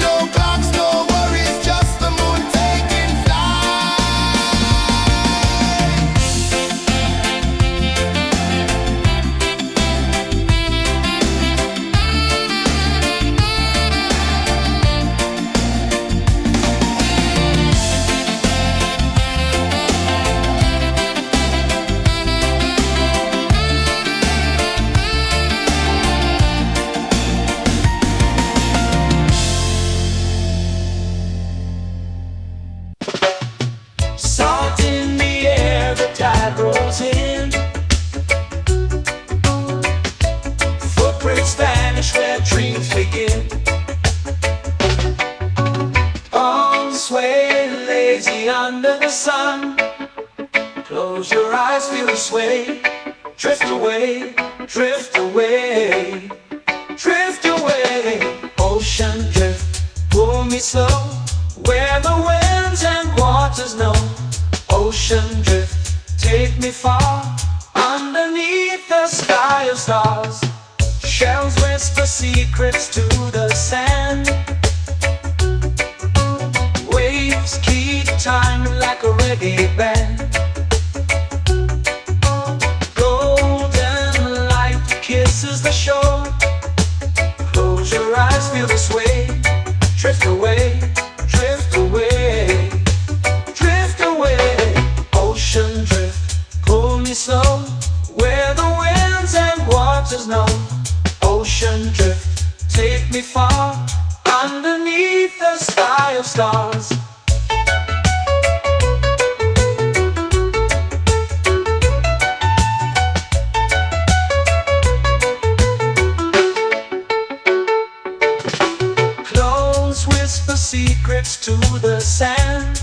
No clocks, no worries, just the moon taking flight. Salt in the air, the tide rolls in. Footprints vanish where dreams begin. Arms sway lazy under the sun. Close your eyes, feel the sway. Drift away, drift away, drift away. Ocean drift, pull me slow, where the winds and waters know. Ocean drift, take me far, underneath the sky of stars. Shells whisper secrets to the sand. Waves keep time like a reggae band. Golden light kisses the shore. Close your eyes, feel the sway. Drift away, drift away, drift away. Ocean drift, pull me slow, where the winds and waters know. Ocean drift, take me far, underneath the sky of stars. Close whisper secrets to the sand.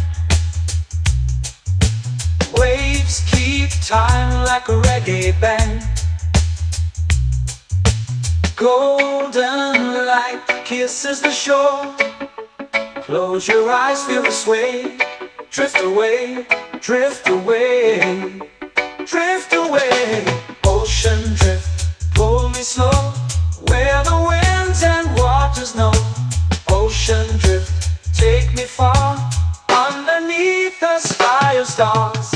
Waves keep time like a reggae band. Golden light kisses the shore. Close your eyes, feel the sway. Drift away, drift away, away. Ocean drift, pull me slow, where the winds and waters know. Ocean drift, take me far, underneath the sky of stars.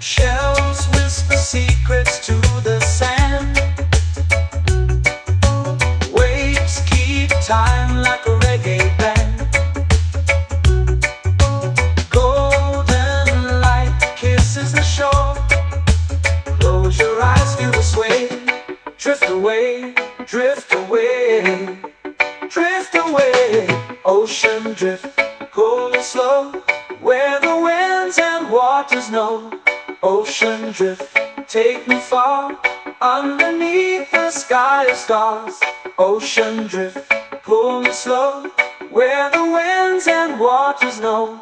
Shells whisper secrets to the sand. Waves keep time like a reggae band. Golden light kisses the shore. Close your eyes, feel the sway. Drift away, drift away, drift away. Ocean drift, cool and slow, where the winds and waters know. Ocean drift, take me far, underneath the sky of stars. Ocean drift, pull me slow, where the winds and waters know.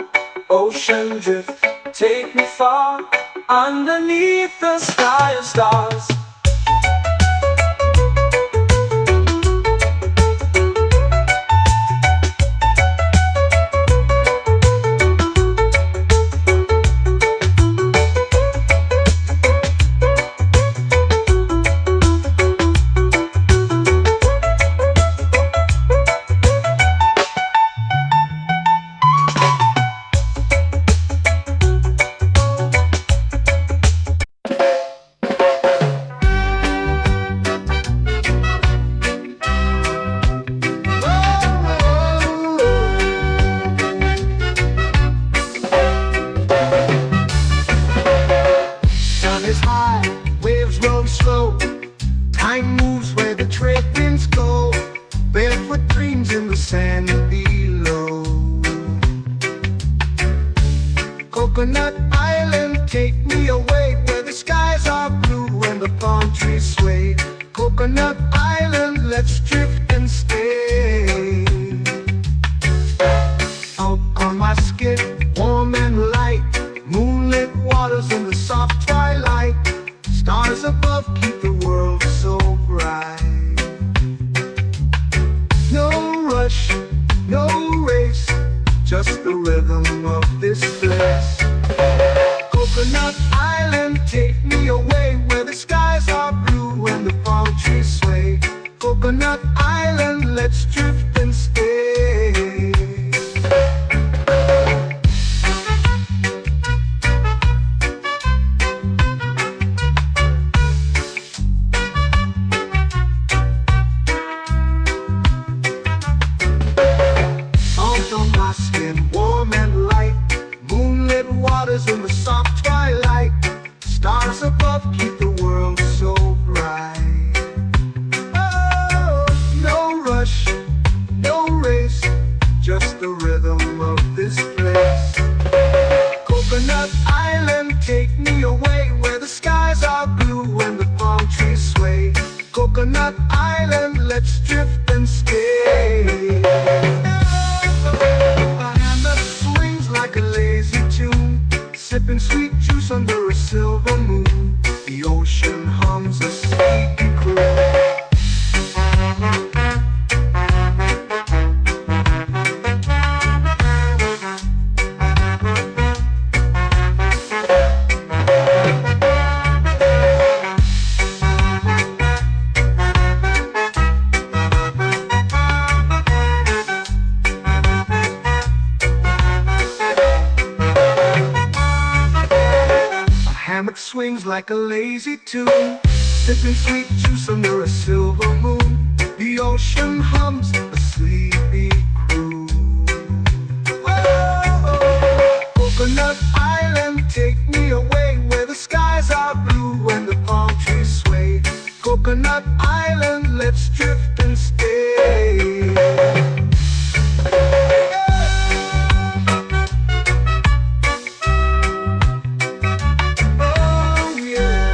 Ocean drift, take me far, underneath the sky of stars. Is high, waves roll slow. Time moves where the trade winds go. Barefoot dreams in the sand below. Coconut Island, take me away, where the skies are blue and the palm trees sway. Coconut Island, let's drift and stay. Out on my skin, warm and light, moonlit waters in the soft twilight. Stars above keep the world so bright. No rush, no race, just the rhythm of this place. Coconut Island, take me away, where the skies are blue and the palm trees sway. Coconut Island, let's drift and stay. Warm and light, moonlit waters in the soft twilight. Stars above keep the world so bright. Oh, no rush, no race, just the rhythm of this place. Coconut Island, take me away, where the skies are blue and the palm trees sway. Coconut Island, let's drift and stay. Sipping sweet juice under a silver moon. The ocean hums a sleepy croon. Hammock swings like a lazy tune, sipping sweet juice under a silver moon. The ocean hums a sleepy croon. Whoa, Coconut Island, take me away, where the skies are blue and the palm trees sway. Coconut Island, let's let's drift and stay. Oh yeah.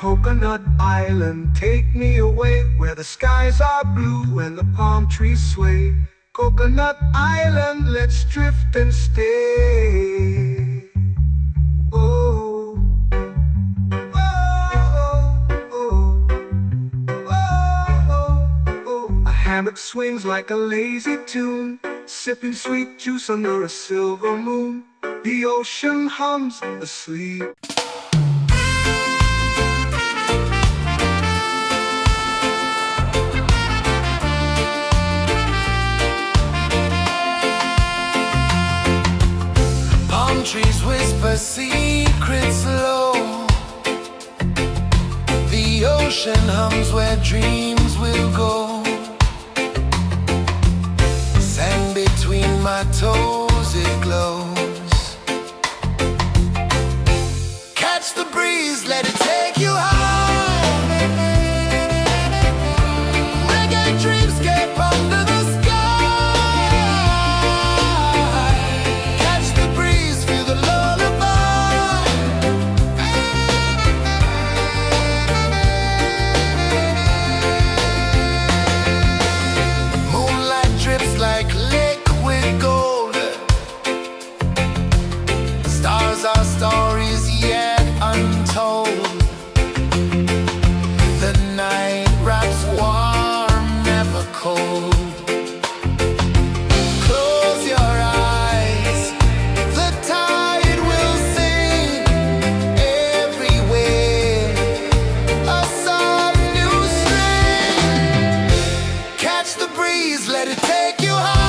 Coconut Island, take me away where the skies are blue and the palm trees sway. Coconut Island, let's drift and stay. Oh, oh, oh, oh, oh. A hammock swings like a lazy tune, sipping sweet juice under a silver moon. The ocean hums asleep. Trees whisper secrets low. The ocean hums where dreams will go. Sand between my toes, it glows. Catch the breeze, let it take you high. Reggae dreamscape under the sky. Our stories yet untold. The night wraps warm, never cold. Close your eyes, the tide will sing everywhere. A soft new string. Catch the breeze, let it take you high.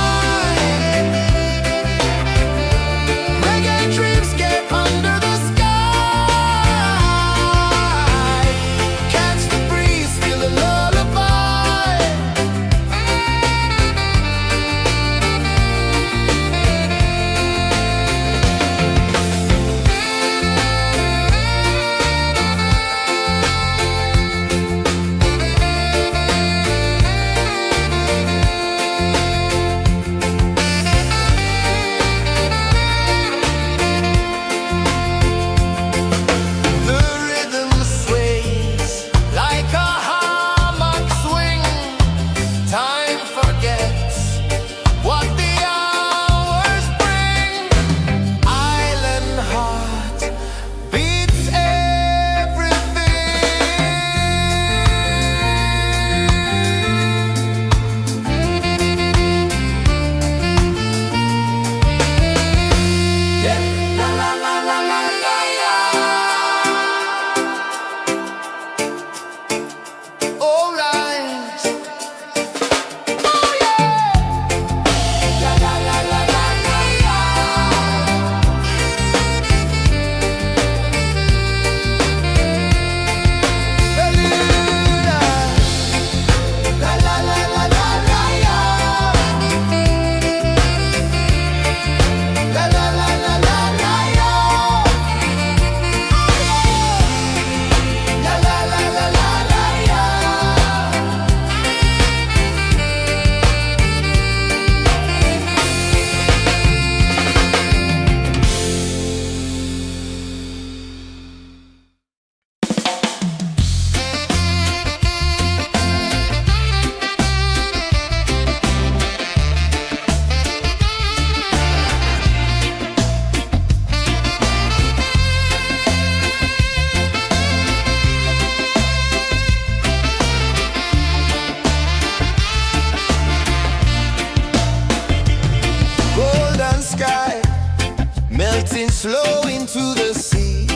melting slow into the sea.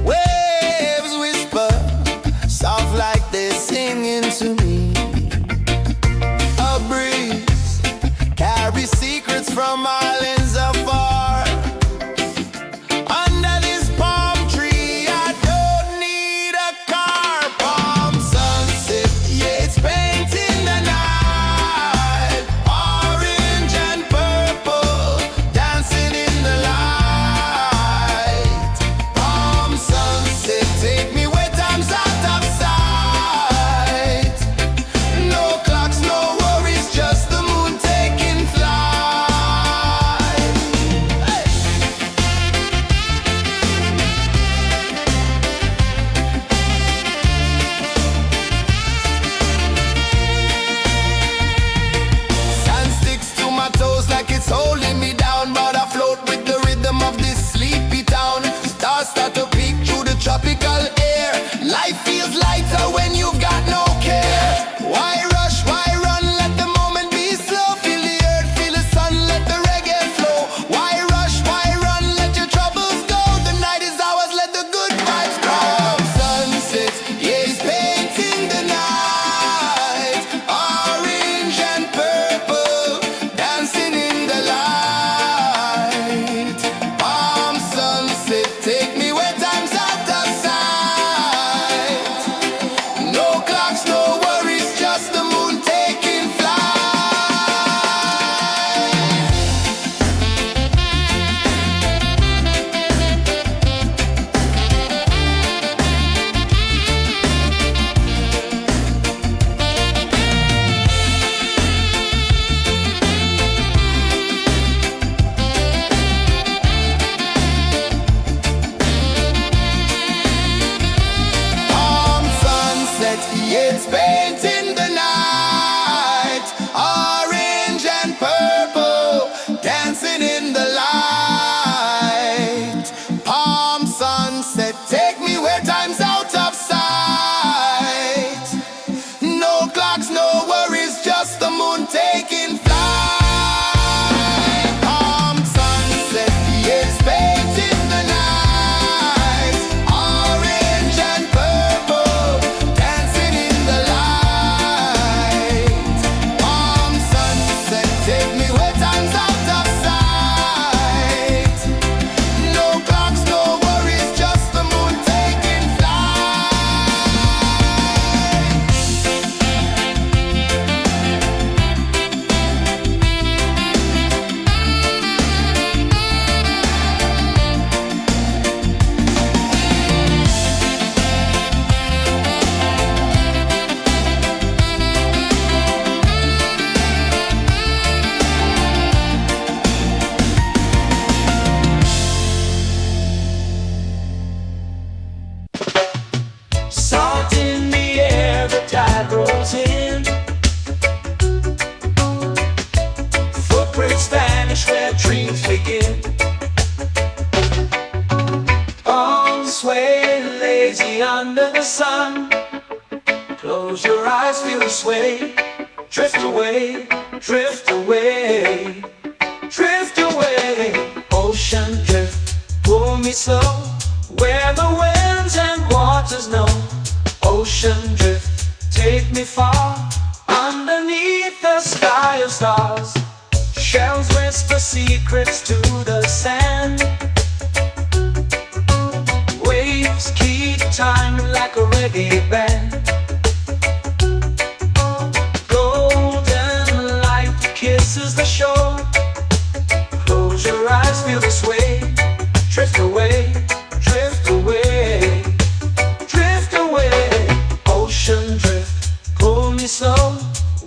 Waves whisper, soft like they sing. It's painting the night, orange and purple, dancing in the light. Palm sunset, take me where time's out of sight. No clocks, no worries, just the moon taking flight. Palm sunset, it's painting the night, orange and purple, dancing in the light. Palm sunset, take me where time's out of sight. No clocks, no worries, just the moon taking flight. Salt in the air, the tide rolls in. Footprints vanish where dreams begin. Arms sway lazy under the sun. Close your eyes, feel the sway. Drift away, drift away, drift away. Ocean drift, pull me slow, where the winds and waters know. Ocean drift, take me far, underneath the sky of stars. Shells whisper secrets to the sand. Waves keep time like a reggae band. Golden light kisses the shore. Close your eyes, feel the sway. Drift away, drift away, drift away. Ocean drift, pull me slow,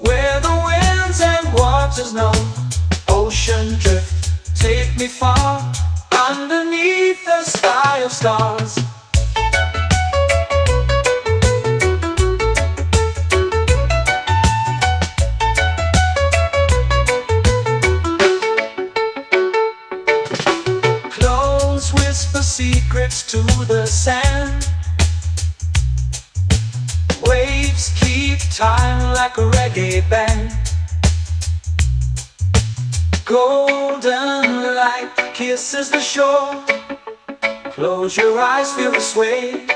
where the winds and waters know. Ocean drift, take me far, underneath the sky of stars. Clones whisper secrets to the sand. Waves keep time like a reggae band. Golden light kisses the shore. Close your eyes, feel the sway.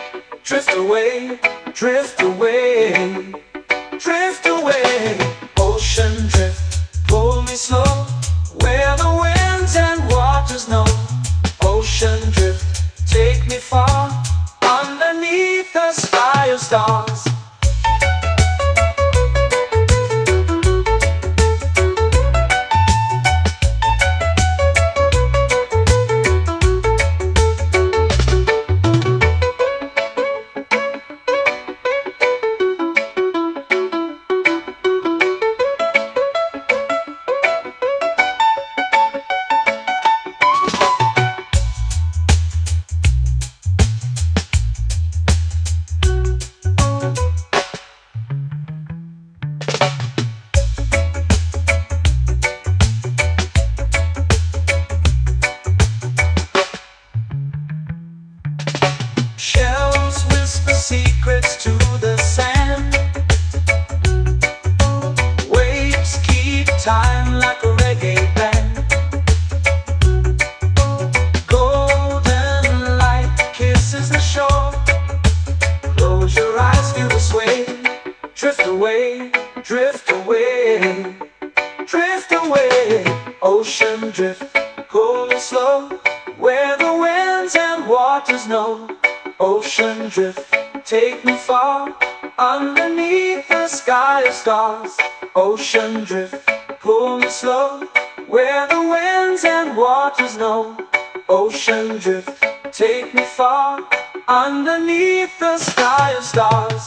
Drift away, drift away, drift away. Ocean drift, pull me slow, where the winds and waters know. Ocean drift, take me far, underneath the sky of stars. Shells whisper secrets to the sand. Waves keep time like a reggae band. Golden light kisses the shore. Close your eyes, feel the sway. Drift away, drift away, drift away. Ocean drift, pull me slow, where the winds and waters know. Ocean drift, take me far, underneath the sky of stars. Ocean drift, pull me slow, where the winds and waters know. Ocean drift, take me far, underneath the sky of stars.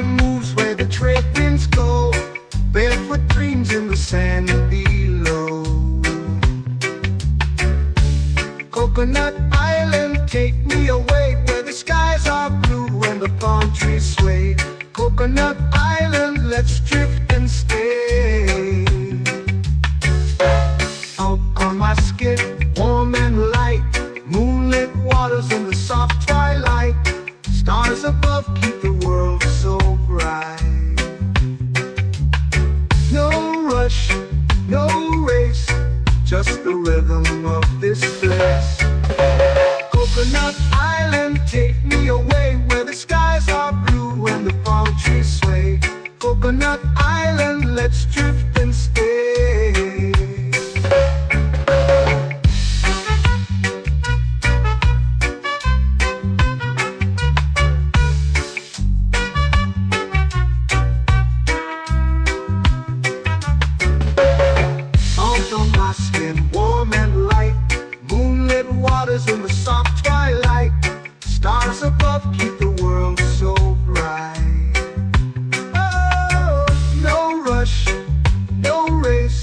moves where the trade winds go, barefoot dreams in the sand below. Coconut Island, take me away where the skies are blue and the palm trees sway. Coconut Island, let's drift and stay. Out on my skin, warm and light, moonlit waters in the soft twilight. Stars above keep the world so bright. No rush, no race, just the rhythm of this place. Coconut Island, take me away where the skies are blue and the palm trees sway. Coconut Island, let's drift and stay. Out on my skin, warm and light, moonlit waters in the soft twilight. Stars above keep the world so bright. Oh, no rush, no race,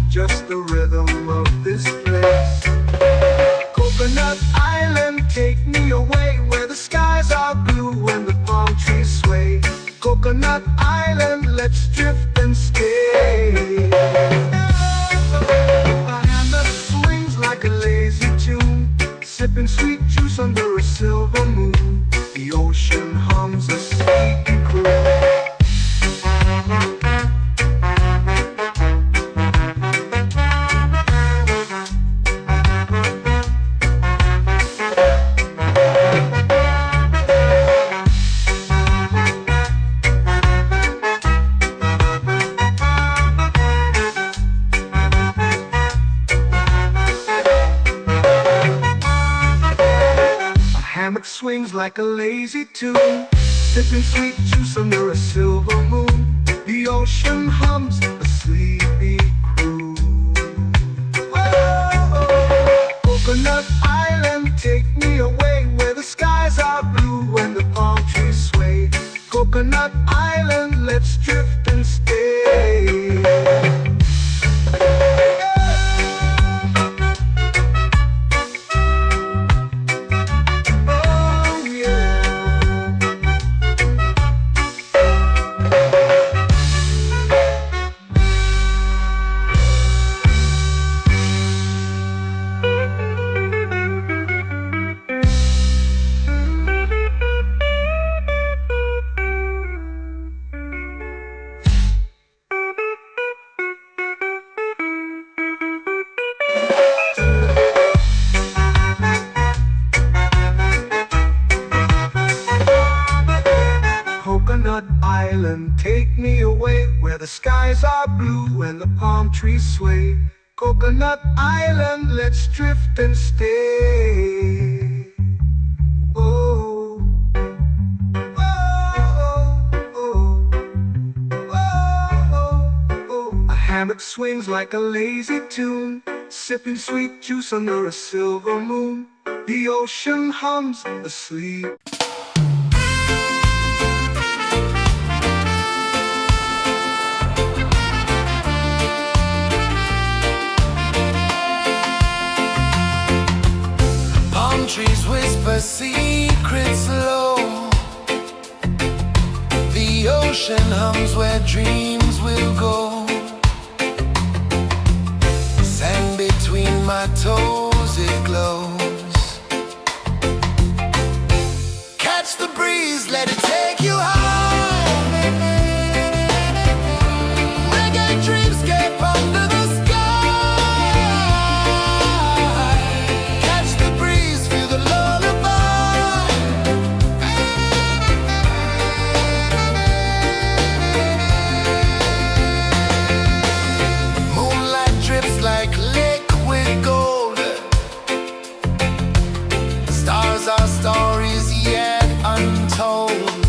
just the rhythm of this place. Coconut Island, take me away where the skies are blue and the palm trees sway. Coconut Island, let's drift and stay. A hand that swings like a lazy tune, sipping sweet juice under a silver moon. The ocean hums a sleepy croon. Hammock swings like a lazy tune, sipping sweet juice under a silver moon. The ocean hums a sleepy croon. Oh, Coconut Island, take me away where the skies are blue and the palm trees sway. Coconut Island, let's drift and stay. Coconut Island, take me away where the skies are blue and the palm trees sway. Coconut Island, let's drift and stay. Oh, oh, oh, oh, oh. A hammock swings like a lazy tune, sipping sweet juice under a silver moon. The ocean hums asleep. Trees whisper secrets low. The ocean hums where dreams will go. Sand between my toes, it glows. Catch the breeze, let it take you high. Reggae dreamscape under the sky. Our stories yet untold.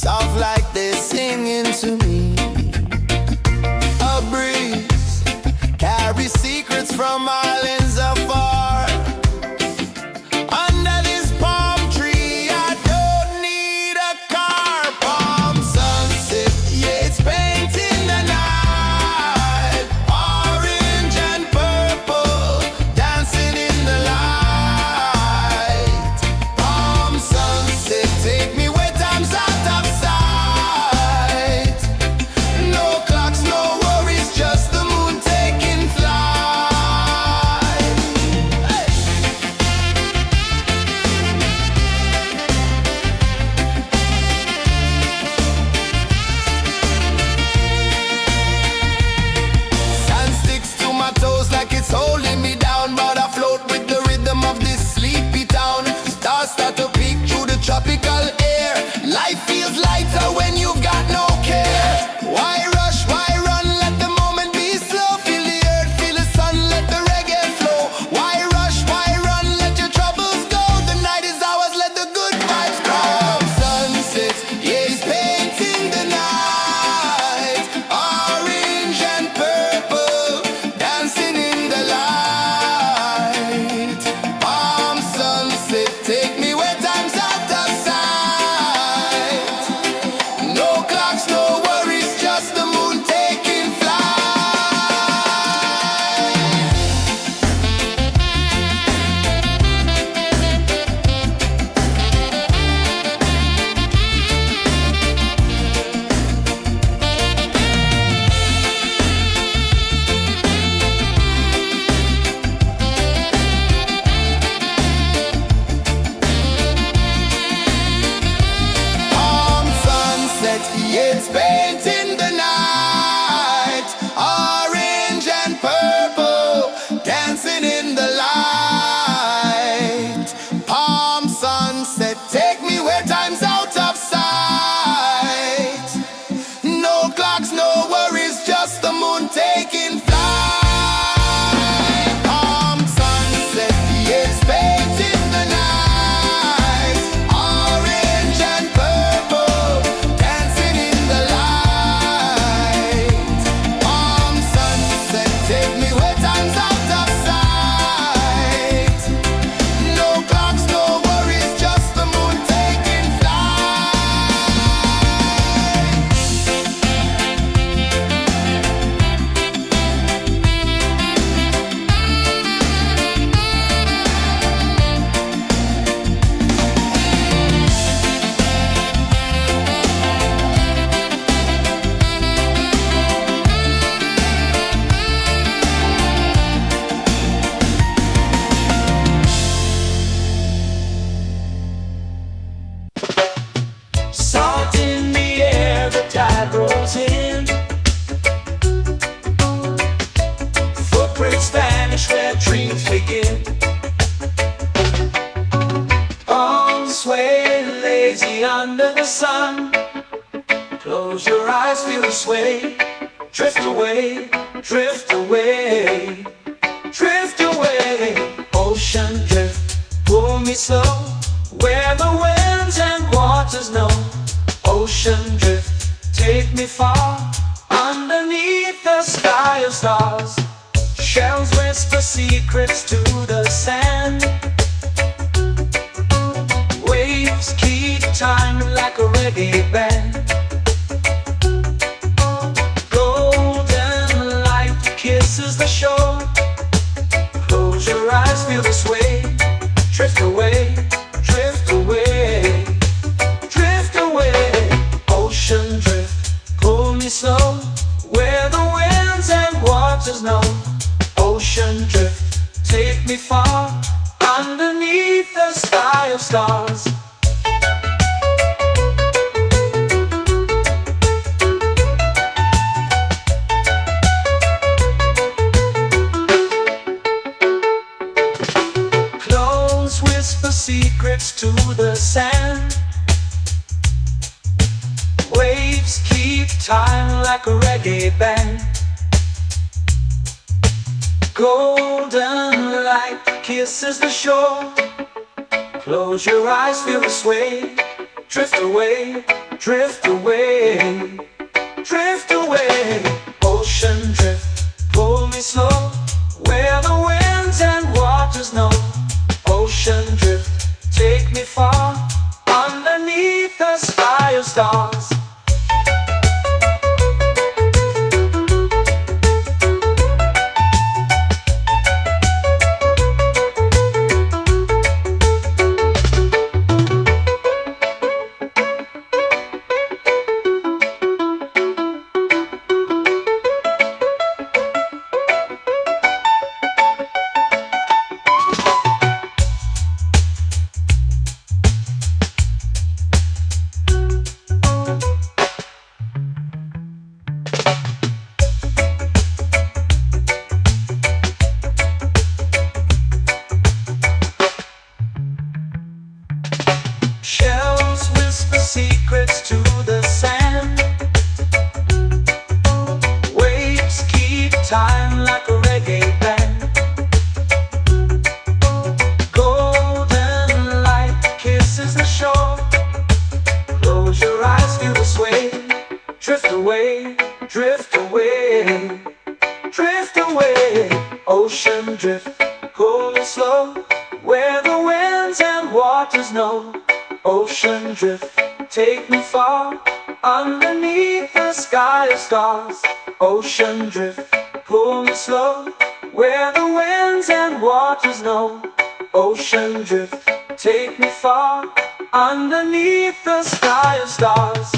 soft like they're singing to me. A breeze carries secrets from islands afar. Under this palm tree, I don't need a car. Palm sunset, yeah, it's painting the night. Orange and purple, dancing in the light. Palm sunset, take me where time's out of sight. No clocks, no worries, just the moon taking flight. Hey! Sand sticks to my toes like it's holding me down, but I float with the rhythm of this sleepy town. Stars start to peek through the tropical air. Life feels lighter when you've got no care. Why rush, why run, let the moment be slow. Feel the earth, feel the sun, let the reggae flow. Why rush, why run, let your troubles go. The night is ours, let the good vibes grow. Sunset, yeah, it's painting the night. Orange and purple, dancing in the light. Palm sunset, take me where time's out of sight. No clocks, no worries, just the moon taking flight. Palm sunset, yeah, it's painting the night. Orange and purple, dancing in the light. Palm sunset, take me where time's out of sight. No clocks, no worries, just the moon taking flight. Palm sunset, yeah, it's painting the night. Orange and purple, dancing in the light. Palm sunset, take me where time's out of sight. No clocks, no worries, just the moon taking flight. Salt in the air, the tide rolls in. Footprints vanish where dreams begin. Arms sway lazy under the sun. Close your eyes, feel the sway. Drift away, drift away, drift away. Ocean drift, pull me slow. Where the winds and waters know. Ocean drift, take me far. Underneath the sky of stars. Shells whisper secrets to the sand. Waves keep time like a reggae band. Golden light kisses the shore. Close your eyes, feel the sway. Drift away, drift away, drift away. Ocean drift, pull me slow. Where the winds and waters know. Ocean drift, take me far. Underneath the sky of stars. Clones whisper secrets to the sand. Waves keep time like a reggae band. Golden light kisses the shore. Close your eyes, feel the sway. Drift away, drift away, drift away. Ocean drift, pull me slow, where the winds and waters know. Ocean drift, take me far, underneath the sky of stars. Shells whisper secrets to the sand. Waves keep time like a reggae band. Golden light kisses the shore. Close your eyes, feel the sway. Drift away, drift away, drift away. Ocean drift, cool and slow, where the winds and waters know. Ocean drift, take me far, underneath the sky of stars. Ocean drift, pull me slow, where the winds and waters know. Ocean drift, take me far, underneath the sky of stars.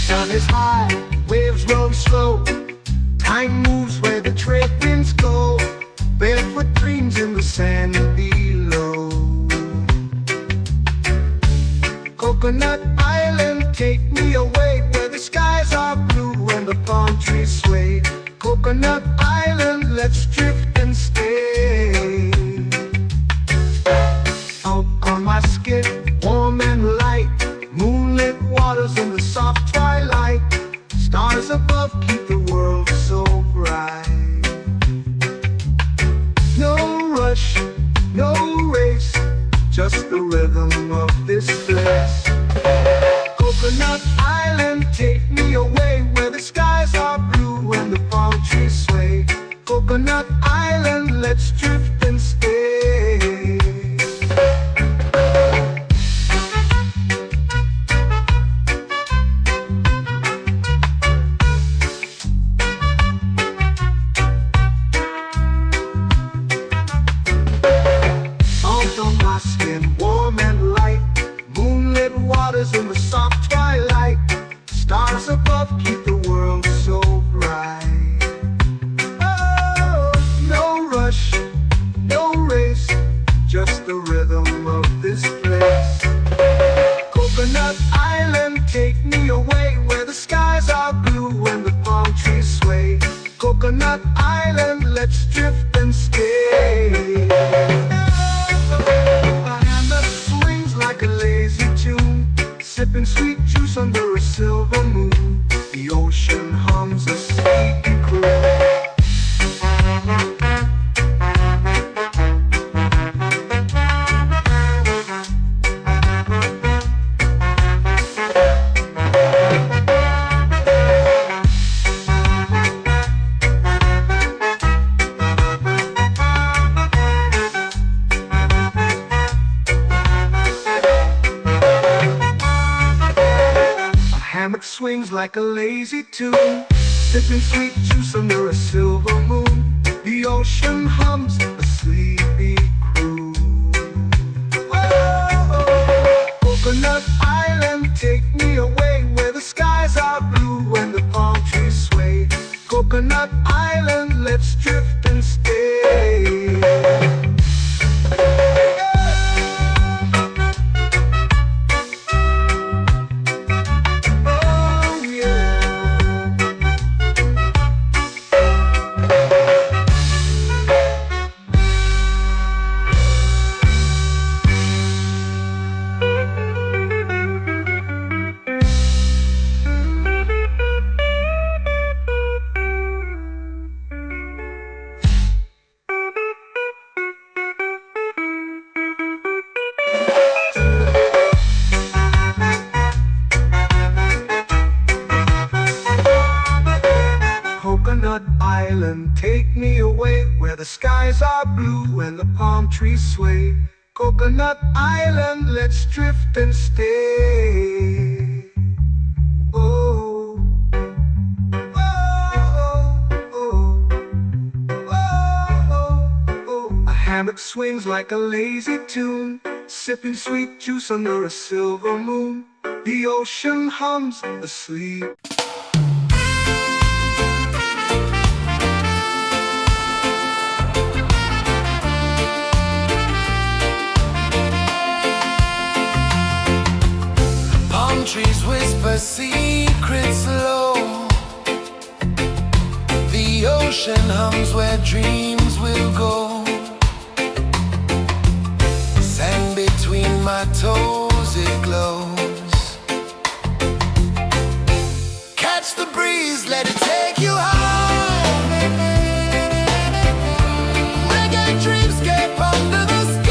Sun is high, waves roll slow. Time moves where the trade winds go. Barefoot dreams in the sand below. Coconut Island, take me away, where the skies are blue and the palm trees sway. Coconut Island, let's drift and stay. Out on my skin, warm and light, moonlit waters in the soft twilight. Stars above keep the world so bright. No rush, no race, just the rhythm of this place. Coconut Island, take me away, where the skies are blue and the palm trees sway. Coconut Island, let's drift and stay. Out on my skin, warm and light, moonlit waters in the soft twilight. Stars above keep the world so bright. Oh, no rush, no race, just the rhythm of this place. Coconut Island, take me away, where the skies are blue and the palm trees sway. Coconut Island, let's drift and stay. A hand that swings like a lazy tune, sipping sweet juice under a silver moon. The ocean hums a sleepy croon. Hammock swings like a lazy tune, sipping sweet juice under a silver moon. The ocean hums a sleepy croon. Whoa, Coconut Island, take me away, where the skies are blue and the palm trees Coconut Island, let's drift and stay. Oh yeah. Coconut Island, take me away where the skies are blue and the palm trees sway. Coconut Island, let's drift and stay. Oh, oh, oh, oh, oh. A hammock swings like a lazy tune, sipping sweet juice under a silver moon. The ocean hums asleep. Trees whisper secrets low. The ocean hums where dreams will go. Sand between my toes, it glows. Catch the breeze, let it take you high. Reggae dreamscape under the sky.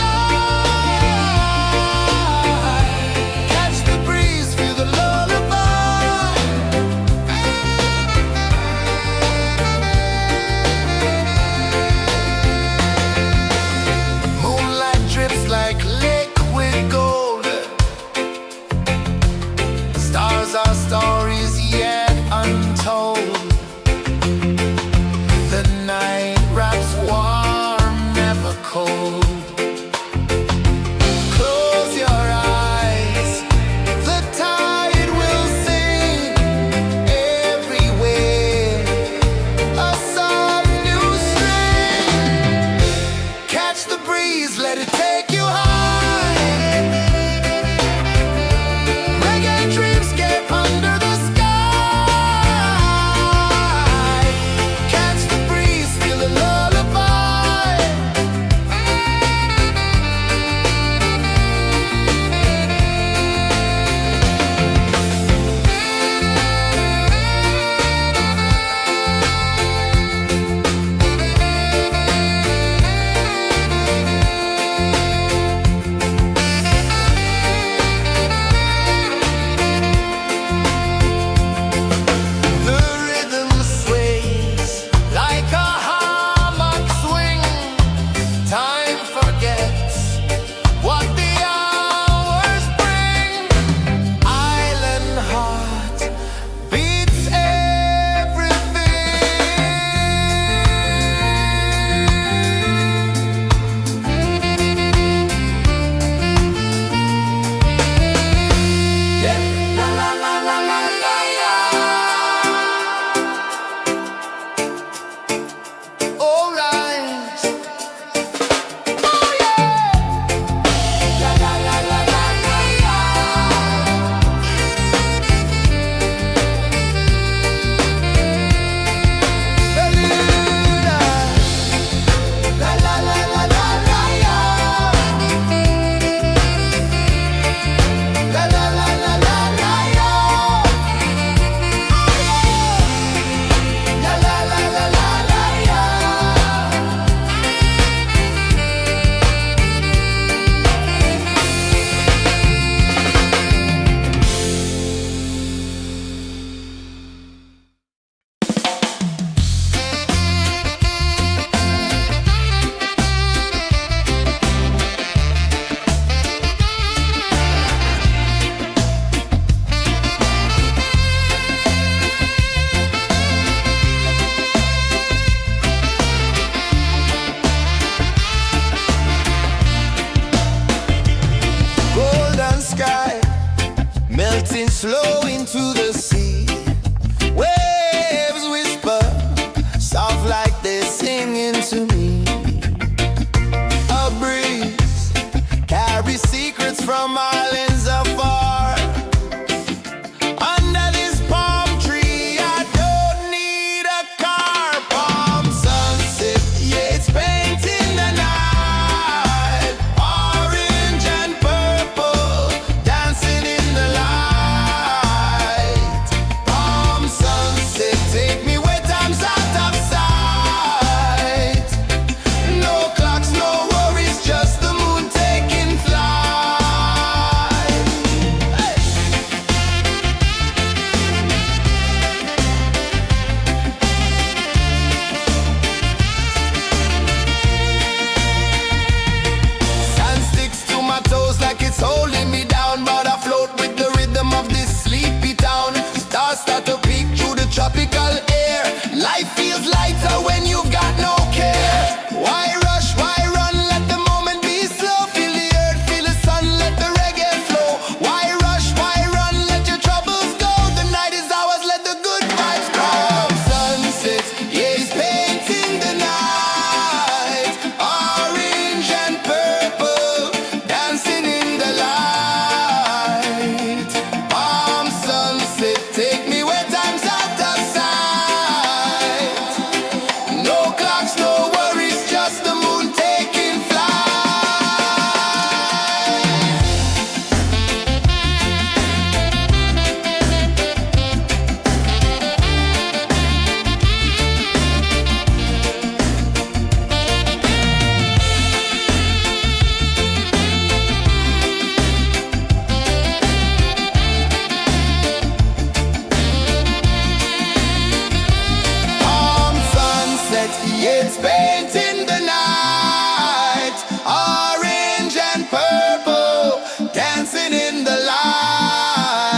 tears painting the night, orange and purple, dancing in the light.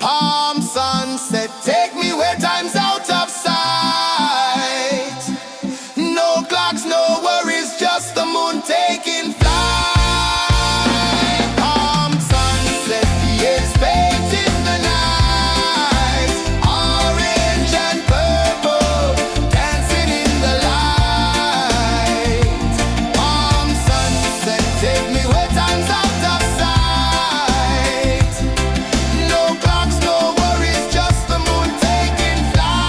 Palm sunset, take me where time's out of sight. No clocks, no worries, just the moon taking flight. Palm sunset, years painting the night, orange and purple, dancing in the light. Palm sunset, take me where time's out of sight. No clocks, no worries, just the moon taking flight.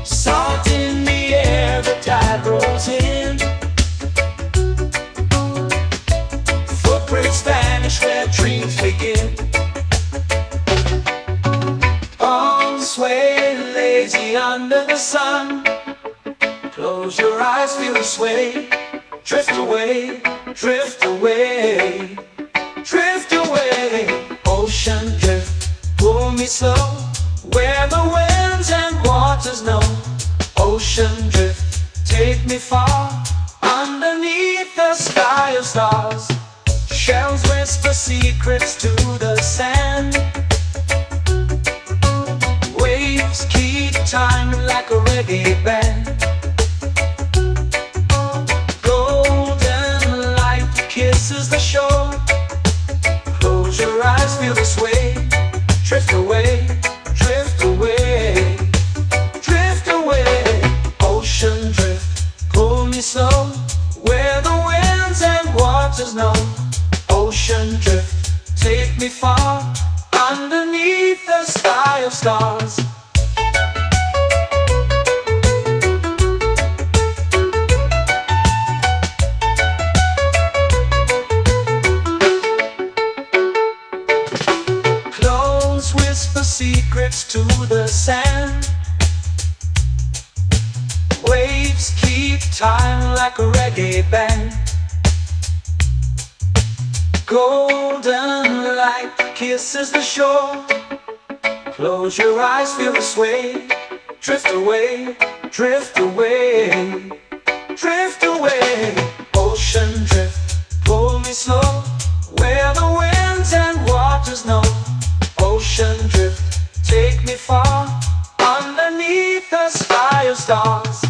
Salt in the air, the tide rolls in. Footprints vanish where dreams begin. Arms sway lazy under the sun. Close your eyes, feel the sway. Drift away, drift away, drift away. Ocean drift, pull me slow, where the winds and waters know. Ocean drift, take me far, underneath the sky of stars. Shells whisper secrets to the sand. Waves keep time like a reggae band. Golden light kisses the shore. Close your eyes, feel the sway. Drift away, drift away, drift away. Ocean drift, pull me slow, where the winds and waters know. Ocean drift, take me far, underneath the sky of stars. Close whisper secrets to the sand. Waves keep time like a reggae band. Golden light kisses the shore. Close your eyes, feel the sway. Drift away, drift away, drift away. Ocean drift, pull me slow, where the winds and waters know. Ocean drift, take me far, underneath the sky of stars.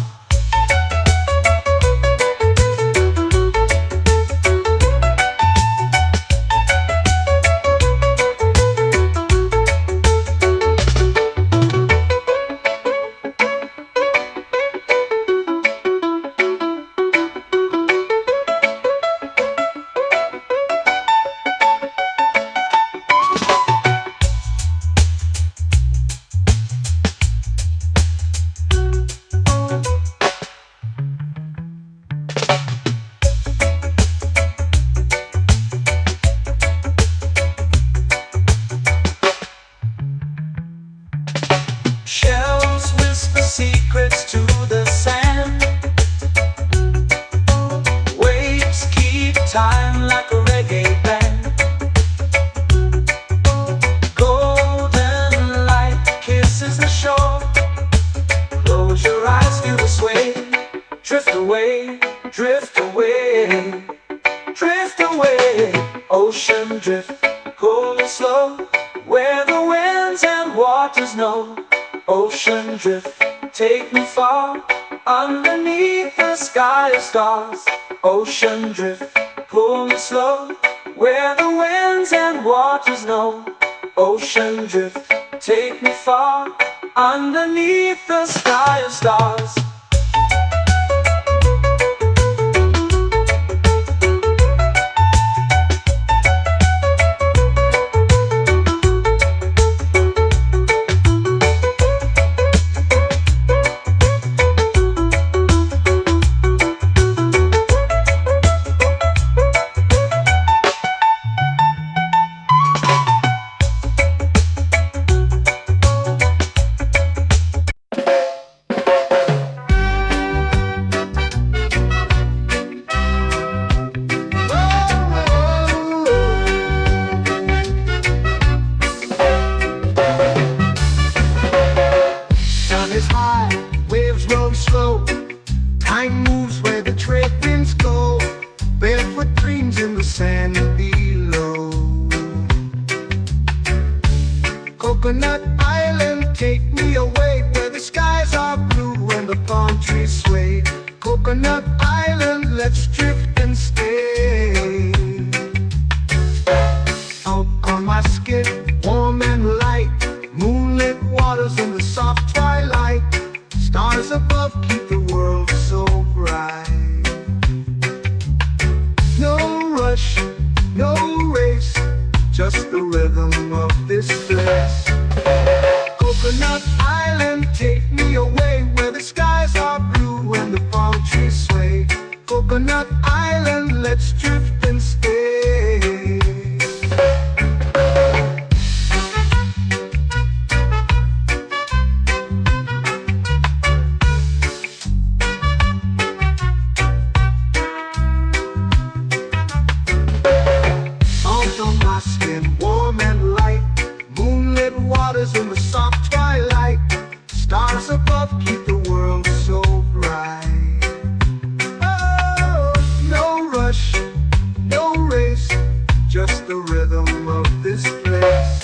Shells whisper secrets to the sand. Waves keep time like a reggae band. Golden light kisses the shore. Close your eyes, feel the sway. Drift away, drift away, drift away. Ocean drift, pull me slow, where the winds and waters know. Ocean drift, take me far, underneath the sky of stars. Ocean drift, pull me slow, where the winds and waters know. Ocean drift, take me far, underneath the sky of stars. sand below. Coconut Island, take me away where the skies are blue and the palm trees sway. Coconut Island, let's drift and stay. Out on my skin, warm and light, moonlit waters in the soft twilight. Stars above keep the world so bright. No rush, no race, just the rhythm of this place. Coconut Island, take me away where the skies are blue and the palm trees sway. Coconut Island, let's drift and stay. Out on my skin, warm and light, moonlit waters in the soft twilight. Stars above keep the world so bright. Oh, no rush, no race, just the rhythm of this place.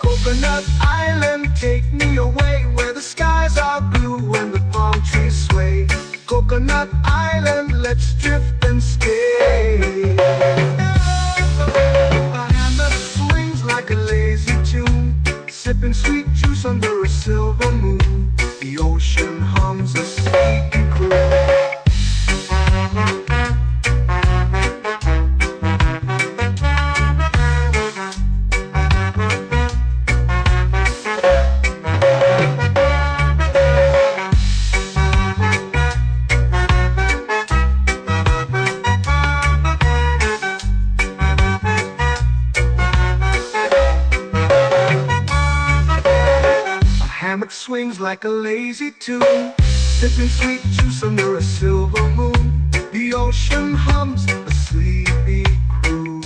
Coconut Island, take me away where the skies are blue and the palm trees sway. Coconut Island, let's drift and stay. A hand that swings like a lazy tune, sipping sweet juice under a silver moon. The ocean hums a sleepy croon. Hammock swings like a lazy tune, sipping sweet juice under a silver moon. The ocean hums a sleepy croon.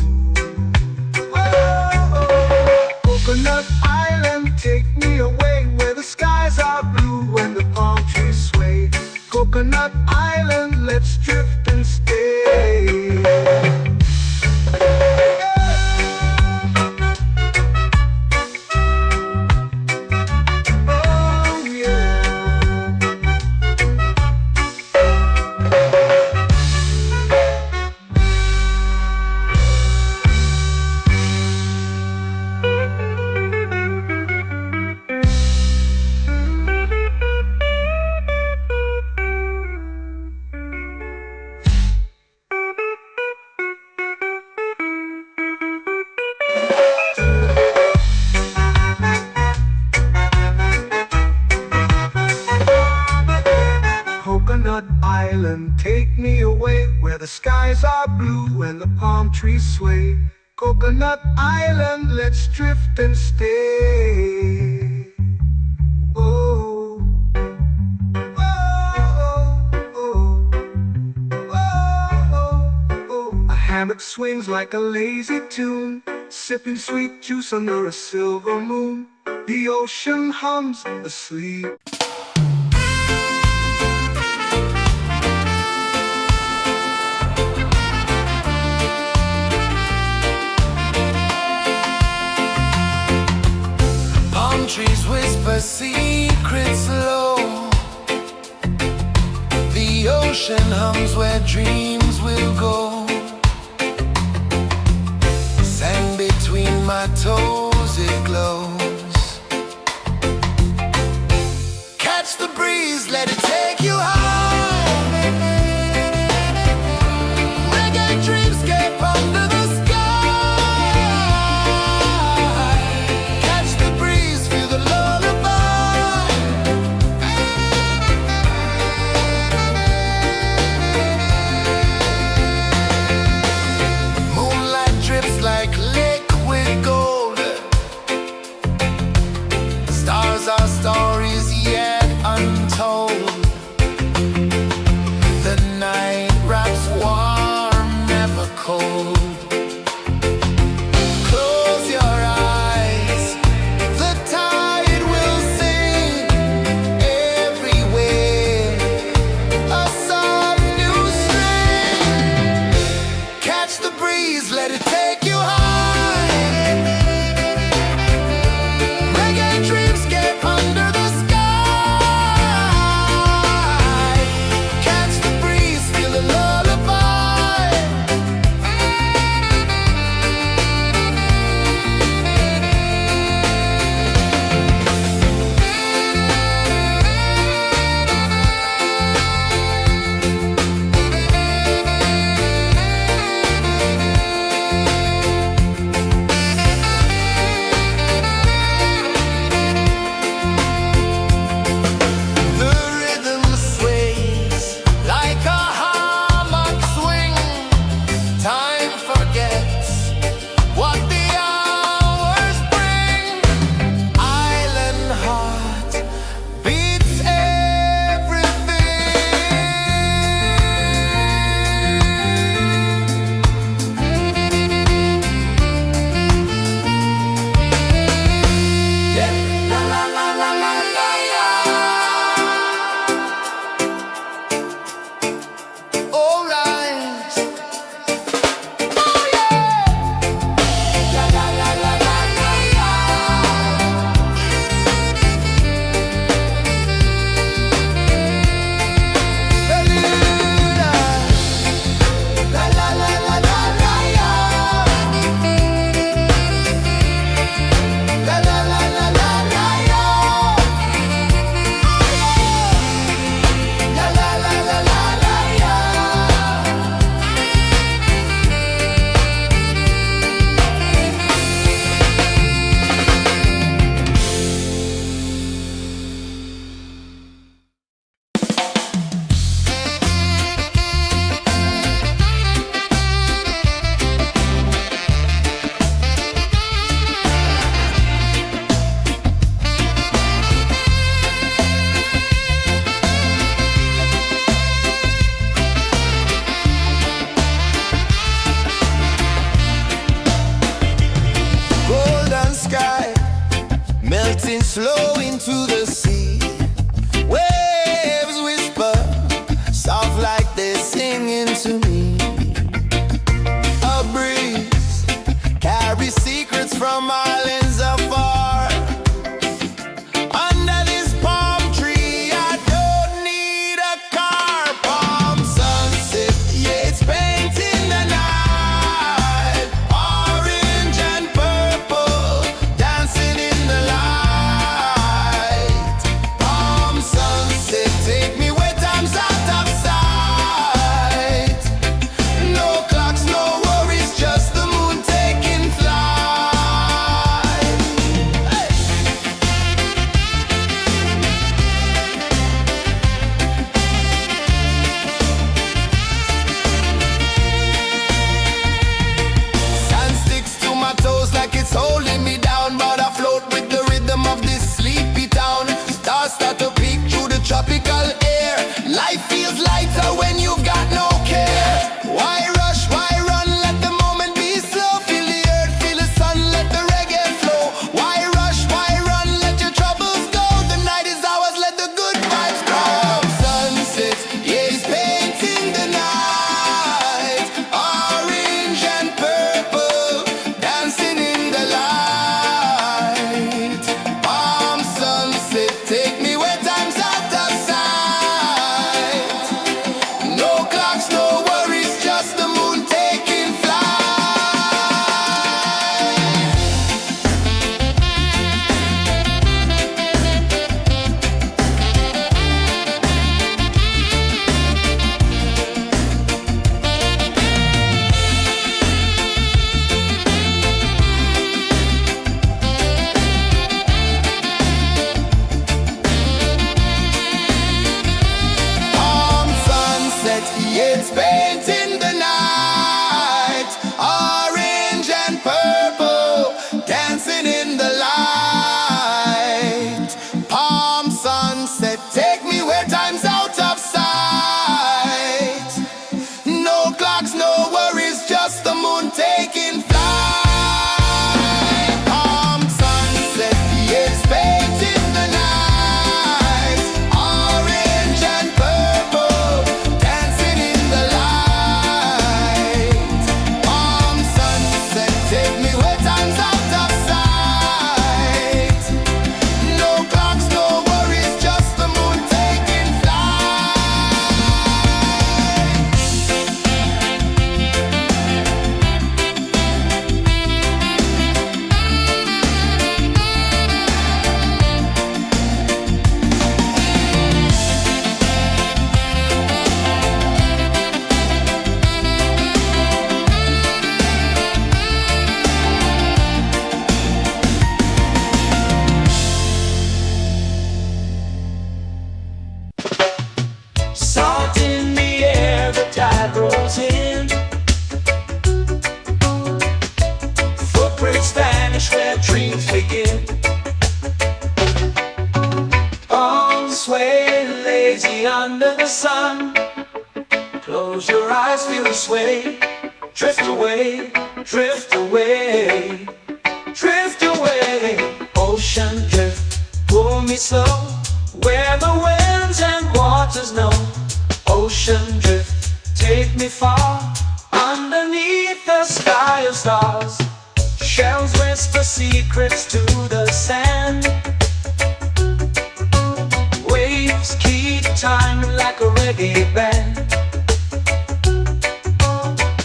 Oh, Coconut Island, take me away where the skies are blue and the palm trees sway. Coconut Island, let's drift and stay. Coconut Island, take me away where the skies are blue and the palm trees sway. Coconut Island, let's drift and stay. Oh, oh, oh, oh, oh. A hammock swings like a lazy tune, sipping sweet juice under a silver moon. The ocean hums asleep. Trees whisper secrets low. The ocean hums where dreams will go. Sand between my toes, it glows. Catch the breeze, let it take you high. Reggae dreamscape under the sky. Our stories yet untold. me under the sun. Close your eyes, feel the sway. Drift away, drift away, drift away. Ocean drift, pull me slow, where the winds and waters know. Ocean drift, take me far, underneath the sky of stars. Shells whisper secrets to the sand. Waves keep time like a reggae band.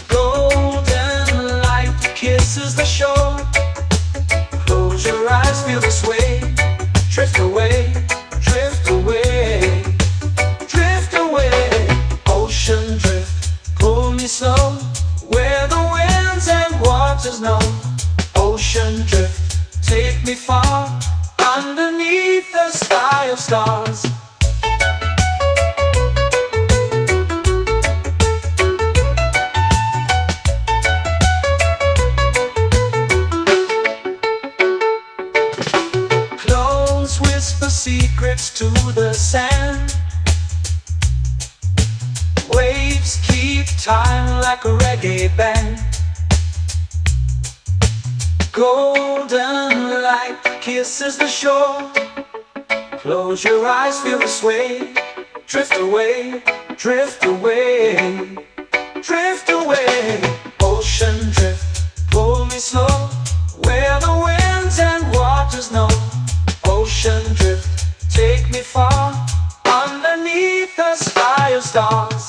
Golden light kisses the shore. Close your eyes, feel the sway. Drift away, drift away, drift away. Ocean drift, pull me slow, where the winds and waters know. Ocean drift, take me far, underneath the sky of stars. Close whisper secrets to the sand. Waves keep time like a reggae band. Golden light kisses the shore. Close your eyes, feel the sway. Drift away, drift away, drift away. Ocean drift, pull me slow, where the winds and waters know. Ocean drift, take me far, underneath the sky of stars.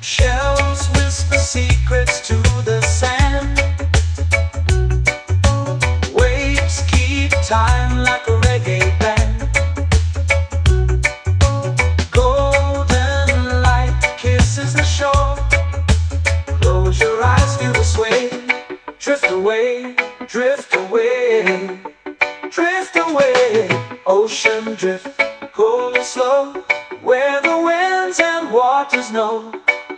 Shells whisper secrets to the sand. Waves keep time like a reggae band. Golden light kisses the shore. Close your eyes, feel the sway. Drift away, drift away, drift away. Ocean drift, pull me slow, where the winds and waters know.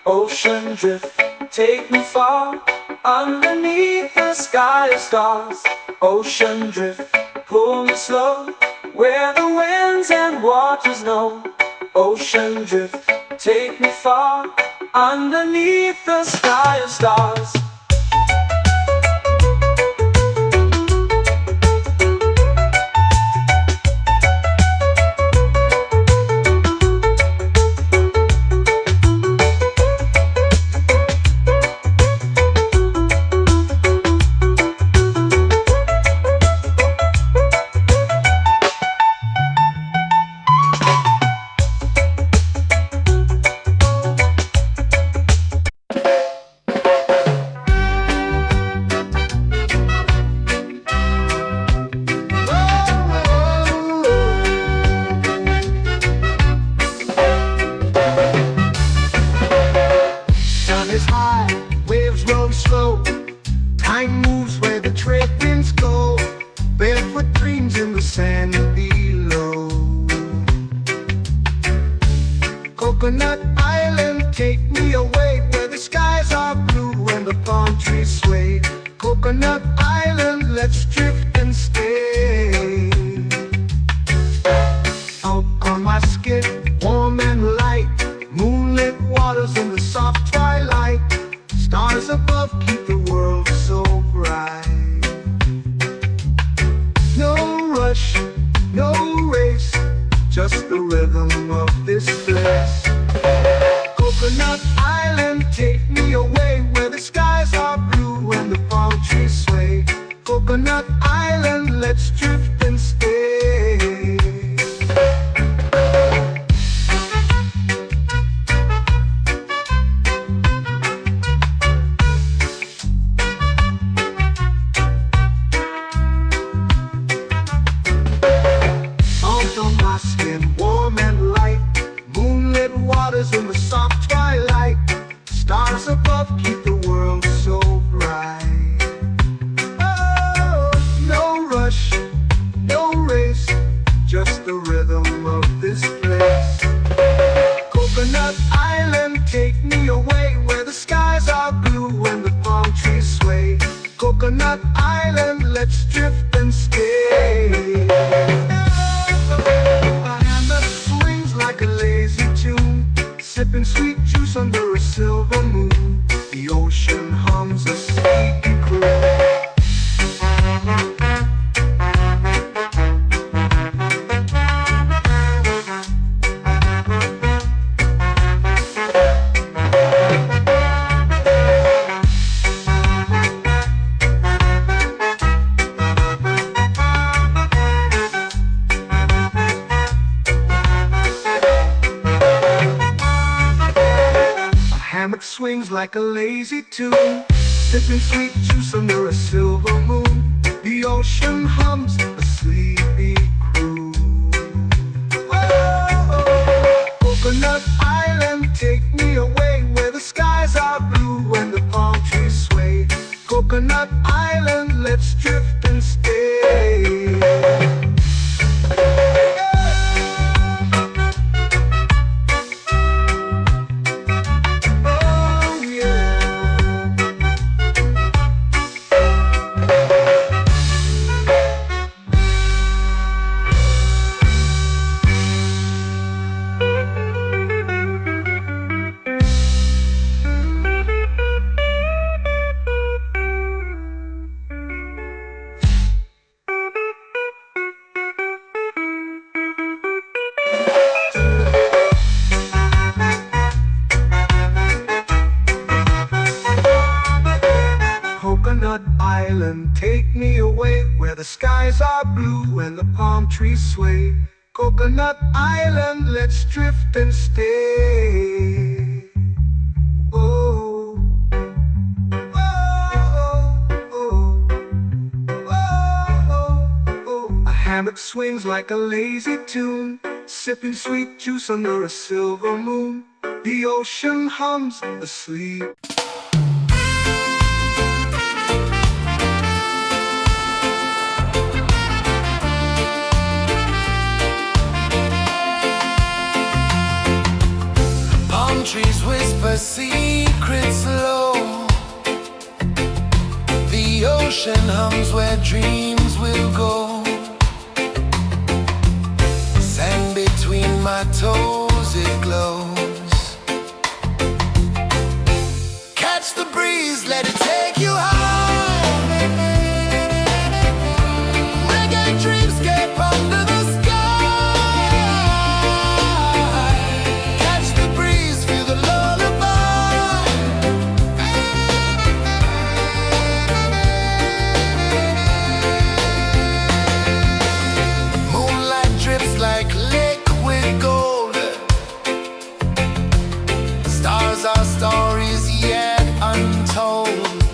Ocean drift, take me far, underneath the sky of stars. Ocean drift, pull me slow, where the winds and waters know. Ocean drift, take me far, underneath the sky of stars. Time moves where the trade winds go. Barefoot dreams in the sand below. Coconut Island, take me away, where the skies are blue and the palm trees sway. Coconut Island, let's drift and stay. Out on my skin, warm and light, moonlit waters in the soft twilight. Stars above keep the world so bright. No rush, no race, just the rhythm of this place. Coconut Island, take me away, where the skies are blue and the palm trees sway. Coconut Island, let's drift and stay. love keep the world so bright. Oh, no rush, no race, just the rhythm of this place. Coconut Island, take me away where the skies are blue and the palm trees sway. Coconut Island, let's drift and stay. A hammock swings like a lazy tune, sipping sweet juice under a silver moon. The ocean hums a sleepy croon. Hammock swings like a lazy tune, sipping sweet juice under a silver moon. The ocean hums a sleepy croon. Whoa, Coconut Island, take me away where the skies are blue and the palm trees sway. Coconut Island, let's drift and stay. Coconut Island, take me away where the skies are blue and the palm trees sway. Coconut Island, let's drift and stay. Oh, oh, oh, oh, oh. A hammock swings like a lazy tune, sipping sweet juice under a silver moon. The ocean hums asleep. Trees whisper secrets low. The ocean hums where dreams will go. Sand between my toes, it glows. Catch the breeze, let it take you high. Reggae dreamscape under the sky. Our stories yet untold.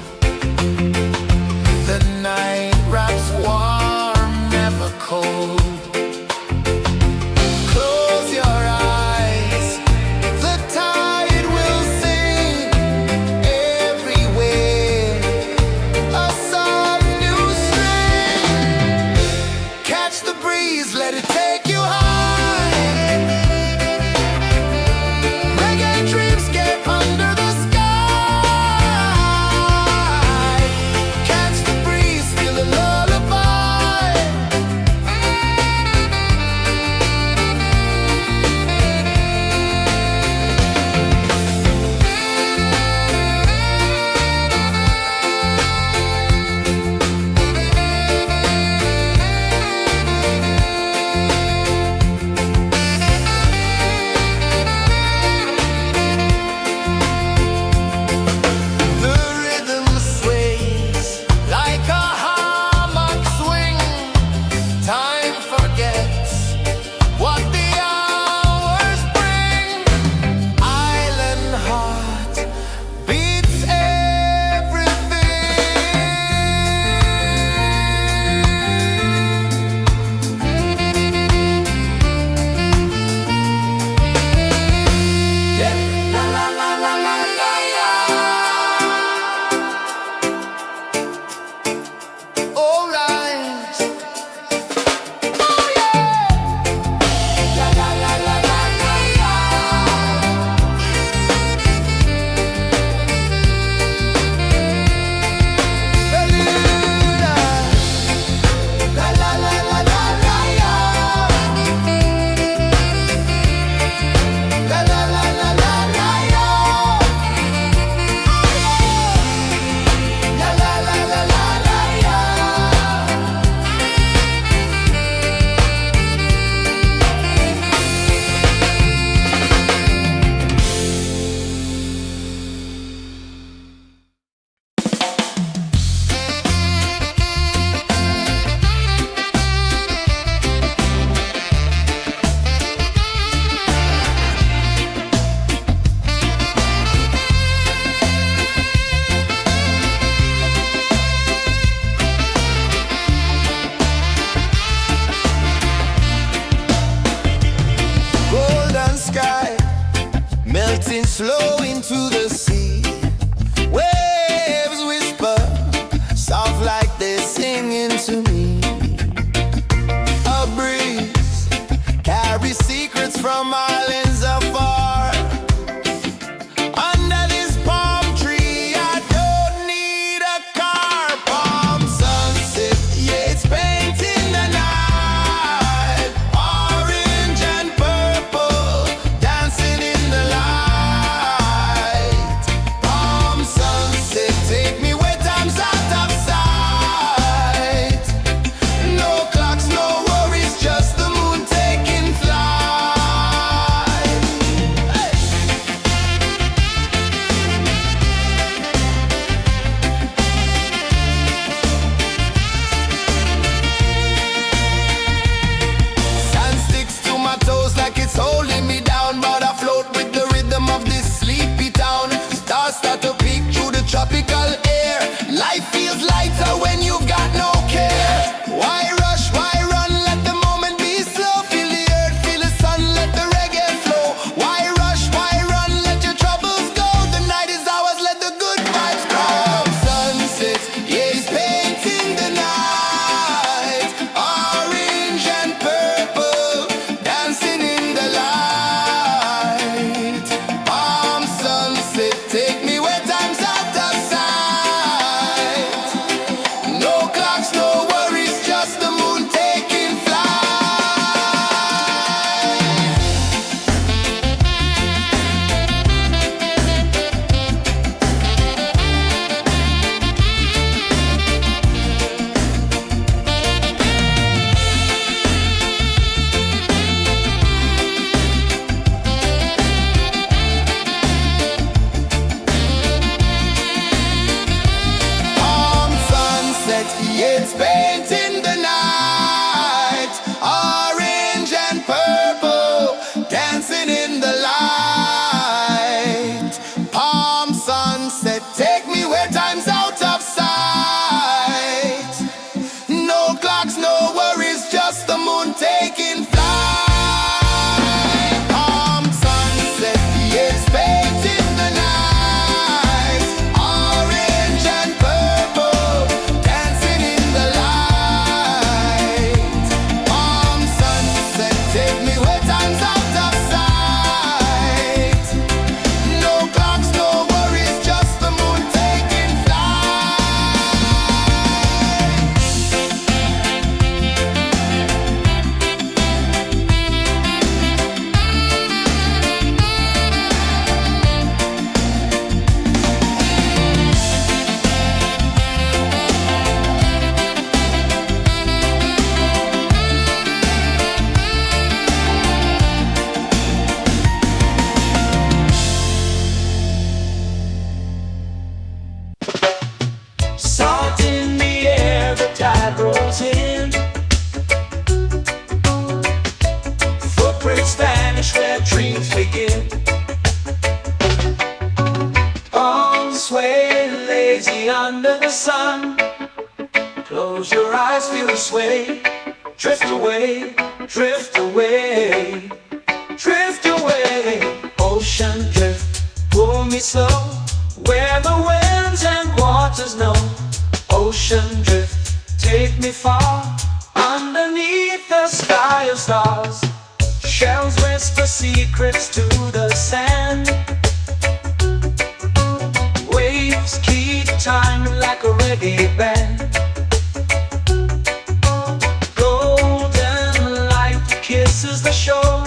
waves begin. Arms sway lazy under the sun. Close your eyes, feel the sway. Drift away, drift away, drift away. Ocean drift, pull me slow, where the winds and waters know. Ocean drift, take me far, underneath the sky of stars. Shells whisper secrets to the sand. Waves keep time like a reggae band. Golden light kisses the shore.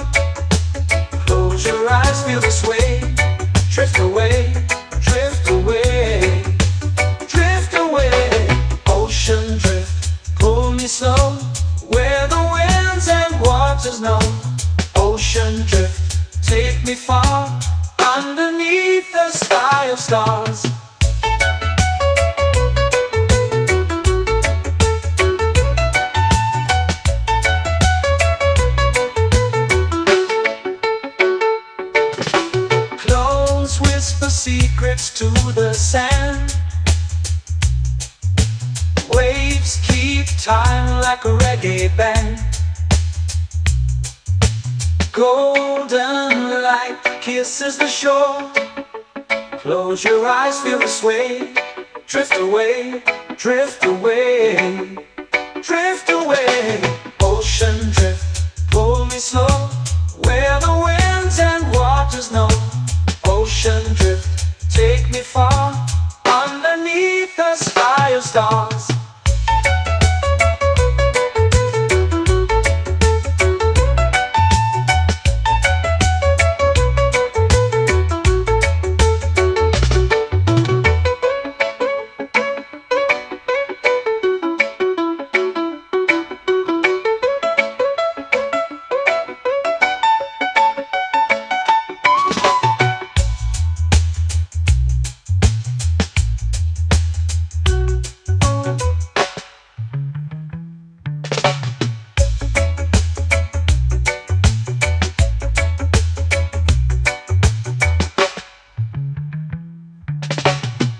Close your eyes, feel the sway. Drift away, drift away, drift away. Ocean drift, pull me slow, where the winds and waters know. Ocean drift, take me far, underneath the sky of stars. Close whisper secrets to the sand. Waves keep time like a reggae band. Golden light kisses the shore. Close your eyes, feel the sway. Drift away, drift away, drift away. Ocean drift, pull me slow, where the winds and waters know. Ocean drift, take me far, underneath the sky of stars.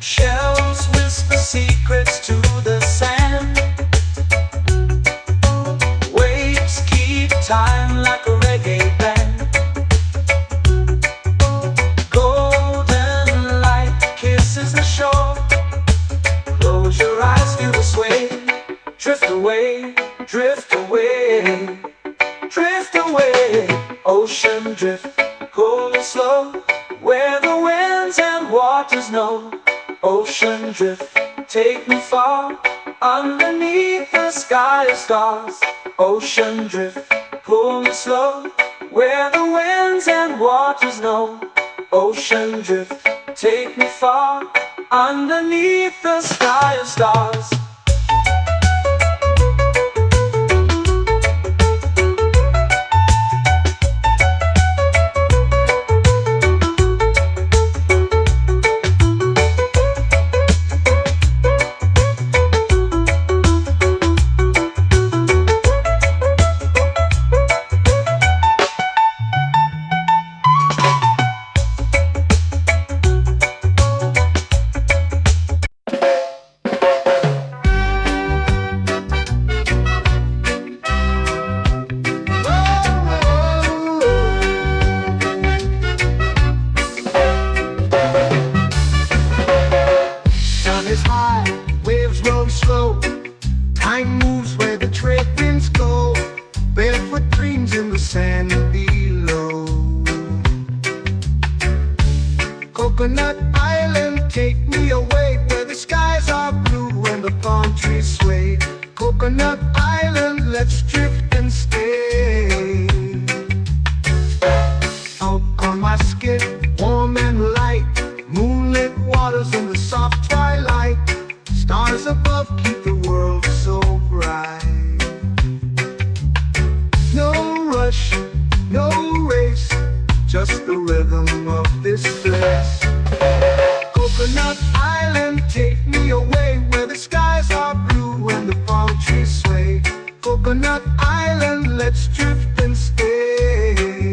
Shells whisper secrets to the sand. Waves keep time like a reggae band. Golden light kisses the shore. Close your eyes, feel the sway. Drift away, drift away, drift away. Ocean drift, pull me slow, where the winds and waters know. Ocean drift, take me far, underneath the sky of stars. Ocean drift, pull me slow, where the winds and waters know. Ocean drift, take me far, underneath the sky of stars. Is high, waves roll slow. Time moves where the trade winds go. Barefoot dreams in the sand below. Coconut Island, take me away, where the skies are blue and the palm trees sway. Coconut Island, let's drift and stay. Out on my skin, warm and light, moonlit waters in the soft twilight. Stars above keep the world so bright. No rush, no race, just the rhythm of this place. Coconut Island, take me away, where the skies are blue and the palm trees sway. Coconut Island, let's drift and stay.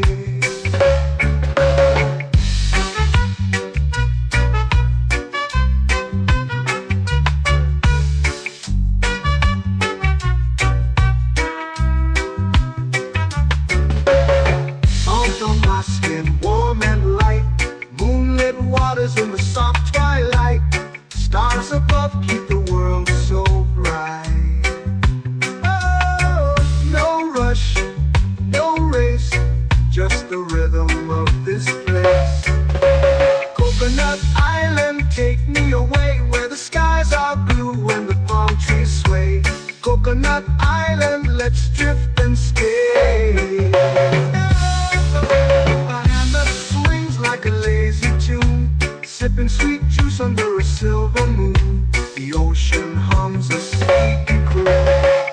silver moon. The ocean hums a sleepy croon.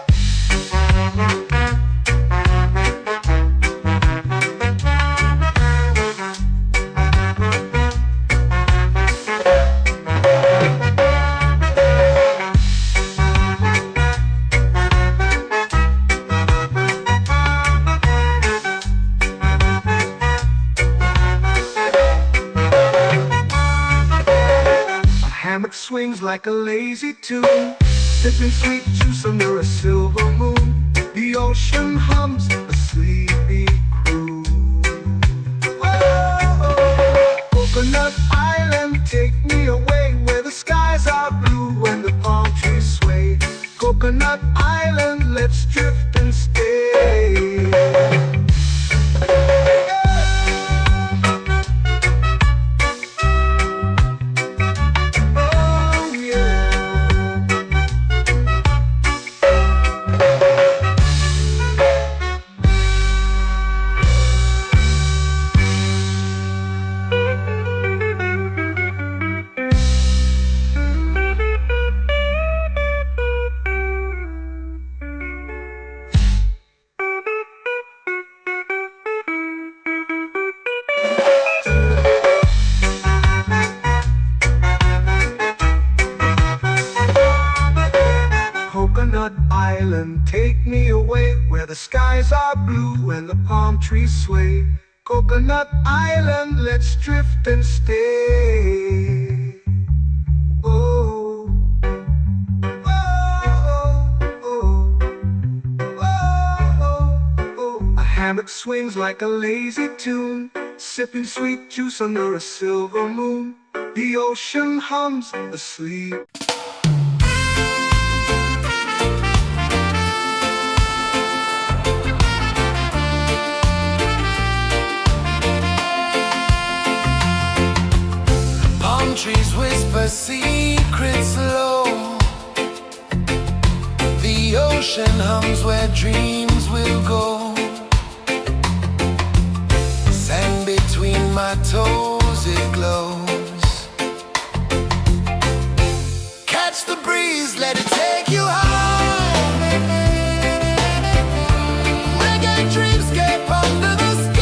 Hammock swings like a lazy tune, sipping sweet juice under a silver moon. The ocean hums a sleepy croon. Whoa, Coconut Island, take me away where the skies are blue and the palm trees sway. Coconut Island, let's drift and stay. Coconut Island, take me away where the skies are blue and the palm trees sway. Coconut Island, let's drift and stay. Oh, oh, oh, oh, oh. A hammock swings like a lazy tune, sipping sweet juice under a silver moon. The ocean hums asleep. Trees whisper secrets low. The ocean hums where dreams will go. Sand between my toes, it glows. Catch the breeze, let it take you high. Reggae dreamscape under the sky.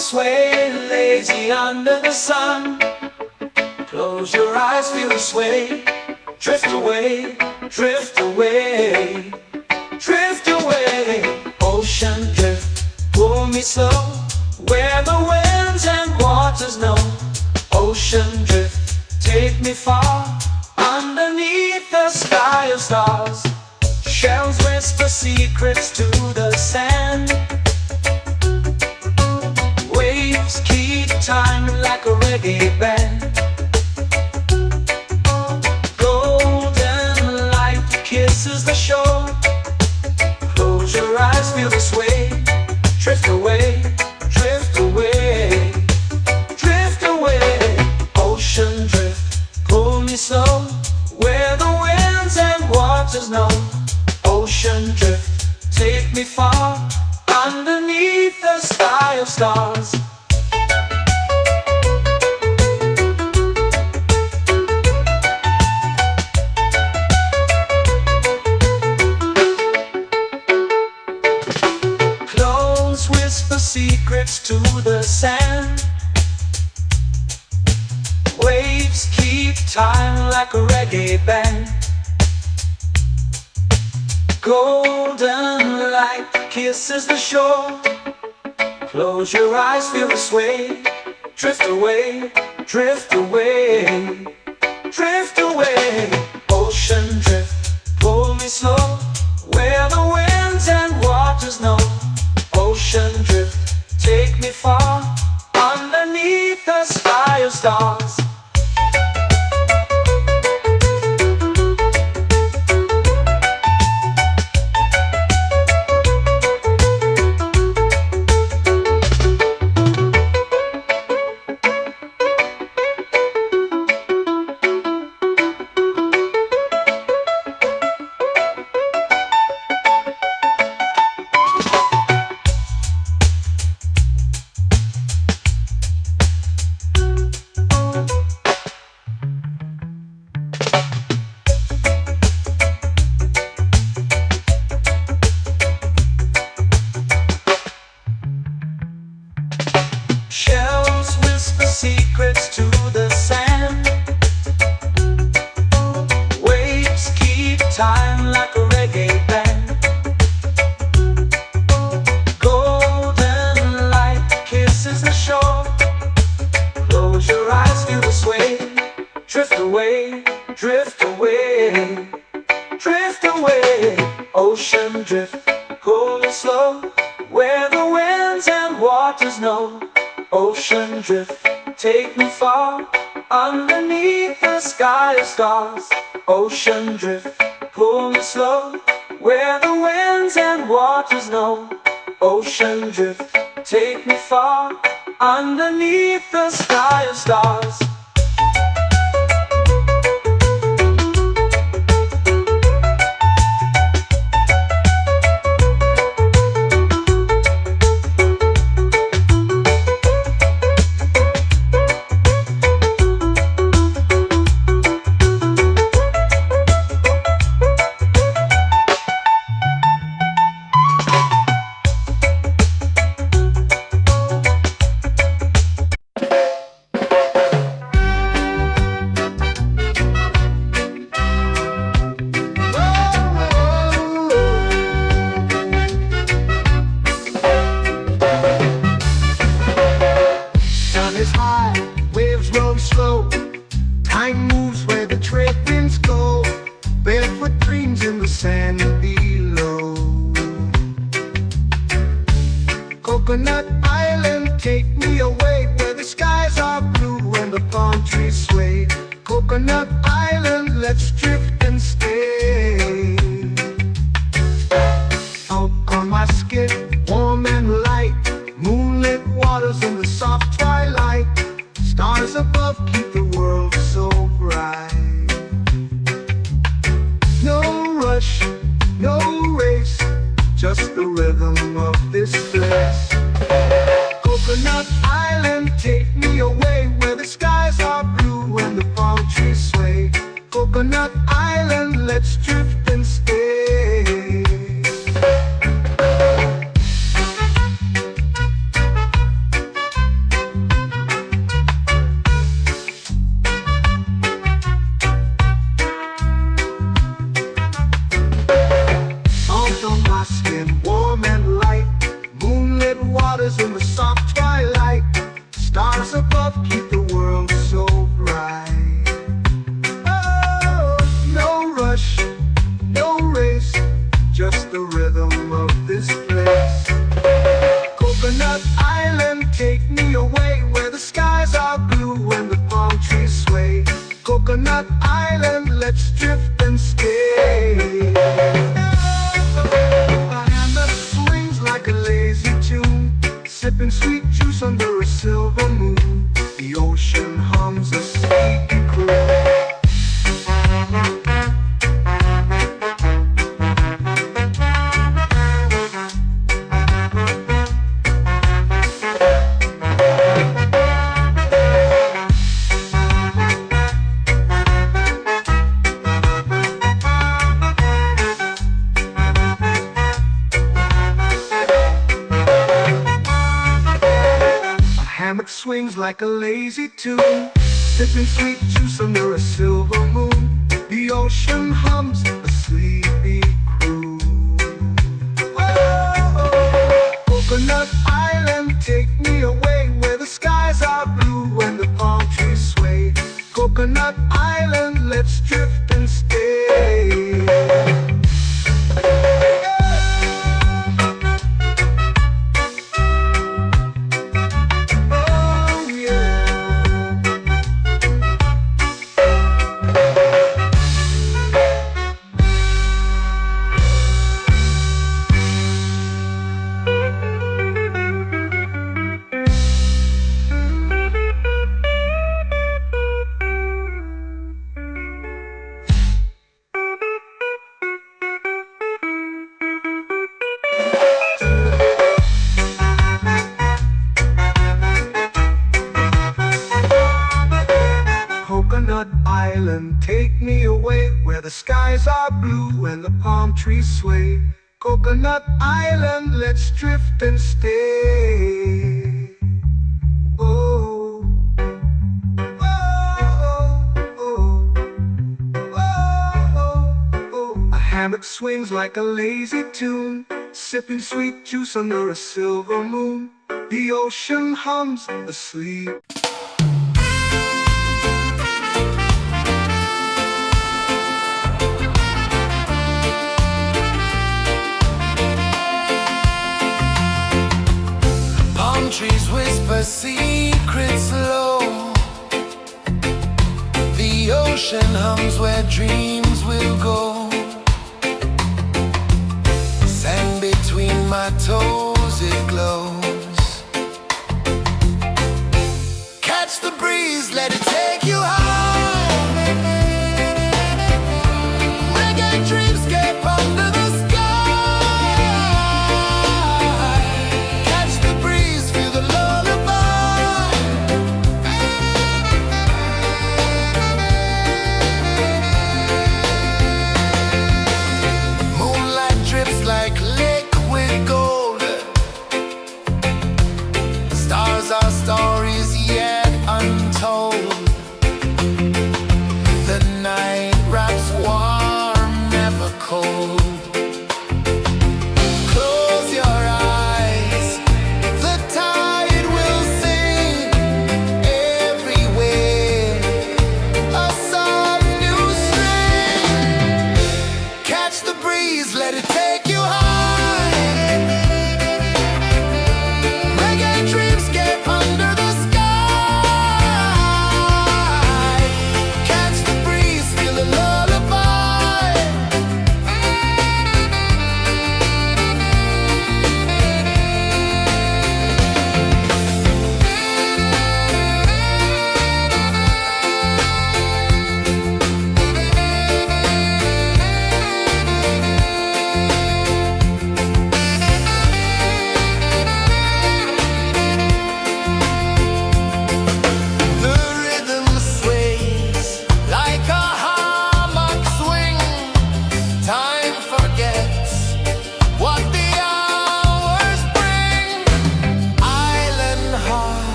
sway lazy under the sun. Close your eyes, feel the sway. Drift away, drift away, drift away. Ocean drift, pull me slow, where the winds and waters know. Ocean drift, take me far, underneath the sky of stars. Shells whisper secrets to the sand. Waves keep time like a reggae band. Golden light kisses the shore. Close your eyes, feel the sway. Drift away, drift away, drift away. Ocean drift, pull me slow, where the winds and waters know. Ocean drift, take me far, underneath the sky of stars. Clones whisper secrets to the sand. Waves keep time like a reggae band. Golden light kisses the shore. Close your eyes, feel the sway. Drift away, drift away, drift away. Ocean drift, pull me slow, where the winds and waters know. Ocean drift, take me far, underneath the sky of stars. Shells whisper secrets to the sand. Waves keep time like a reggae band. Golden light kisses the shore. Close your eyes, feel the sway. Drift away, drift away, drift away. Ocean drift, pull me slow, where the winds and waters know. Ocean drift, take me far, underneath the sky of stars. Ocean drift, pull me slow, where the winds and waters know. Ocean drift, take me far, underneath the sky of stars. Is high, waves roll slow. Time moves where the trade winds go. Barefoot dreams in the sand below. Coconut Island, take me away, where the skies are blue and the palm trees sway. Coconut Island, let's drift and stay. Out on my skin, warm and light, moonlit waters in the soft twilight. Stars above keep the world so bright. No rush, no race, just the rhythm of this place. Coconut Island, take me away, where the skies are blue and the palm trees sway. Coconut Island, let's drift and stay. island, take me away where the skies are blue and the palm trees sway. Coconut Island, let's drift and stay. A hand that swings like a lazy tune, sipping sweet juice under a silver moon. The ocean hums a sleepy croon. Hammock swings like a lazy tune, sipping sweet juice under a silver moon. The ocean hums a sleepy croon. Oh, Coconut Island, take me away where the skies are blue and the palm trees sway. Coconut Island, let's drift and stay. Coconut Island, take me away where the skies are blue and the palm trees sway. Coconut Island, let's drift and stay. Oh, oh, oh, oh, oh. A hammock swings like a lazy tune, sipping sweet juice under a silver moon. The ocean hums asleep. Trees whisper secrets low. The ocean hums where dreams will go. Sand between my toes, it glows. Catch the breeze, let it take you high. Reggae dreamscape under the sky.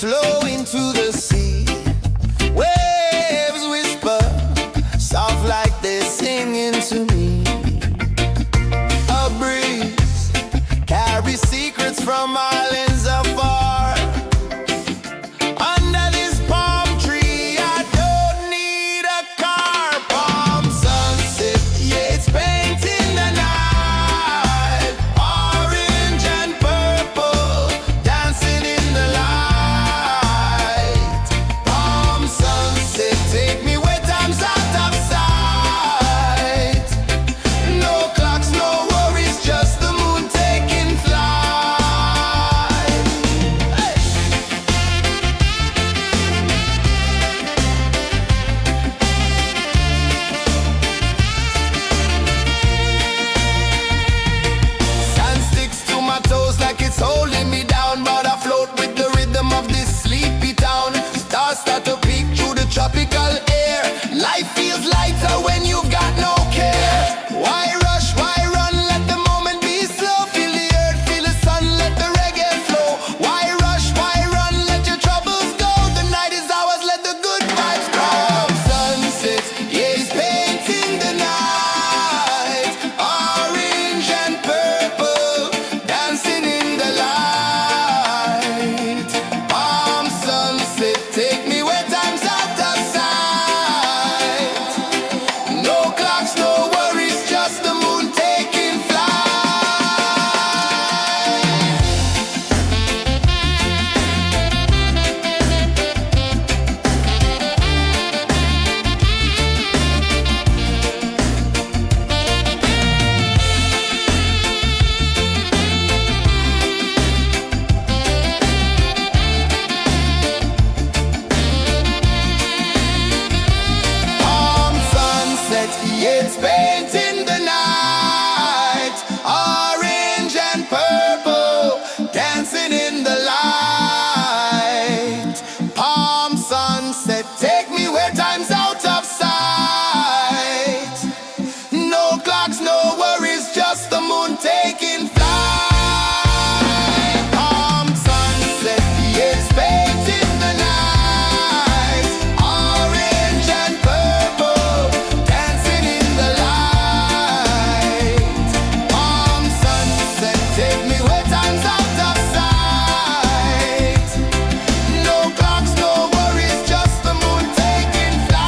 flow into the sea. Waves whisper, soft like they're singing to me. A breeze carries secrets from islands afar. Under this palm tree, I don't need a car. Palm sunset, yeah, it's painting the night. Orange and purple, dancing in the light. Palm sunset, take me where time's out of sight. No clocks, no worries, just the moon taking flight. Hey! Sand sticks to my toes like it's holding me down, but I float with the rhythm of this sleepy town. Stars start to peek through the tropical air. Life feels lighter when you've got no care. Why rush, why run, let the moment be slow. Feel the earth, feel the sun, let the reggae flow. Why rush, why run, let your troubles go. The night is ours, let the good vibes grow. Sunset, yeah, it's painting the night. Orange and purple, dancing in the light. Palm sunset, take me where time's out of sight. No clocks, no worries, just the moon taking flight. Palm sunset, yeah, it's painting the night. Orange and purple, dancing in the light. Palm sunset, take me where time's out of sight. No clocks, no worries, just the moon taking flight. Palm sunset, yeah, it's painting the night. Orange and purple, dancing in the light. Palm sunset, take me where time's out of sight. No clocks, no worries, just the moon taking flight.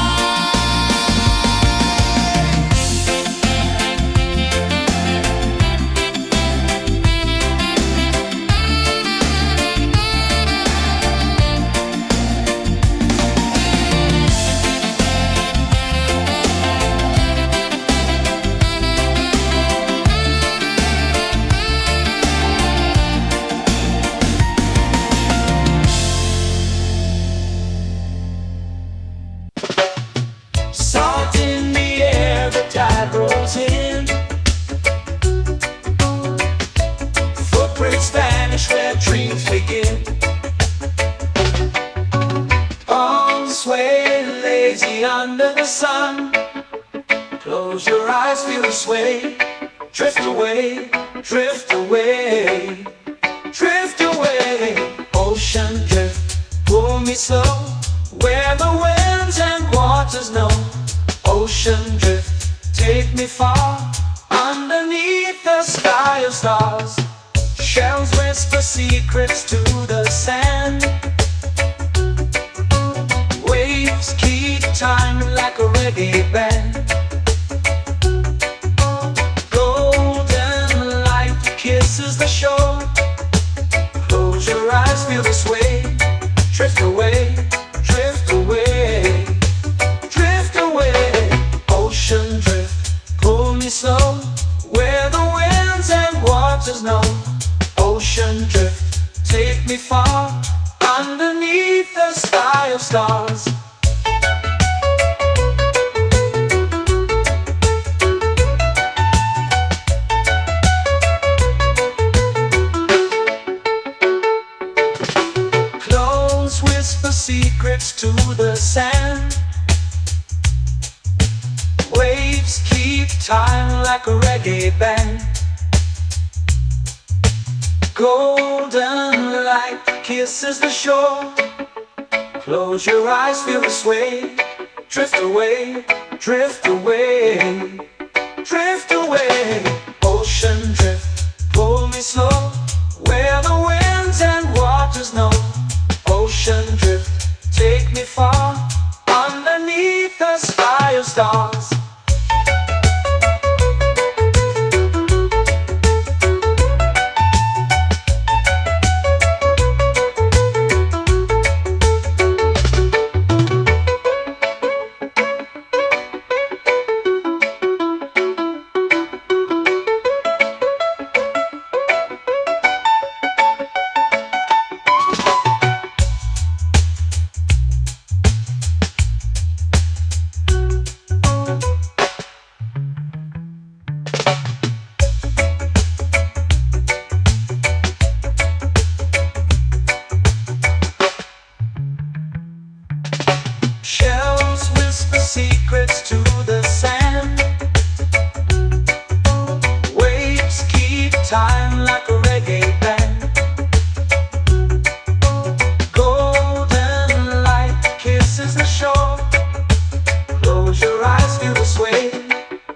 Salt in the air, the tide rolls in. Footprints vanish where dreams begin. Palms sway lazy under the sun. Close your eyes, feel the sway. Drift away, drift away, drift away. Ocean drift, pull me slow, where the winds and waters know. Ocean drift, take me far, underneath the sky of stars. Shells whisper secrets to the sand. Waves keep time like a reggae band. Golden light kisses the shore. Close your eyes, feel the sway. Drift away, drift away, drift away. Ocean drift, pull me slow, where the winds and waters know. Ocean drift, take me far, underneath the sky of stars. Clones whisper secrets to the sand. Waves keep time like a reggae band. Golden light kisses the shore. Close your eyes, feel the sway. Drift away, drift away, drift away. Ocean drift, pull me slow, where the winds and waters know. Ocean drift, take me far, underneath the sky of stars. Shells whisper secrets to the sand. Waves keep time like a reggae band. Golden light kisses the shore. Close your eyes, feel the sway.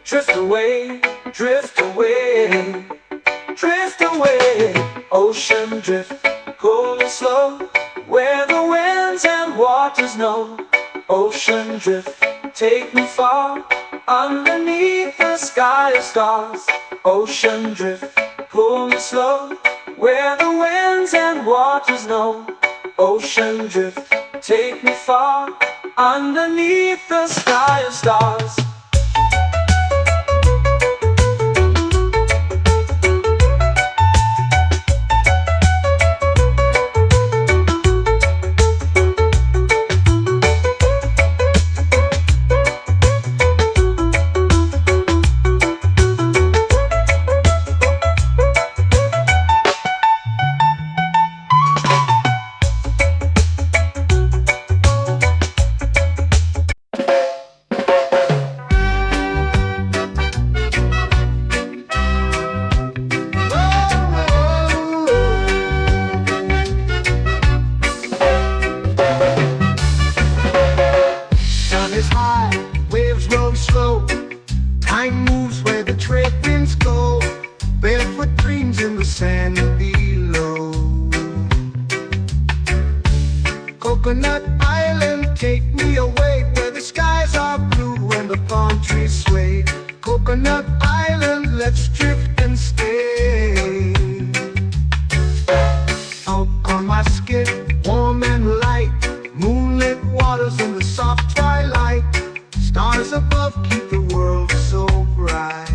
Drift away, drift away, drift away. Ocean drift, cool and slow, where the winds and waters know. Ocean drift, take me far, underneath the sky of stars. Ocean drift, pull me slow, where the winds and waters know. Ocean drift, take me far, underneath the sky of stars. Time moves where the trade winds go. Barefoot dreams in the sand below. Coconut Island, take me away, where the skies are blue and the palm trees sway. Coconut Island, let's drift and stay. Out on my skin, warm and light, moonlit waters in the soft twilight. Stars above keep the world so bright.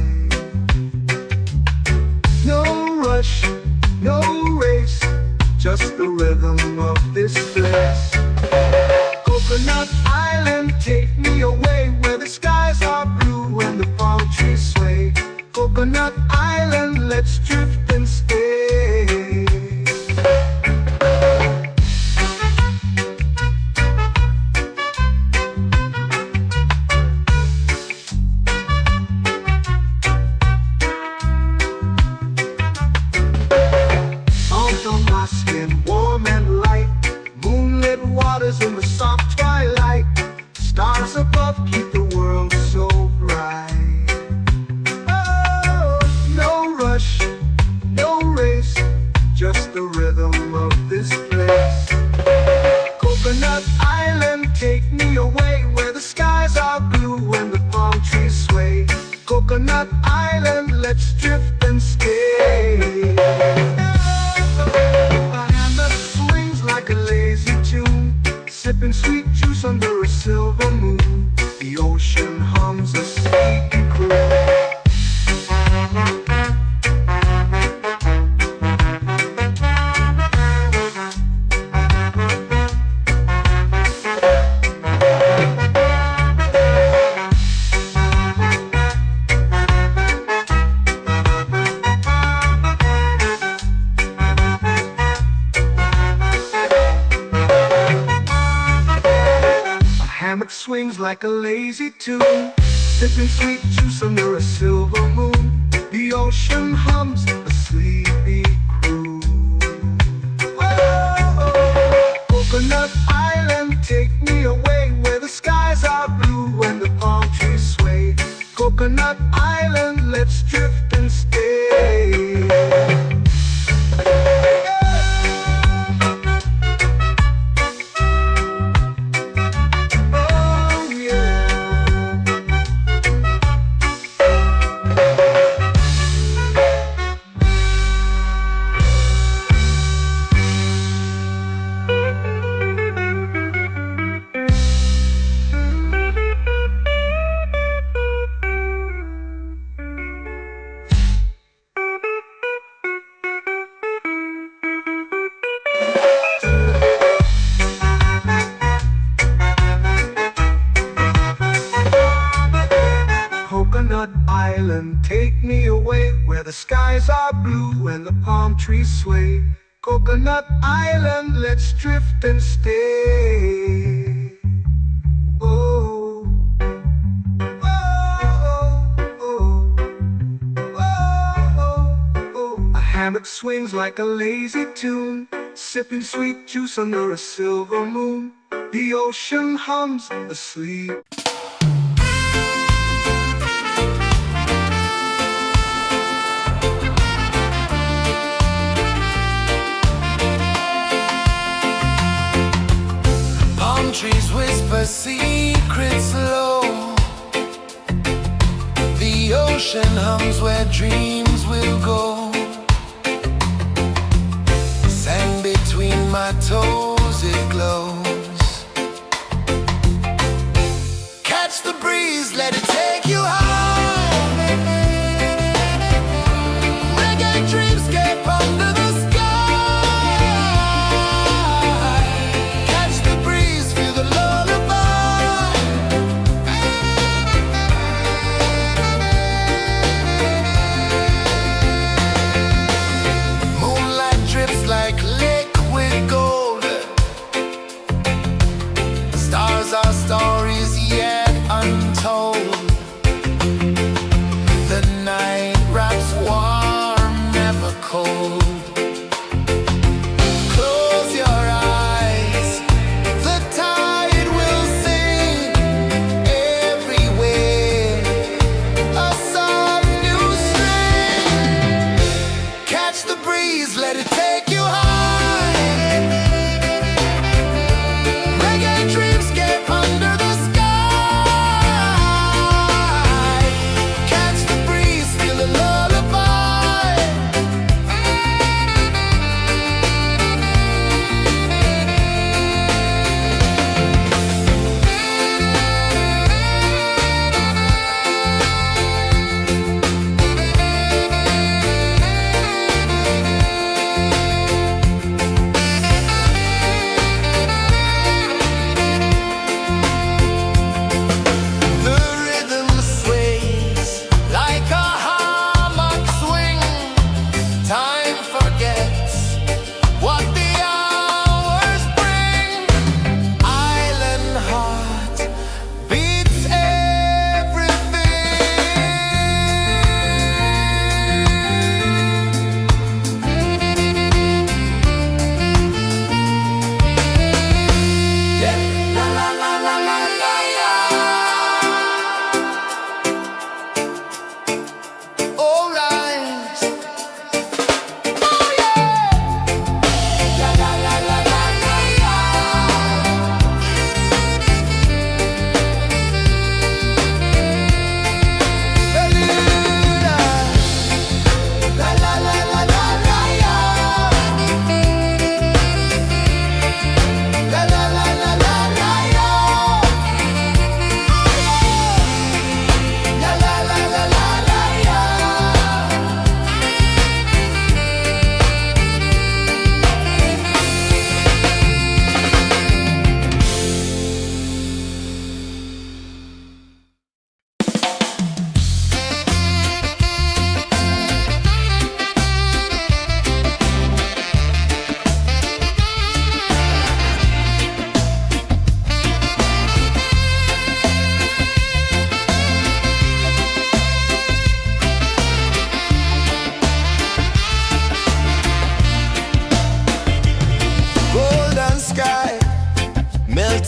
No rush, no race, just the rhythm of this place. Coconut Island, take me away, where the skies are blue and the palm trees sway. Coconut Island, let's drift and stay. Warm and light, moonlit waters in the soft twilight. Stars above keep the world so bright. Oh, no rush, no race, just the rhythm of this place. Coconut Island, take me away, where the skies are blue and the palm trees sway. Coconut Island, let's drift and stay. Like a lazy tune, sipping sweet juice under a silver moon. The ocean hums a sleepy croon. Swings like a lazy tune, sipping sweet juice under a silver moon. The ocean hums a sleepy croon. Coconut Island, take me away where the skies are blue and the palm trees sway. Coconut Island, let's drift and stay. Oh yeah. Coconut Island, take me away where the skies are blue and the palm trees sway. Coconut Island, let's drift and stay. Oh, oh, oh, oh, oh, oh. A hammock swings like a lazy tune, sipping sweet juice under a silver moon. The ocean hums asleep. Trees whisper secrets low. The ocean hums where dreams will go. Sand between my toes, it glows. Catch the breeze, let it take you high. Reggae dreamscape under the sky.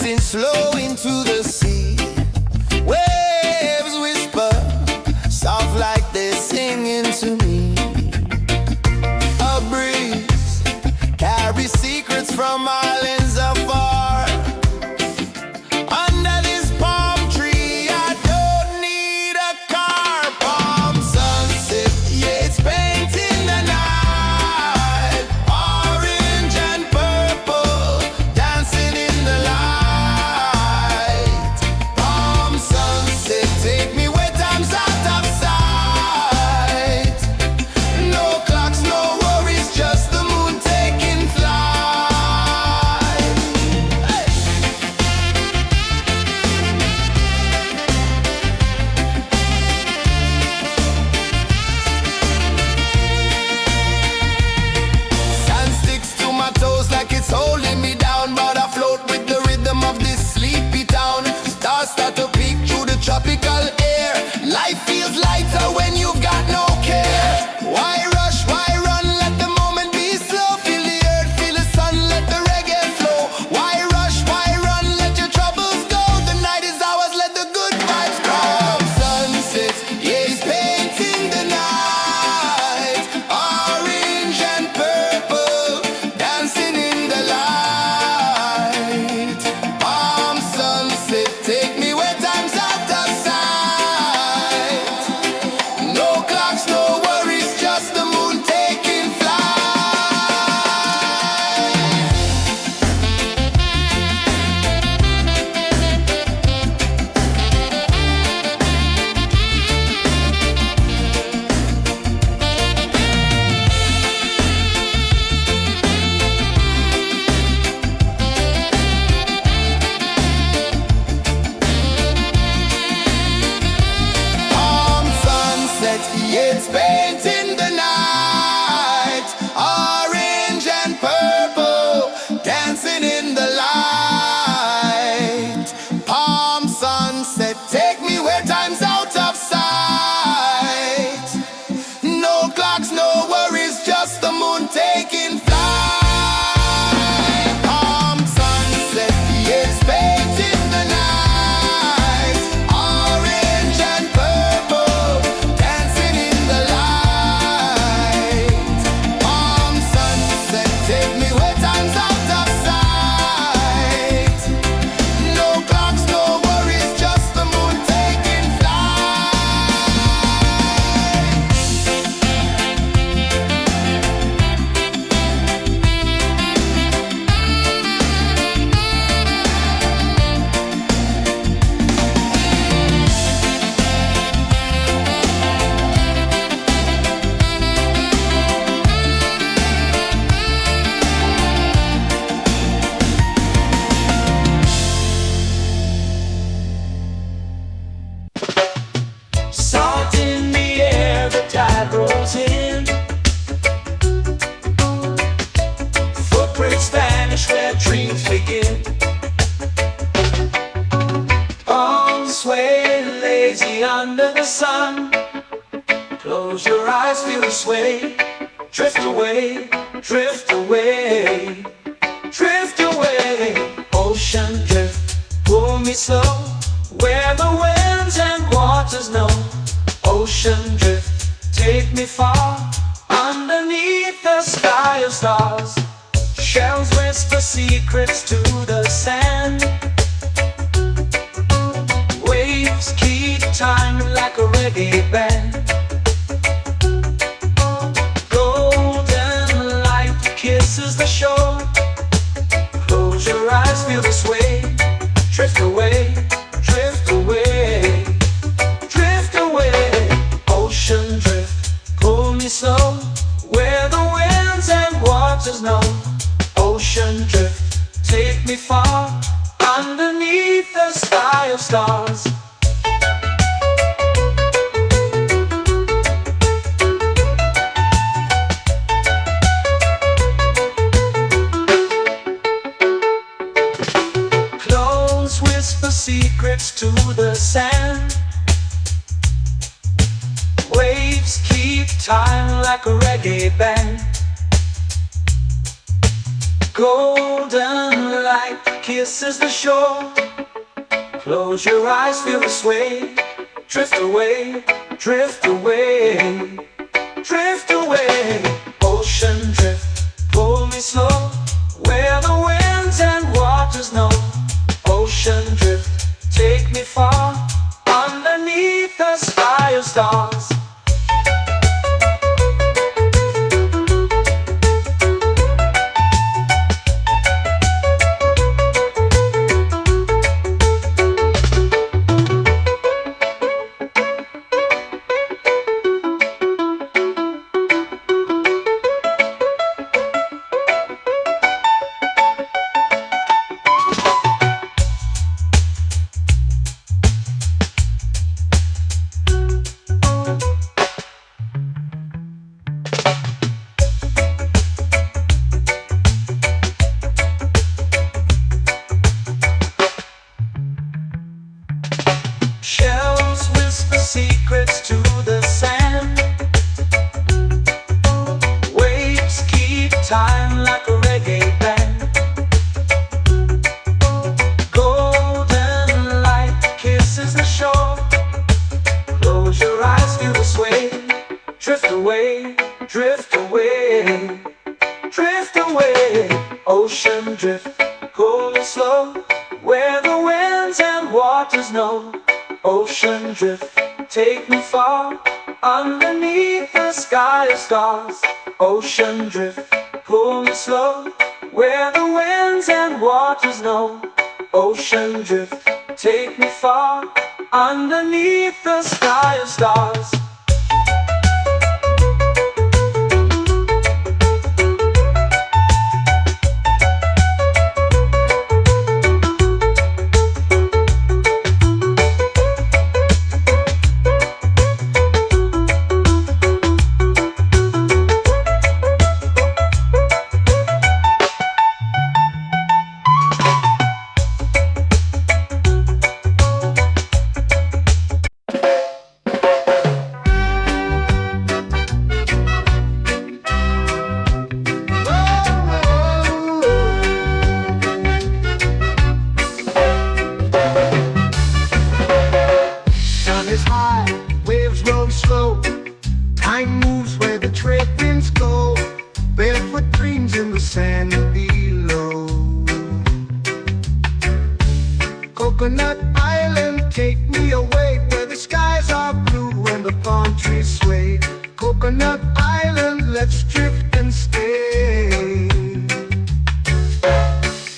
drifting slow into the sea. Waves whisper, soft like they're singing to me. A breeze carries secrets from islands afar. Under this palm tree, I don't need a car. Palm sunset, yeah, it's painting the night. Orange and purple, dancing in the light. Palm sunset, take me where time's out of sight. No clocks, no worries, just the moon taking flight. Hey! Sand sticks to my toes like it's holding me down, but I float with the rhythm of this sleepy town. Stars start to peek through the tropical air. Life feels lighter when you've got no care. Why rush, why run, let the moment be slow. Feel the earth, feel the sun, let the reggae flow. Why rush, why run, let your troubles go. The night is ours, let the good vibes grow. Sunset, yeah, it's painting the night. Orange and purple, dancing in the light. Palm sunset, take me where time's out of sight. No clocks, no worries, just the moon taking flight. Palm sunset, yeah, it's painting the night. Orange and purple, dancing in the light. Palm sunset, take me where time's out of sight. No clocks, no worries, just the moon taking flight. Palm sunset, yeah, it's painting the night. Orange and purple, dancing in the light. Palm sunset, take me where time's out of sight. No clocks, no worries, just the moon taking flight. Salt in the air, the tide rolls in. Footprints vanish where dreams begin. Palms sway lazy under the sun. Close your eyes, feel the sway. Drift away, drift away, drift away. Ocean drift, pull me slow, where the winds and waters know. Ocean drift, take me far, underneath the sky of stars. Shells whisper secrets to the sand. Waves keep time like a reggae band. Golden light kisses the shore. Close your eyes, feel the sway. Drift away, drift away, drift away. Ocean drift, pull me slow, where the winds and waters know. Ocean drift, take me far, underneath the sky of stars. Close whisper secrets to the sand. Waves keep time like a reggae band. Golden light kisses the shore. Close your eyes, feel the sway. Drift away, drift away, drift away. Ocean drift, pull me slow, where the winds and waters know. Ocean drift, take me far, underneath the sky of stars. Shells whisper secrets to the sand. Waves keep time like a reggae band. Golden light kisses the shore. Close your eyes, feel the sway. Drift away, drift away, drift away. Ocean drift, cool and slow, where the winds and waters know. Ocean drift, take me far, underneath the sky of stars. Ocean drift, pull me slow, where the winds and waters know. Ocean drift, take me far, underneath the sky of stars. Time moves where the trade winds go. Barefoot dreams in the sand below. Coconut Island, take me away, where the skies are blue and the palm trees sway. Coconut Island, let's drift and stay.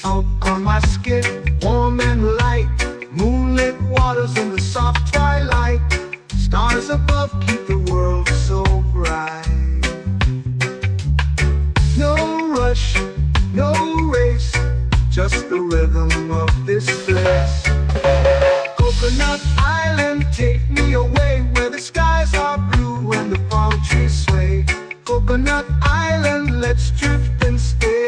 Out on my skin, warm and light, moonlit waters in the soft twilight. Stars above keep the world so bright. No rush, no race, just the rhythm of this place. Coconut Island, take me away, where the skies are blue and the palm trees sway. Coconut Island, let's drift and stay.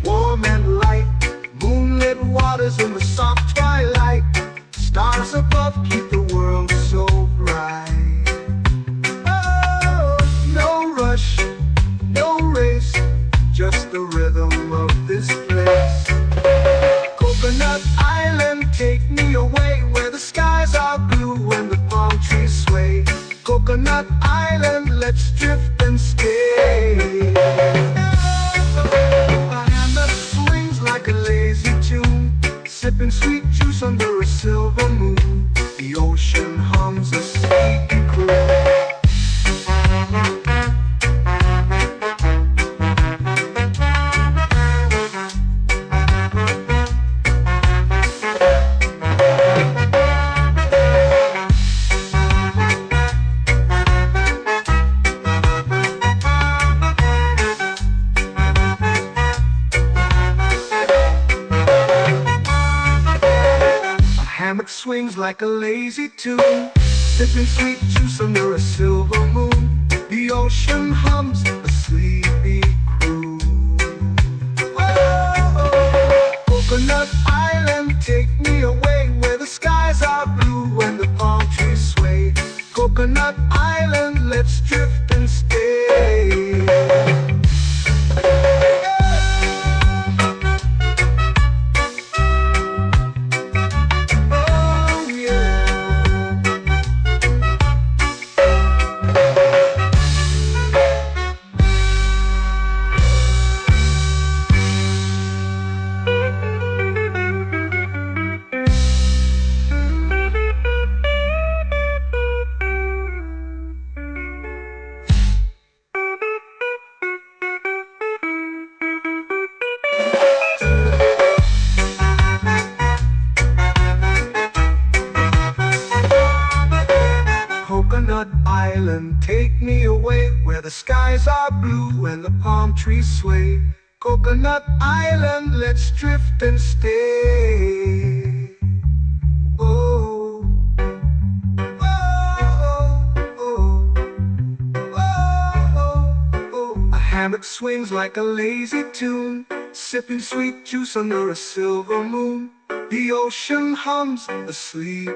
Warm and light, moonlit waters in the soft twilight. Stars above keep the world so bright. Oh, no rush, no race, just the rhythm of this place. Coconut Island, take me away, where the skies are blue and the palm trees sway. Coconut Island, let's drift and stay. Like a lazy tune, sipping sweet juice under a silver moon. The ocean hums a sleepy croon. Swings like a lazy tune, sipping sweet juice under a silver moon. The ocean hums a sleepy croon. take me away where the skies are blue and the palm trees sway. Coconut Island, let's drift and stay. Oh, oh, oh, oh, oh. A hammock swings like a lazy tune, sipping sweet juice under a silver moon. The ocean hums asleep.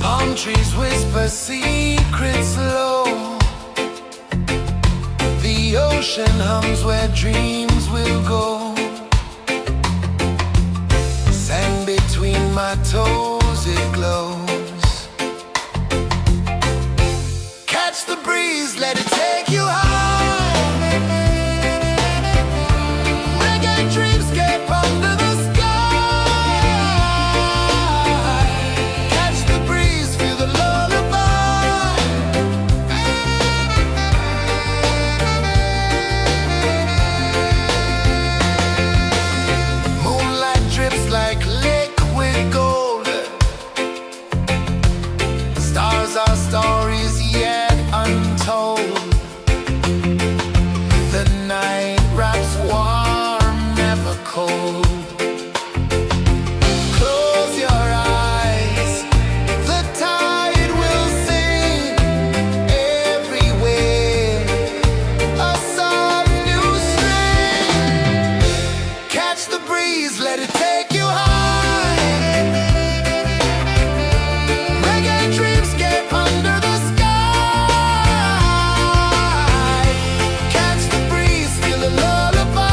Palm trees whisper secrets low. The ocean hums where dreams will go. Sand between my toes, it glows. Catch the breeze, let it take you high. Reggae dreamscape under the sky. Catch the breeze, feel the lullaby. Moonlight drips like liquid gold. Stars are stories yet untold. The night wraps warm, never cold. Close your eyes, the tide will sing everywhere. A soft new string. Catch the breeze, let it take you high. Reggae dreamscape under the sky. Catch the breeze, feel the lullaby.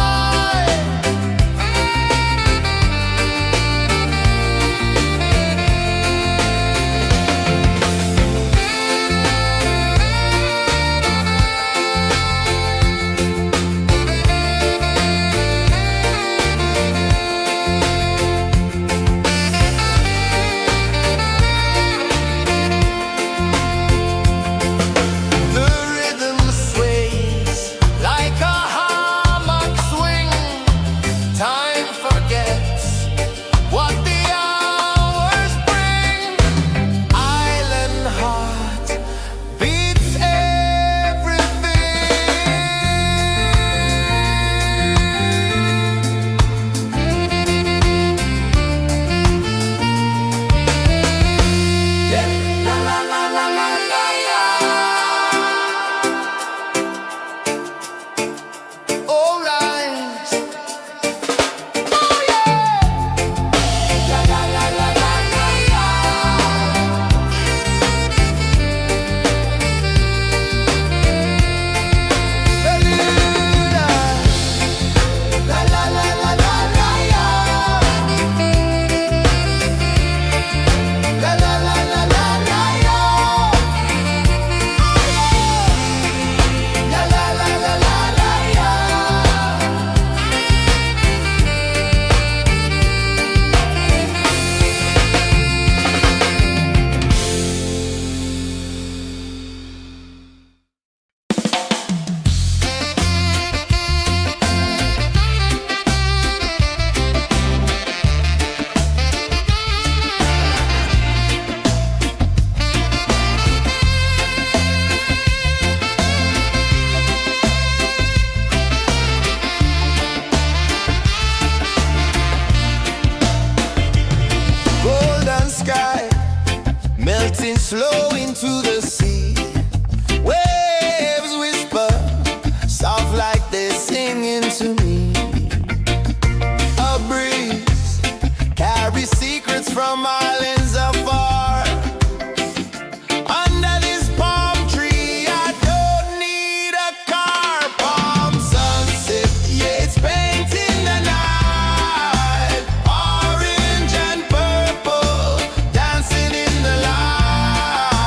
The rhythm sways like a hammock swing. Time forgets what the hours bring. Island heart beats everything. Yeah. La la la la la la la. All right. Oh yeah. La la la la la la la. Bermuda. La la la la la la la. La la la la la la la. La la la la la la la. Golden sky melting slow into the sea. Waves whisper soft like they're singing to me. A breeze carries secrets from islands afar. Under this palm tree, I don't need a car. Palm sunset, yeah, it's painting the night. Orange and purple dancing in the light.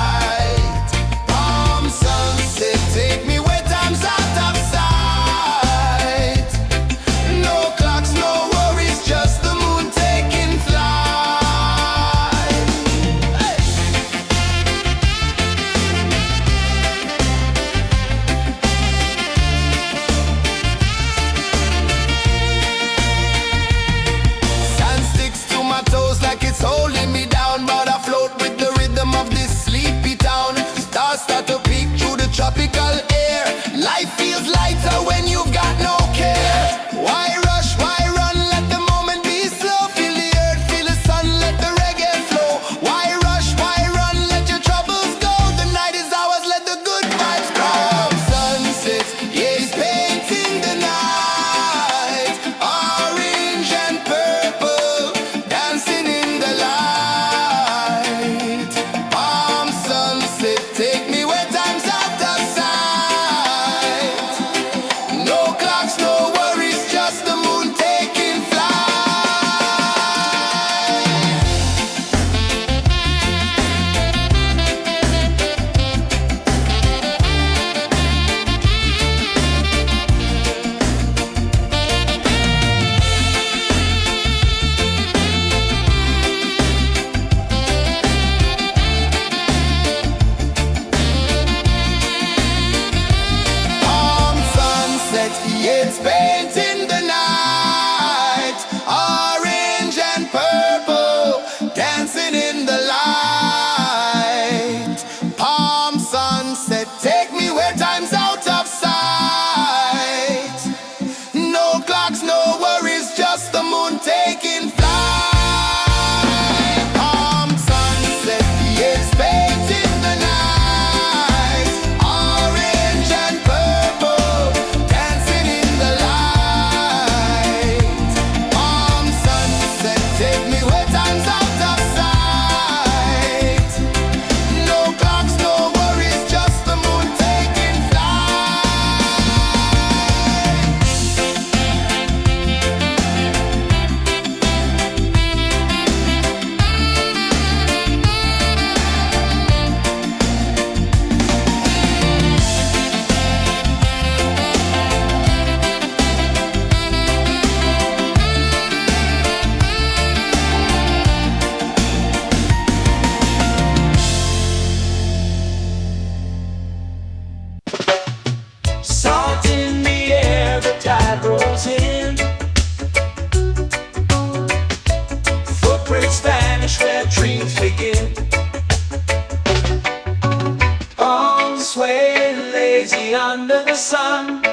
sun.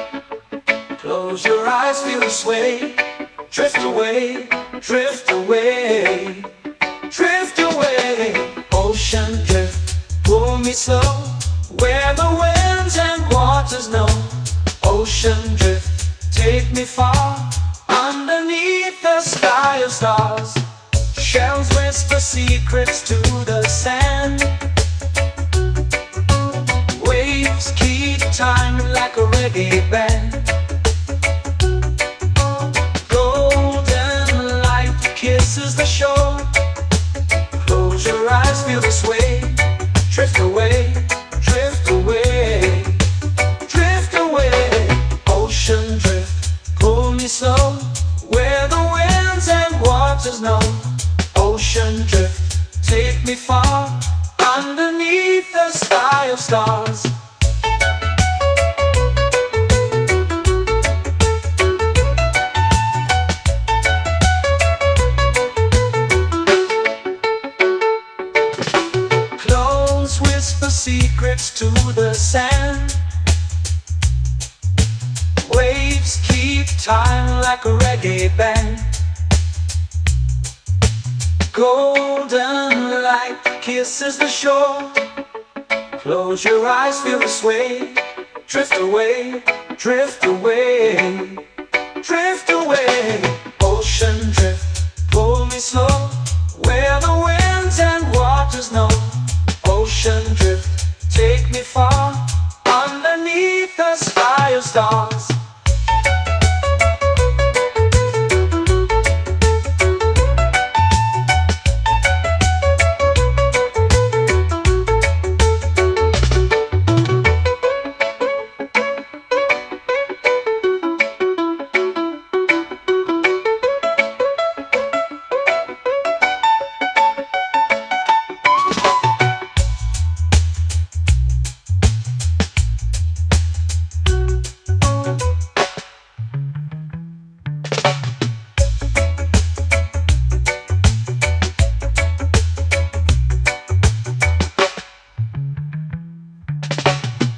Close your eyes, feel the sway. Drift away, drift away, drift away. Ocean drift, pull me slow, where the winds and waters know. Ocean drift, take me far, underneath the sky of stars. Shells whisper secrets to the sand. Waves keep time like a reggae band. Golden light kisses the shore. Close your eyes, feel the sway. Drift away, drift away, drift away. Ocean drift, pull me slow, where the winds and waters know. Ocean drift, take me far, underneath the sky of stars. Close whisper secrets to the sand. Waves keep time like a reggae band. Golden light kisses the shore. Close your eyes, feel the sway. Drift away, drift away, drift away. Ocean drift, pull me slow, where the winds and waters know. Ocean drift, take me far, underneath the sky of stars.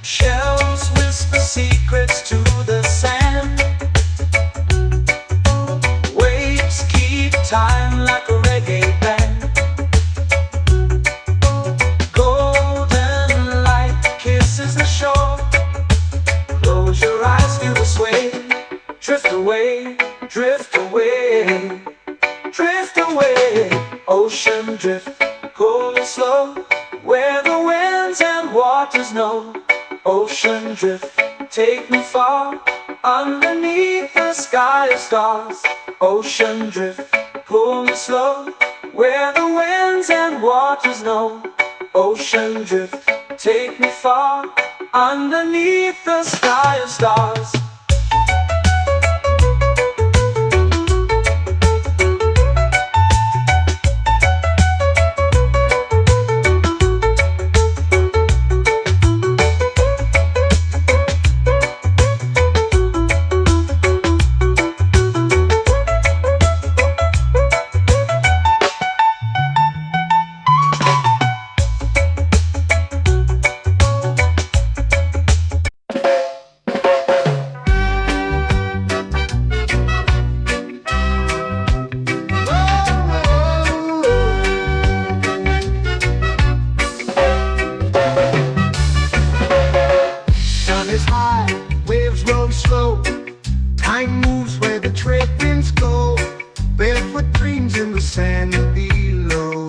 Shells whisper secrets to the sand. Waves keep time like a reggae band. Golden light kisses the shore. Close your eyes, feel the sway. Drift away, drift away, drift away. Ocean drift, pull me slow, where the winds and waters know. Ocean drift, take me far, underneath the sky of stars. Ocean drift, pull me slow, where the winds and waters know. Ocean drift, take me far, underneath the sky of stars. Time moves where the trade winds go. Barefoot dreams in the sand below.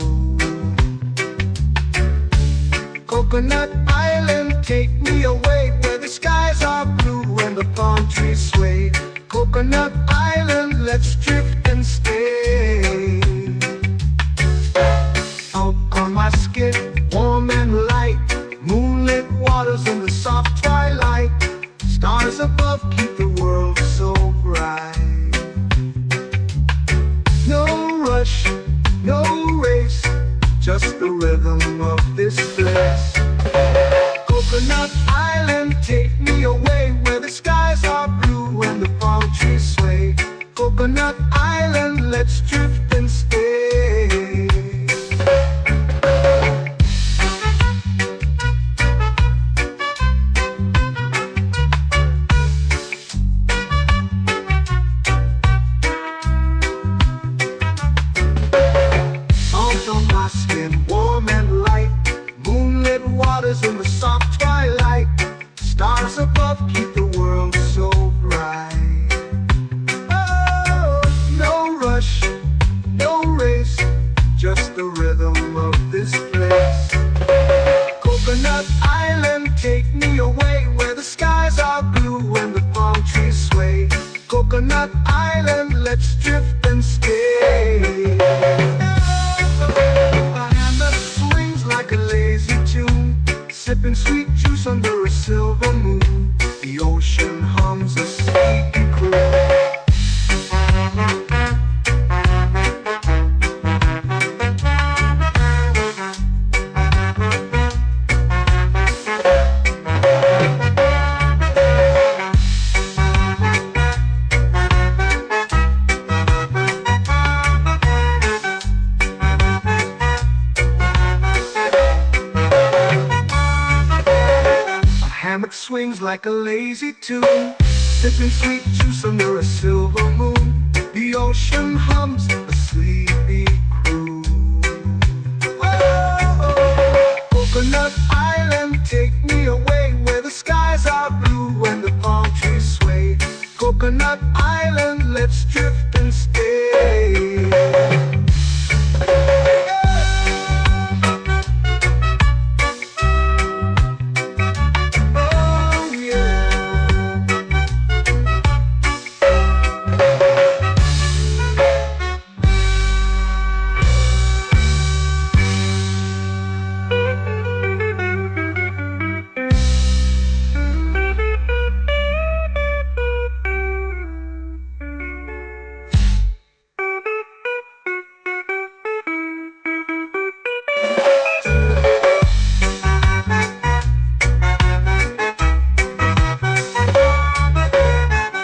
Coconut Island, take me away, where the skies are blue and the palm trees sway. Coconut Island, let's drift and stay. Out on my skin, warm and light, moonlit waters in the soft twilight. Stars above keep the world so bright. No rush, no race, just the rhythm of this place. Coconut Island, take me away, where the skies are blue and the palm trees sway. Coconut Island, let's drift and stay. like a lazy tune, sipping sweet juice under a silver moon. The ocean hums a sleepy croon. Hammock swings like a lazy tune, sipping sweet juice under a silver moon. The ocean hums a sleepy croon. Whoa, Coconut Island, take me away where the skies are blue and the palm trees sway. Coconut Island, let's drift and stay.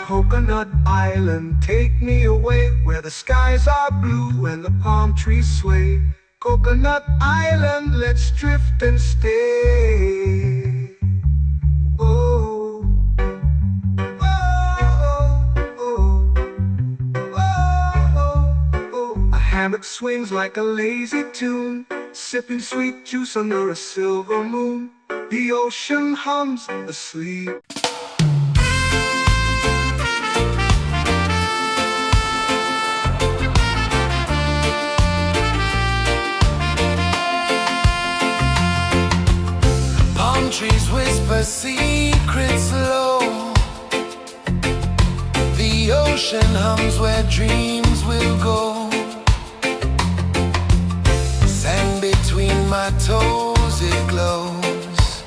Coconut Island, take me away where the skies are blue and the palm trees sway. Coconut Island, let's drift and stay. Oh, oh, oh, oh, oh. A hammock swings like a lazy tune, sipping sweet juice under a silver moon. The ocean hums asleep. Trees whisper secrets low. The ocean hums where dreams will go. Sand between my toes, it glows.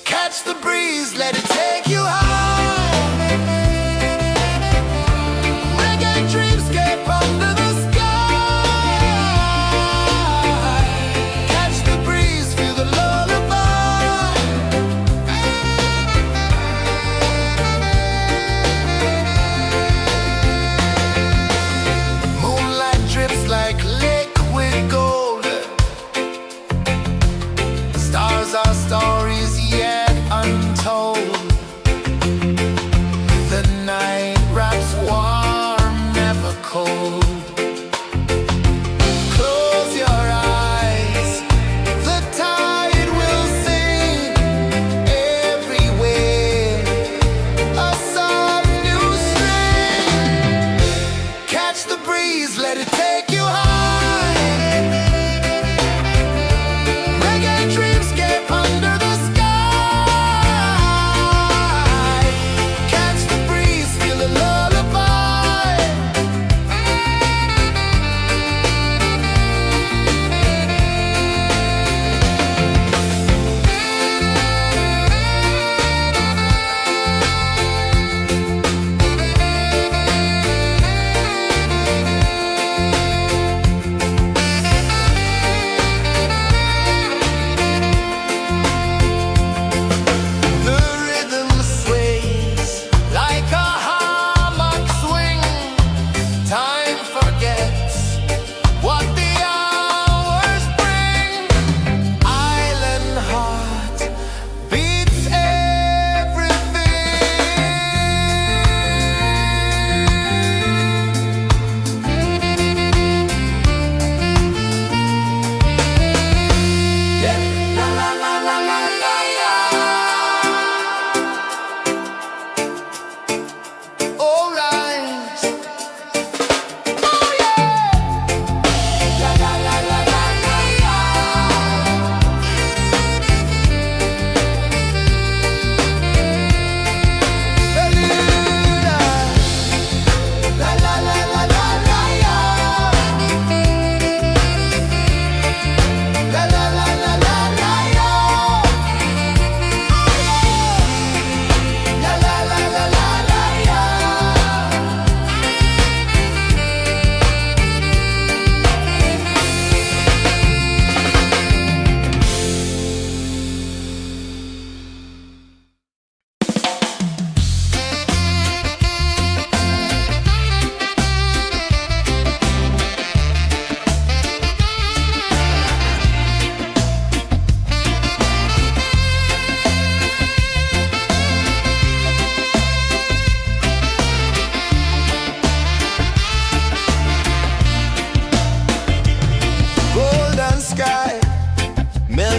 Catch the breeze, let it take you high. Reggae dreamscape under the sky. Catch the breeze, feel the lullaby. Moonlight drips like liquid gold.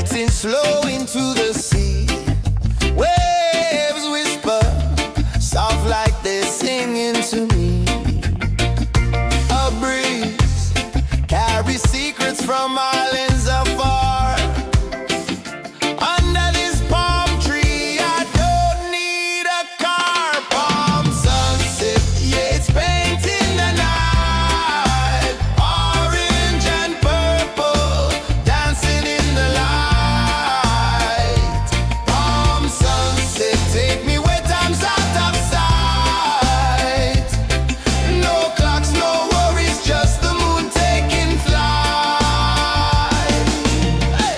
melting slow into the sea. Waves whisper, soft like they're singing to me. A breeze carries secrets from islands afar. Under this palm tree, I don't need a car. Palm sunset, yeah, it's painting the night. Orange and purple, dancing in the light. Palm sunset, take me where time's out of sight. No clocks, no worries, just the moon taking flight. Hey!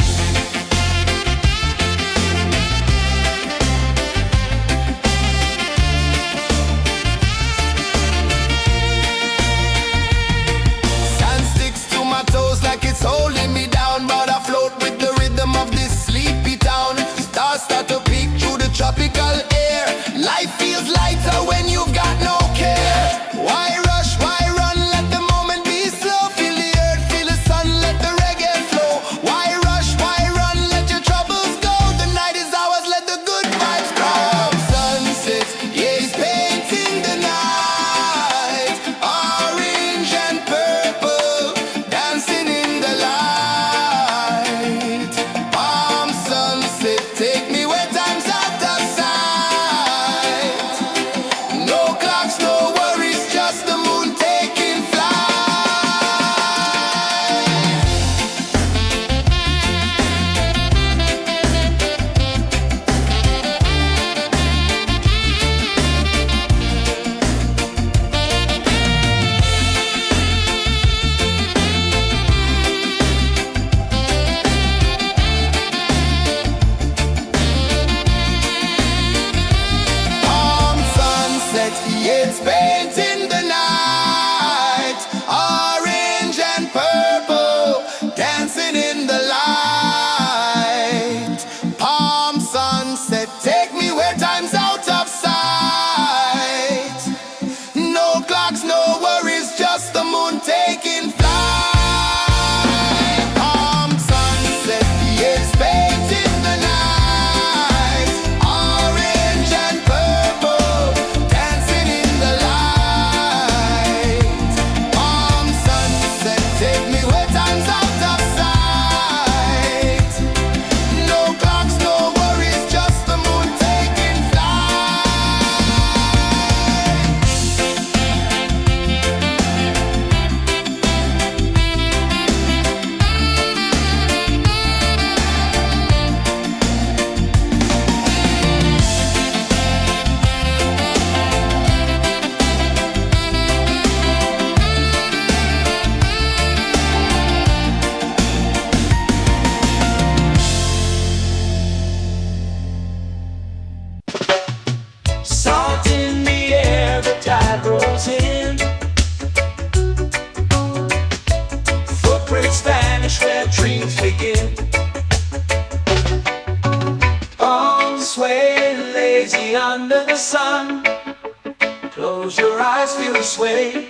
Sand sticks to my toes like it's holding me down, but I float with the rhythm of this sleepy town. Stars start to peek through the tropical air. Life feels lighter when you've got no care. Why rush, why run, let the moment be slow. Feel the earth, feel the sun, let the reggae flow. Why rush, why run, let your troubles go. The night is ours, let the good vibes come. Sunset, yeah, it's painting the night. Orange and purple, dancing in the light. Palm sunset, take me where time's out of sight. No clocks, no worries, just the moon taking flight. Palm sunset, yeah, it's painting the night. Orange and purple, dancing in the light. Palm sunset, take me where time's out of sight. No clocks, no worries, just the moon taking flight. Palm sunset, yeah, it's painting the night. Orange and purple, dancing in the light. Palm sunset, take me where time's out of sight. No clocks, no worries, just the moon taking flight. Salt in the air, the tide rolls in. Footprints vanish where dreams begin. Arms sway lazy under the sun. Close your eyes, feel the sway.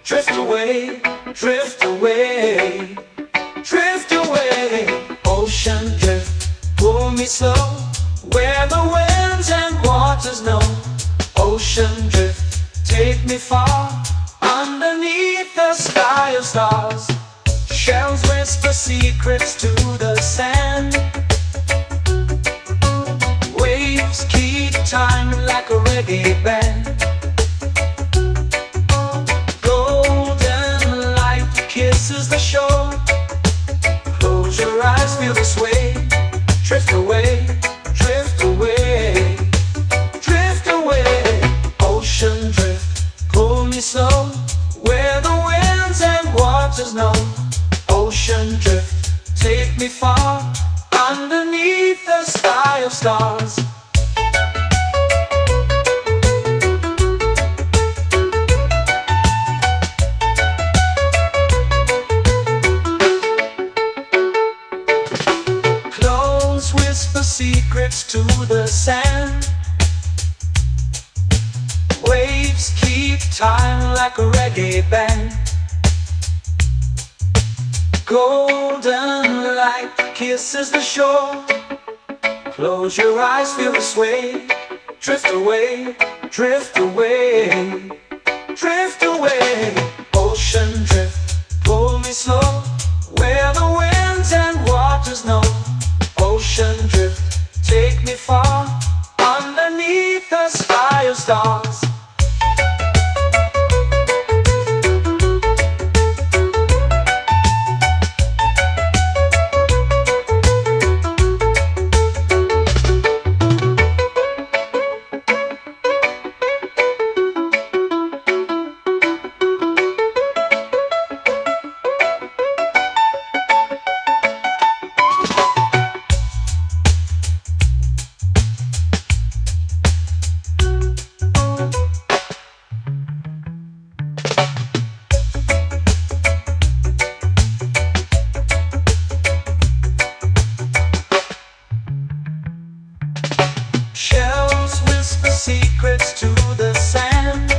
Drift away, drift away, drift away. Ocean drift, pull me slow, where the winds and waters know. Ocean drift, take me far, underneath the sky of stars. Shells whisper secrets to the sand. Waves keep time like a reggae band. Golden light kisses the shore. Close your eyes, feel the sway. Drift away, drift away, drift away. Ocean drift, pull me slow, where the winds and waters know. Ocean drift, take me far, underneath the sky of stars. Close whisper secrets to the sand. Waves keep time like a reggae band. Golden light kisses the shore. Close your eyes, feel the sway. Drift away, drift away, drift away. Ocean drift, pull me slow, where the winds and waters know. Ocean drift, take me far, underneath the sky of stars. Shells whisper secrets to the sand.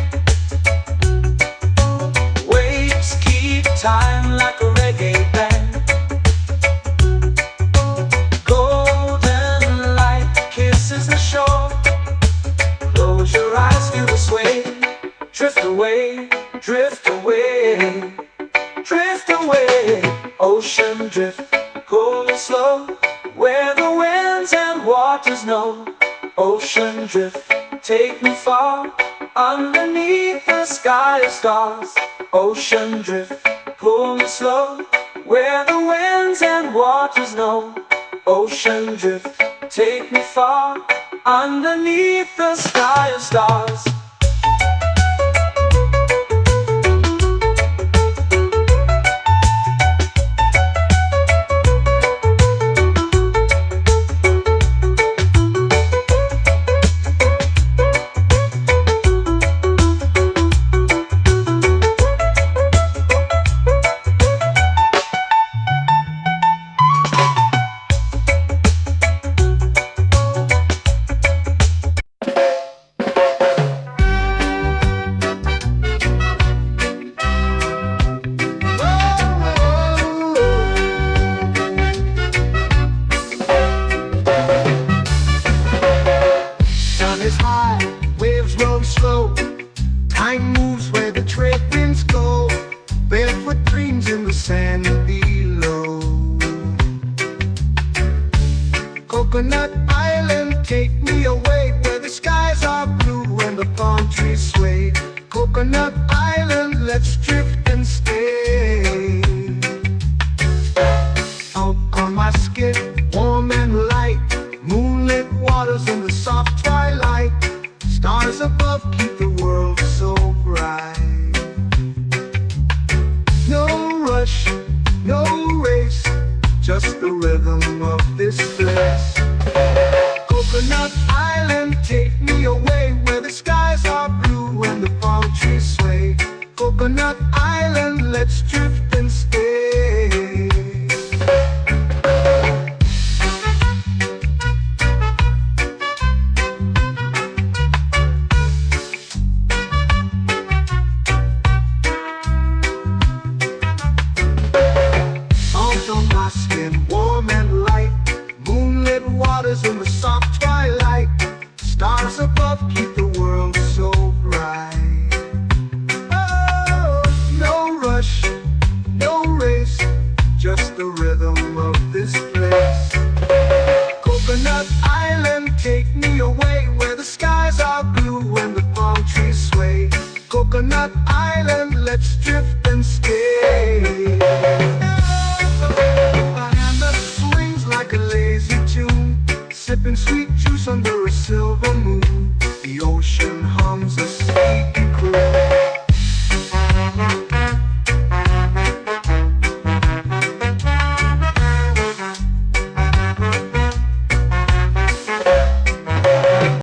Waves keep time like a reggae band. Golden light kisses the shore. Close your eyes, feel the sway. Drift away, drift away, drift away. Ocean drift, cool and slow, where the winds and waters know. Ocean drift, take me far, underneath the sky of stars. Ocean drift, pull me slow, where the winds and waters know. Ocean drift, take me far, underneath the sky of stars. Is high, waves roll slow. Time moves where the trade winds go. Barefoot dreams in the sand below. Coconut Island, take me away, where the skies are blue and the palm trees sway. Coconut Island, let's drift and stay. Out on my skin, warm and light, moonlit waters in the soft twilight. Stars above keep the world so bright. No rush, no race, just the rhythm of this place. Coconut Island, take me away, where the skies are blue and the palm trees sway. Coconut Island, let's drift and stay. Warm and light, moonlit waters in the soft twilight. Stars above keep the world so bright. Oh, no rush, no race, just the rhythm of this place. Coconut Island, take me away, where the skies are blue and the palm trees sway. Coconut Island.